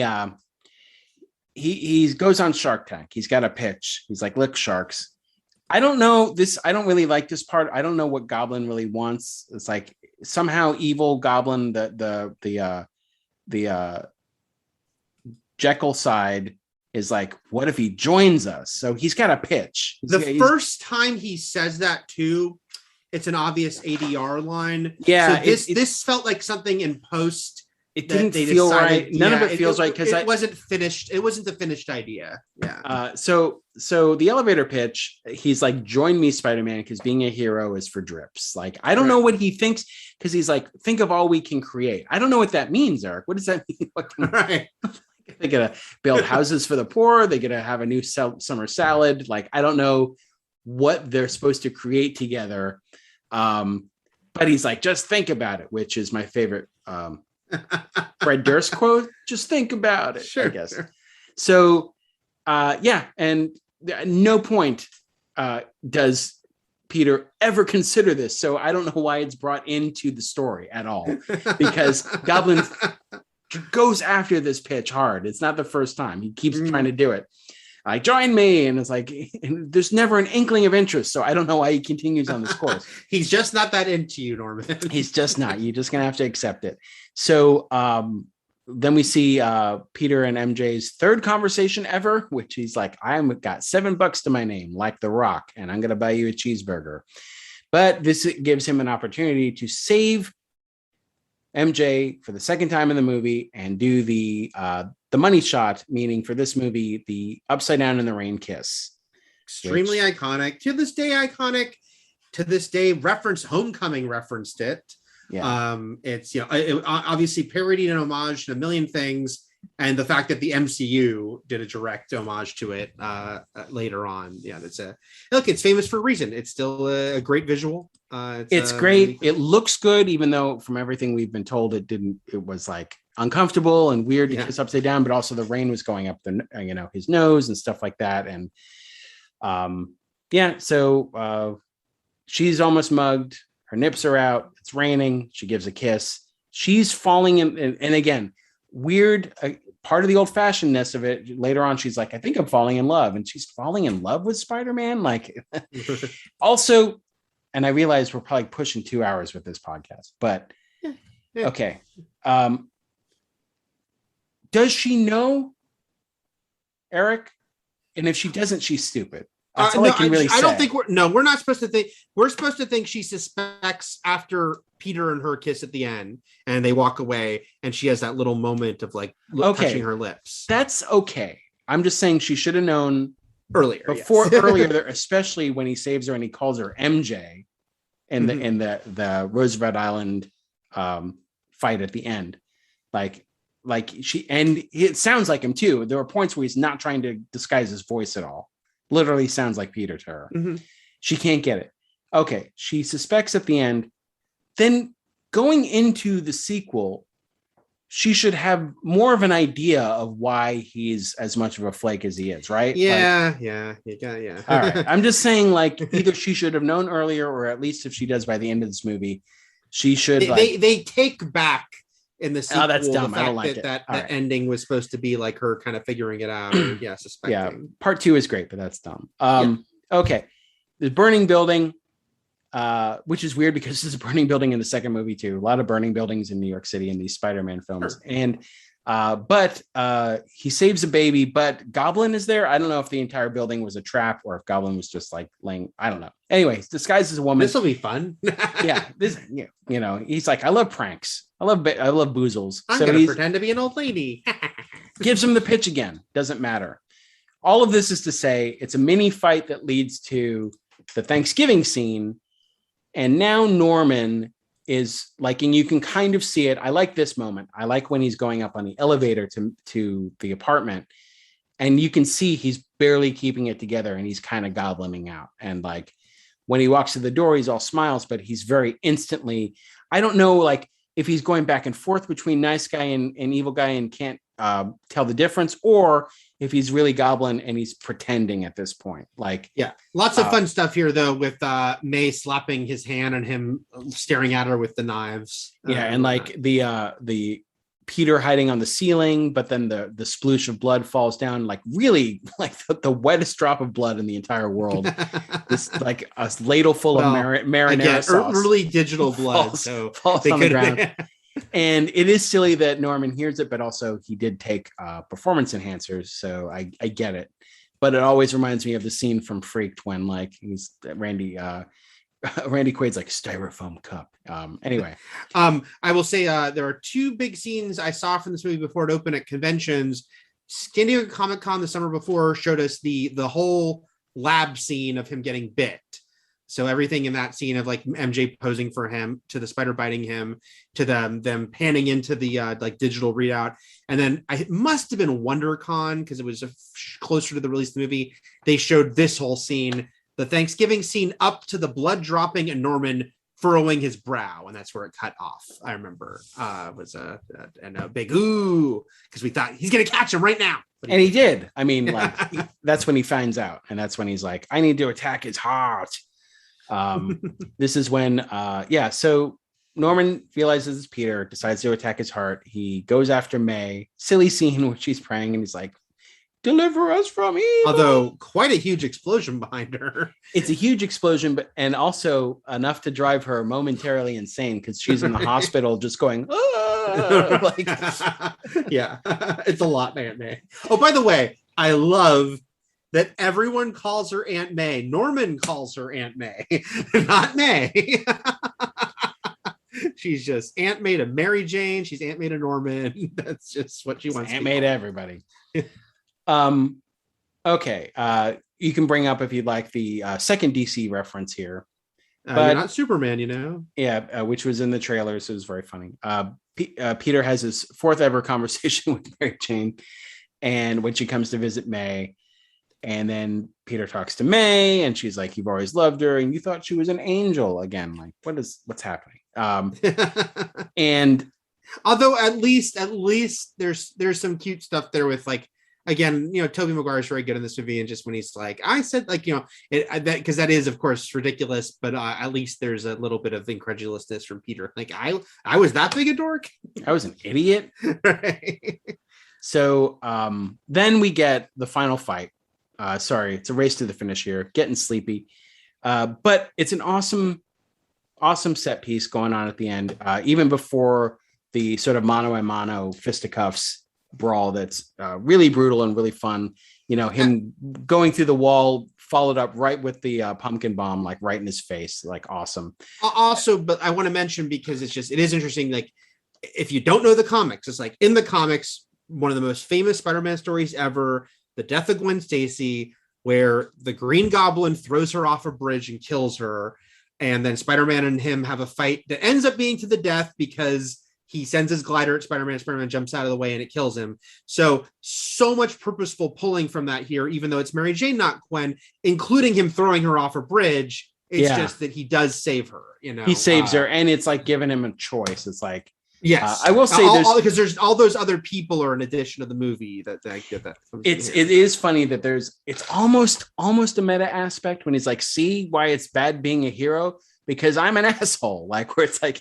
goes on Shark Tank. He's got a pitch. He's like, look, sharks, I don't know this. I don't really like this part. I don't know what Goblin really wants. It's like somehow evil Goblin, the Jekyll side is like, what if he joins us? So he's got a pitch. First time he says that too, it's an obvious ADR line. Yeah. So this felt like something in post. It didn't feel right. None of it feels right because it wasn't finished. It wasn't the finished idea. Yeah. So the elevator pitch, he's like, join me, Spider-Man, because being a hero is for drips. Like, I don't know what he thinks, because he's like, think of all we can create. I don't know what that means, Eric. What does that mean? Right. They're gonna build houses for the poor. They're gonna have a new summer salad. Like, I don't know what they're supposed to create together. But he's like, just think about it, which is my favorite Fred Durst quote. Just think about it. Sure, I guess. Sure. So, and at no point does Peter ever consider this. So I don't know why it's brought into the story at all, because Goblin goes after this pitch hard. It's not the first time. He keeps trying to do it. Like, join me. And it's like, and there's never an inkling of interest. So I don't know why he continues on this course. He's just not that into you, Norman. He's just not. You're just going to have to accept it. So then we see Peter and MJ's third conversation ever, which he's like, I've got $7 to my name, like The Rock, and I'm going to buy you a cheeseburger. But this gives him an opportunity to save MJ for the second time in the movie and do the money shot, meaning for this movie, the upside down in the rain kiss. Extremely iconic. To this day, iconic. To this day, Homecoming referenced it. Yeah. It's it obviously parodied and homage to a million things, and the fact that the MCU did a direct homage to it later on. Yeah, it's famous for a reason. It's still a great visual. It's great. It looks good, even though from everything we've been told, it didn't. It was like uncomfortable and weird to kiss upside down, but also the rain was going up his nose and stuff like that. And so she's almost mugged. Her nips are out. It's raining. She gives a kiss. She's falling in, and again, weird. Part of the old-fashionedness of it. Later on, she's like, I think I'm falling in love, and she's falling in love with Spider-Man. Like, also. And I realize we're probably pushing 2 hours with this podcast, but okay. does she know, Eric? And if she doesn't, she's stupid. That's all I can really say. I don't think we're not supposed to think. We're supposed to think she suspects after Peter and her kiss at the end and they walk away and she has that little moment of like touching her lips. That's okay. I'm just saying she should have known earlier, earlier, especially when he saves her and he calls her MJ in the Roosevelt Island fight at the end. Like and it sounds like him too. There are points where he's not trying to disguise his voice at all. Literally sounds like Peter to her. Mm-hmm. She can't get it. Okay, she suspects at the end. Then going into the sequel, she should have more of an idea of why he's as much of a flake as he is, right? Yeah. All right. I'm just saying, like, either she should have known earlier, or at least if she does by the end of this movie, she should. They take back in the sequel. Oh, that's dumb. The fact I don't like it. That right. ending was supposed to be like her kind of figuring it out. Or, suspecting. Yeah. Part 2 is great, but that's dumb. Okay. The burning building. Which is weird because there's a burning building in the second movie too. A lot of burning buildings in New York City in these Spider-Man films. Sure. And but he saves a baby, but Goblin is there. I don't know if the entire building was a trap or if Goblin was just like laying, I don't know. Anyways, disguised as a woman. This will be fun. He's like, I love pranks. I love boozles. I'm gonna pretend to be an old lady. Gives him the pitch again. Doesn't matter. All of this is to say it's a mini fight that leads to the Thanksgiving scene. And now Norman is like, and you can kind of see it. I like this moment. I like when he's going up on the elevator to the apartment and you can see he's barely keeping it together and he's kind of goblining out. And like when he walks to the door, he's all smiles, but he's very instantly, I don't know, like if he's going back and forth between nice guy and evil guy and can't tell the difference, or if he's really Goblin and he's pretending at this point. Like, yeah, lots of fun stuff here though, with May slapping his hand and him staring at her with the knives. And like the Peter hiding on the ceiling, but then the sploosh of blood falls down, like really like the wettest drop of blood in the entire world. This like a ladle full of marinara sauce. Early digital blood, falls on the ground. And it is silly that Norman hears it, but also he did take performance enhancers, so I get it. But it always reminds me of the scene from Freaked when like he's Randy Quaid's like styrofoam cup. Anyway, I will say there are two big scenes I saw from this movie before it opened at conventions. San Diego Comic-Con the summer before showed us the whole lab scene of him getting bit. So everything in that scene of like MJ posing for him, to the spider biting him, to them panning into the like digital readout, and then it must have been WonderCon because it was closer to the release of the movie. They showed this whole scene, the Thanksgiving scene, up to the blood dropping and Norman furrowing his brow, and that's where it cut off. I remember was a big ooh because we thought he's gonna catch him right now, and he did. I mean, like that's when he finds out, and that's when he's like, I need to attack his heart. This is when so Norman realizes it's Peter, decides to attack his heart. He goes after May. Silly scene where she's praying and he's like, deliver us from evil. Although quite a huge explosion behind her. It's a huge explosion, but and also enough to drive her momentarily insane because she's in the hospital just going like it's a lot, May. Oh, by the way, I love that everyone calls her Aunt May. Norman calls her Aunt May, not May. She's just Aunt May to Mary Jane. She's Aunt May to Norman. That's just what she wants. Aunt May to everybody. Okay. You can bring up if you'd like the second DC reference here. But you're not Superman, you know? Yeah, which was in the trailer, so it was very funny. Peter has his fourth ever conversation with Mary Jane, and when she comes to visit May. And then Peter talks to May and she's like, you've always loved her and you thought she was an angel. Again, like what's happening? And although at least there's some cute stuff there with like, again, you know, Tobey Maguire is very good in this movie. And just when he's like, I said like, you know, because that is of course ridiculous, but at least there's a little bit of incredulousness from Peter. Like I was that big a dork. I was an idiot. Right. So then we get the final fight. Sorry, it's a race to the finish here. Getting sleepy. But it's an awesome set piece going on at the end. Even before the sort of mano a mano fisticuffs, brawl that's really brutal and really fun. You know, him going through the wall, followed up right with the pumpkin bomb, like right in his face, like awesome. Also, but I want to mention, because it is interesting. Like, if you don't know the comics, it's like in the comics, one of the most famous Spider-Man stories ever, the death of Gwen Stacy, where the Green Goblin throws her off a bridge and kills her. And then Spider-Man and him have a fight that ends up being to the death because he sends his glider at Spider-Man. Spider-Man jumps out of the way and it kills him. So much purposeful pulling from that here, even though it's Mary Jane, not Gwen, including him throwing her off a bridge. It's just that he does save her, you know. He saves her, and it's like giving him a choice. It's like, yes, I will say because there's all those other people are an addition of the movie that get that. It is funny that it's almost a meta aspect when he's like, see why it's bad being a hero, because I'm an asshole. Like, where it's like,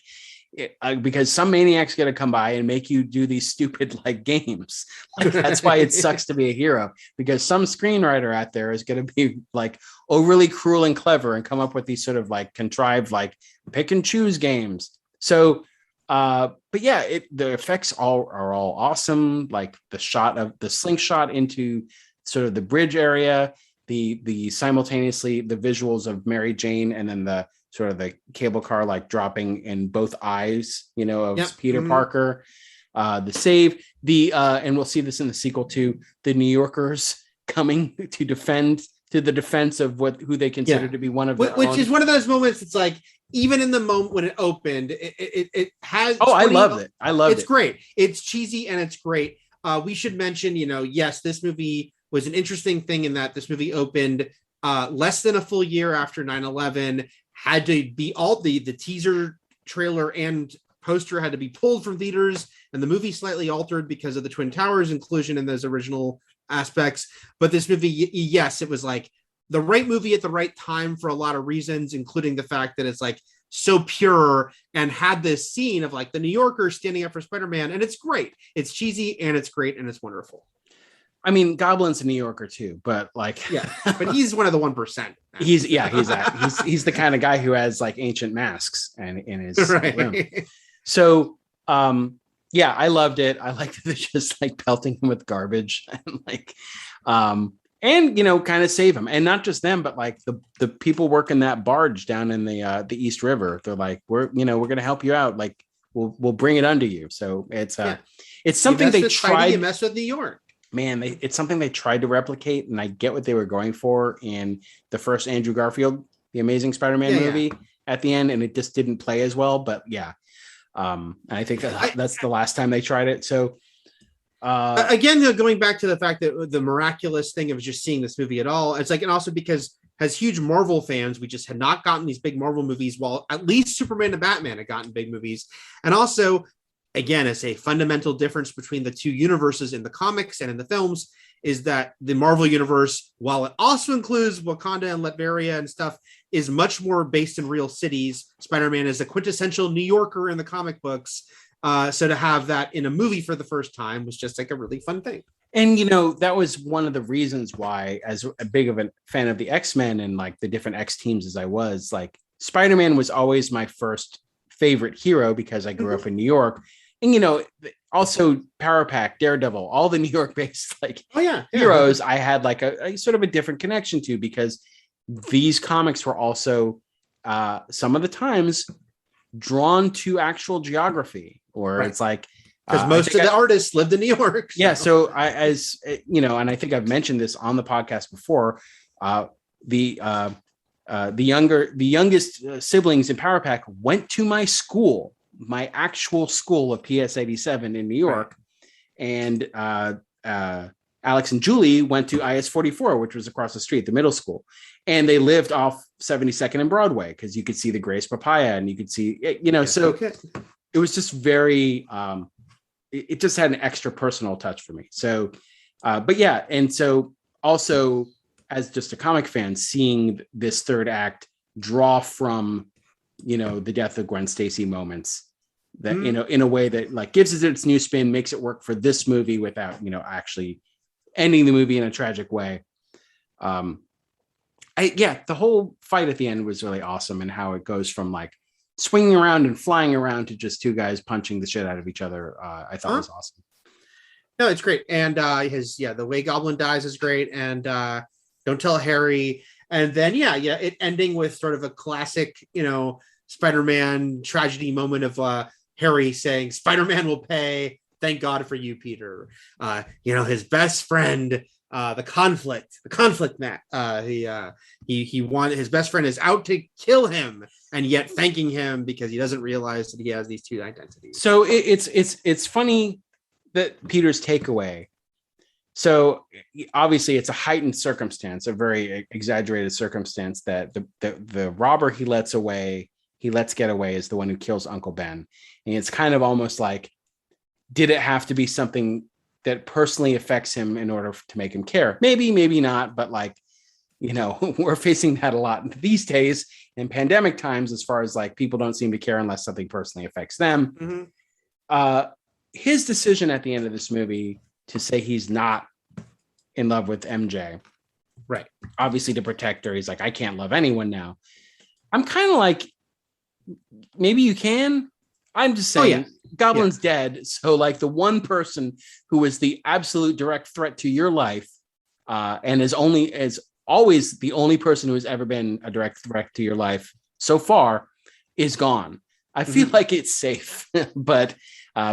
because some maniac's gonna come by and make you do these stupid like games. Like, that's why it sucks to be a hero, because some screenwriter out there is gonna be like overly cruel and clever and come up with these sort of like contrived like pick and choose games. So but yeah, the effects are all awesome. Like the shot of the slingshot into sort of the bridge area, the simultaneously the visuals of Mary Jane, and then the sort of the cable car like dropping in both eyes, you know, of Peter Parker. The save, and we'll see this in the sequel too, the New Yorkers coming to the defense of who they consider to be one of their which own. is one of those moments. It's like, even in the moment when it opened, it has. I loved it. It's great. It's cheesy and it's great. We should mention, you know, yes, this movie was an interesting thing in that this movie opened less than a full year after 9/11. Had to be all the teaser trailer and poster had to be pulled from theaters, and the movie slightly altered because of the Twin Towers inclusion in those original aspects. But this movie, yes, it was like the right movie at the right time for a lot of reasons, including the fact that it's like so pure and had this scene of like the New Yorkers standing up for Spider-Man. And it's great. It's cheesy and it's great and it's wonderful. I mean, Goblin's a New Yorker too, but like, yeah, but he's one of the 1%. He's the kind of guy who has like ancient masks and in his room. So, yeah, I loved it. I liked that they're just like pelting him with garbage and like, and you know, kind of save him, and not just them, but like the people working that barge down in the East River. They're like, we're gonna help you out. Like, we'll bring it under you. So it's something they tried. You mess with New York. Man, it's something they tried to replicate, and I get what they were going for in the first Andrew Garfield, the Amazing Spider-Man movie at the end, and it just didn't play as well. But yeah, and I think that's the last time they tried it. So again, going back to the fact that the miraculous thing of just seeing this movie at all, it's like, and also because as huge Marvel fans, we just had not gotten these big Marvel movies, while at least Superman and Batman had gotten big movies, and also. Again, it's a fundamental difference between the two universes in the comics and in the films is that the Marvel universe, while it also includes Wakanda and Latveria and stuff, is much more based in real cities. Spider-Man is a quintessential New Yorker in the comic books. So to have that in a movie for the first time was just like a really fun thing. And, you know, that was one of the reasons why, as a big of a fan of the X-Men and like the different X teams as I was, like Spider-Man was always my first favorite hero because I grew up in New York. And, you know, also Power Pack, Daredevil, all the New York based like heroes I had like a sort of a different connection to, because these comics were also some of the times drawn to actual geography, or it's like because most of the artists lived in New York. So. Yeah. So as you know, and I think I've mentioned this on the podcast before, the youngest siblings in Power Pack went to my school. My actual school of PS 87 in New York, and Alex and Julie went to IS 44, which was across the street, the middle school, and they lived off 72nd and Broadway because you could see the Grace Papaya and you could see, you know, it was just very, it just had an extra personal touch for me. So, but yeah, and so also as just a comic fan, seeing this third act draw from, you know, the death of Gwen Stacy moments. That, you know, in a way that like gives it its new spin, makes it work for this movie without, you know, actually ending the movie in a tragic way. The whole fight at the end was really awesome, and how it goes from like swinging around and flying around to just two guys punching the shit out of each other. I thought was awesome. No, it's great. And the way Goblin dies is great. And don't tell Harry. And then it ending with sort of a classic, Spider-Man tragedy moment of Harry saying, "Spider-Man will pay. Thank God for you, Peter." His best friend, the conflict, Matt. He wanted, his best friend is out to kill him, and yet thanking him because he doesn't realize that he has these two identities. So it's funny that Peter's takeaway. So obviously it's a heightened circumstance, a very exaggerated circumstance that the robber he lets get away is the one who kills Uncle Ben. And it's kind of almost like, did it have to be something that personally affects him in order to make him care? Maybe, maybe not. But we're facing that a lot these days in pandemic times, as far as people don't seem to care unless something personally affects them. Mm-hmm. His decision at the end of this movie to say he's not in love with MJ, right? Obviously to protect her. He's like, I can't love anyone now. I'm kind of like, maybe you can. I'm just saying, Goblin's dead. So the one person who is the absolute direct threat to your life and is always the only person who has ever been a direct threat to your life so far is gone. I feel like it's safe, but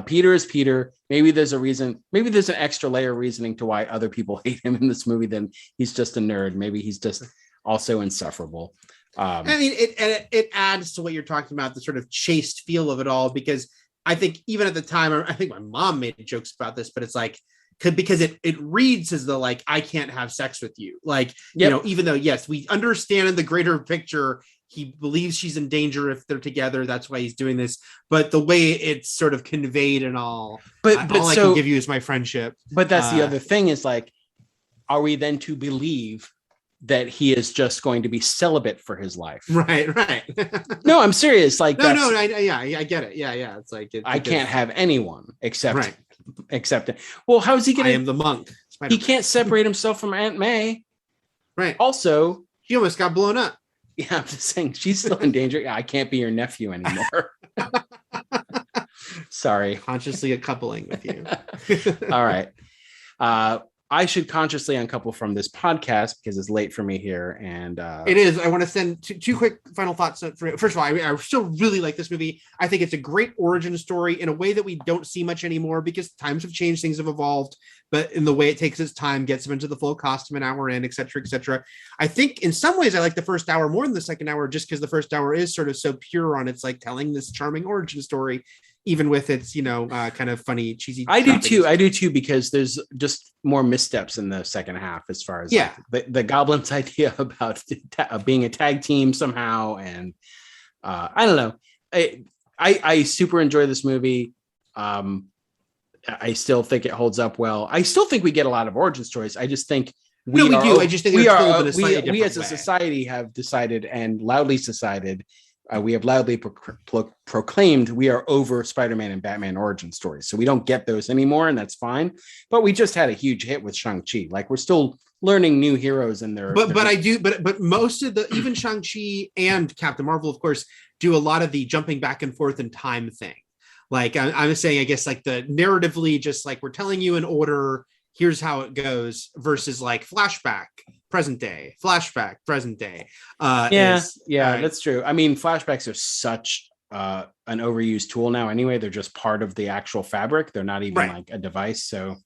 Peter is Peter. Maybe there's a reason. Maybe there's an extra layer of reasoning to why other people hate him in this movie than he's just a nerd. Maybe he's just also insufferable. It adds to what you're talking about, the sort of chaste feel of it all, because I think even at the time, I think my mom made jokes about this, but it's because it reads as though I can't have sex with you. Even though, yes, we understand in the greater picture, he believes she's in danger if they're together. That's why he's doing this. But the way it's sort of conveyed and all, but all I can give you is my friendship. But that's the other thing is are we then to believe that he is just going to be celibate for his life? Right. No, I'm serious. I get it. Yeah. It's I can't have anyone except. Well, how is he going to? I am the monk. He can't separate himself from Aunt May. Right. Also, she almost got blown up. Yeah, I'm just saying she's still in danger. Yeah, I can't be your nephew anymore. Sorry. Consciously a coupling with you. All right. I should consciously uncouple from this podcast because it's late for me here. And it is. I want to send two quick final thoughts. First of all, I still really like this movie. I think it's a great origin story in a way that we don't see much anymore because times have changed, things have evolved, but in the way it takes its time, gets him into the full costume an hour in, et cetera, et cetera. I think in some ways I like the first hour more than the second hour, just because the first hour is sort of so pure on its telling this charming origin story, even with its, kind of funny, cheesy. I do too, because there's just more missteps in the second half as far as the Goblin's idea about being a tag team somehow. And I don't know. I super enjoy this movie. I still think it holds up well. I still think we get a lot of origin stories. I just think we do. I just think we as a society have decided and loudly decided. We have loudly proclaimed we are over Spider-Man and Batman origin stories. So we don't get those anymore, and that's fine. But we just had a huge hit with Shang-Chi. We're still learning new heroes in their. But most of the, even Shang-Chi and Captain Marvel, of course, do a lot of the jumping back and forth in time thing. I'm saying, I guess, the narratively, just we're telling you in order, here's how it goes, versus flashback. Present day, flashback, present day. That's true. I mean, flashbacks are such an overused tool now anyway. They're just part of the actual fabric. They're not even a device. So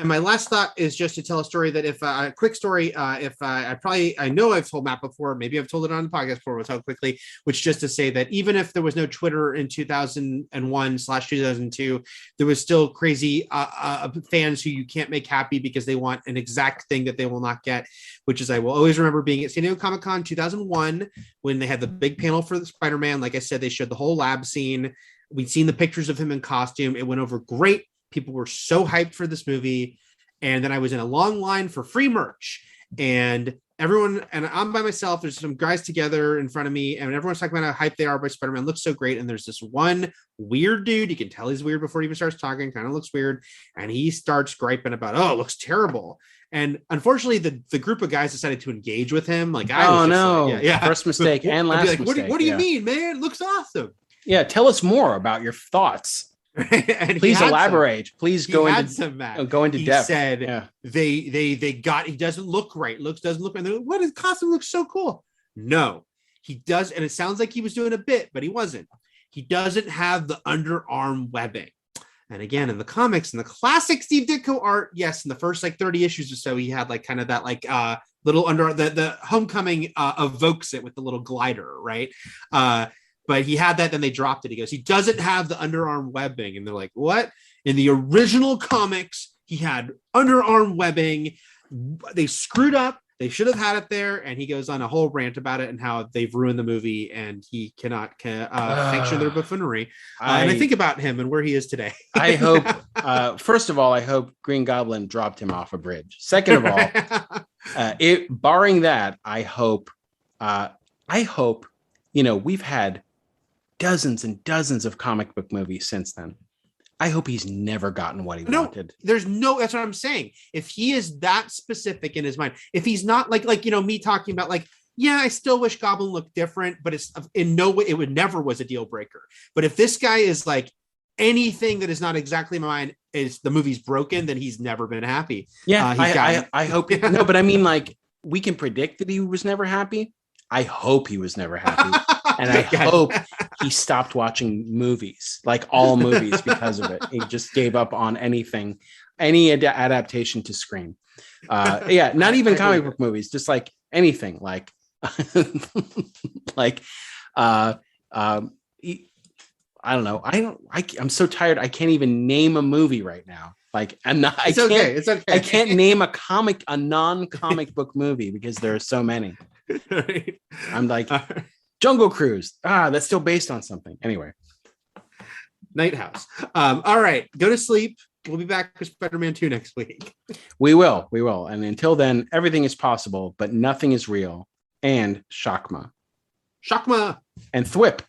and my last thought is just to tell a story that a quick story, I know I've told Matt before, maybe I've told it on the podcast before, we'll tell quickly, which just to say that even if there was no Twitter in 2001/2002, there was still crazy fans who you can't make happy because they want an exact thing that they will not get, which is I will always remember being at San Diego Comic-Con 2001 when they had the big panel for the Spider-Man. Like I said, they showed the whole lab scene. We'd seen the pictures of him in costume. It went over great. People were so hyped for this movie. And then I was in a long line for free merch, and I'm by myself. There's some guys together in front of me, and everyone's talking about how hyped they are by Spider-Man. Looks so great. And there's this one weird dude. You can tell he's weird before he even starts talking, kind of looks weird. And he starts griping about, oh, it looks terrible. And unfortunately, the group of guys decided to engage with him. First mistake and last mistake. What do you mean, man? It looks awesome. Yeah. Tell us more about your thoughts. And he Please had elaborate. Please Some, go he had into some, Matt. go into He depth. said Yeah. he doesn't look right. Doesn't look right. And what, his costume looks so cool. No, he does, and it sounds like he was doing a bit, but he wasn't. He doesn't have the underarm webbing. And again, in the comics, in the classic Steve Ditko art, yes, in the first like 30 issues or so, he had like kind of that like little under the Homecoming evokes it with the little glider, right? But he had that, then they dropped it. He goes, he doesn't have the underarm webbing. And they're like, what? In the original comics, he had underarm webbing. They screwed up. They should have had it there. And he goes on a whole rant about it and how they've ruined the movie and he cannot sanction their buffoonery. And I think about him and where he is today. I hope, first of all, I hope Green Goblin dropped him off a bridge. Second of all, barring that, I hope, we've had dozens and dozens of comic book movies since then. I hope he's never gotten what he wanted. That's what I'm saying. If he is that specific in his mind, if he's not like, me talking about like, yeah, I still wish Goblin looked different, but it's in no way, never was a deal breaker. But if this guy is like anything that is not exactly mine, is the movie's broken, then he's never been happy. Yeah. I hope, no, but I mean, like, we can predict that he was never happy. I hope he was never happy. And I hope he stopped watching movies, like all movies, because of it. He just gave up on anything, any adaptation to screen. Not even comic book movies, just like anything, like, I don't know. I'm so tired. I can't even name a movie right now. Like, It's okay. I can't name a non-comic book movie because there are so many. Right. I'm like, Jungle Cruise. That's still based on something. Anyway. Night House. All right. Go to sleep. We'll be back with Spider-Man 2 next week. We will. And until then, everything is possible, but nothing is real. And Shakma. Shakma. And Thwip.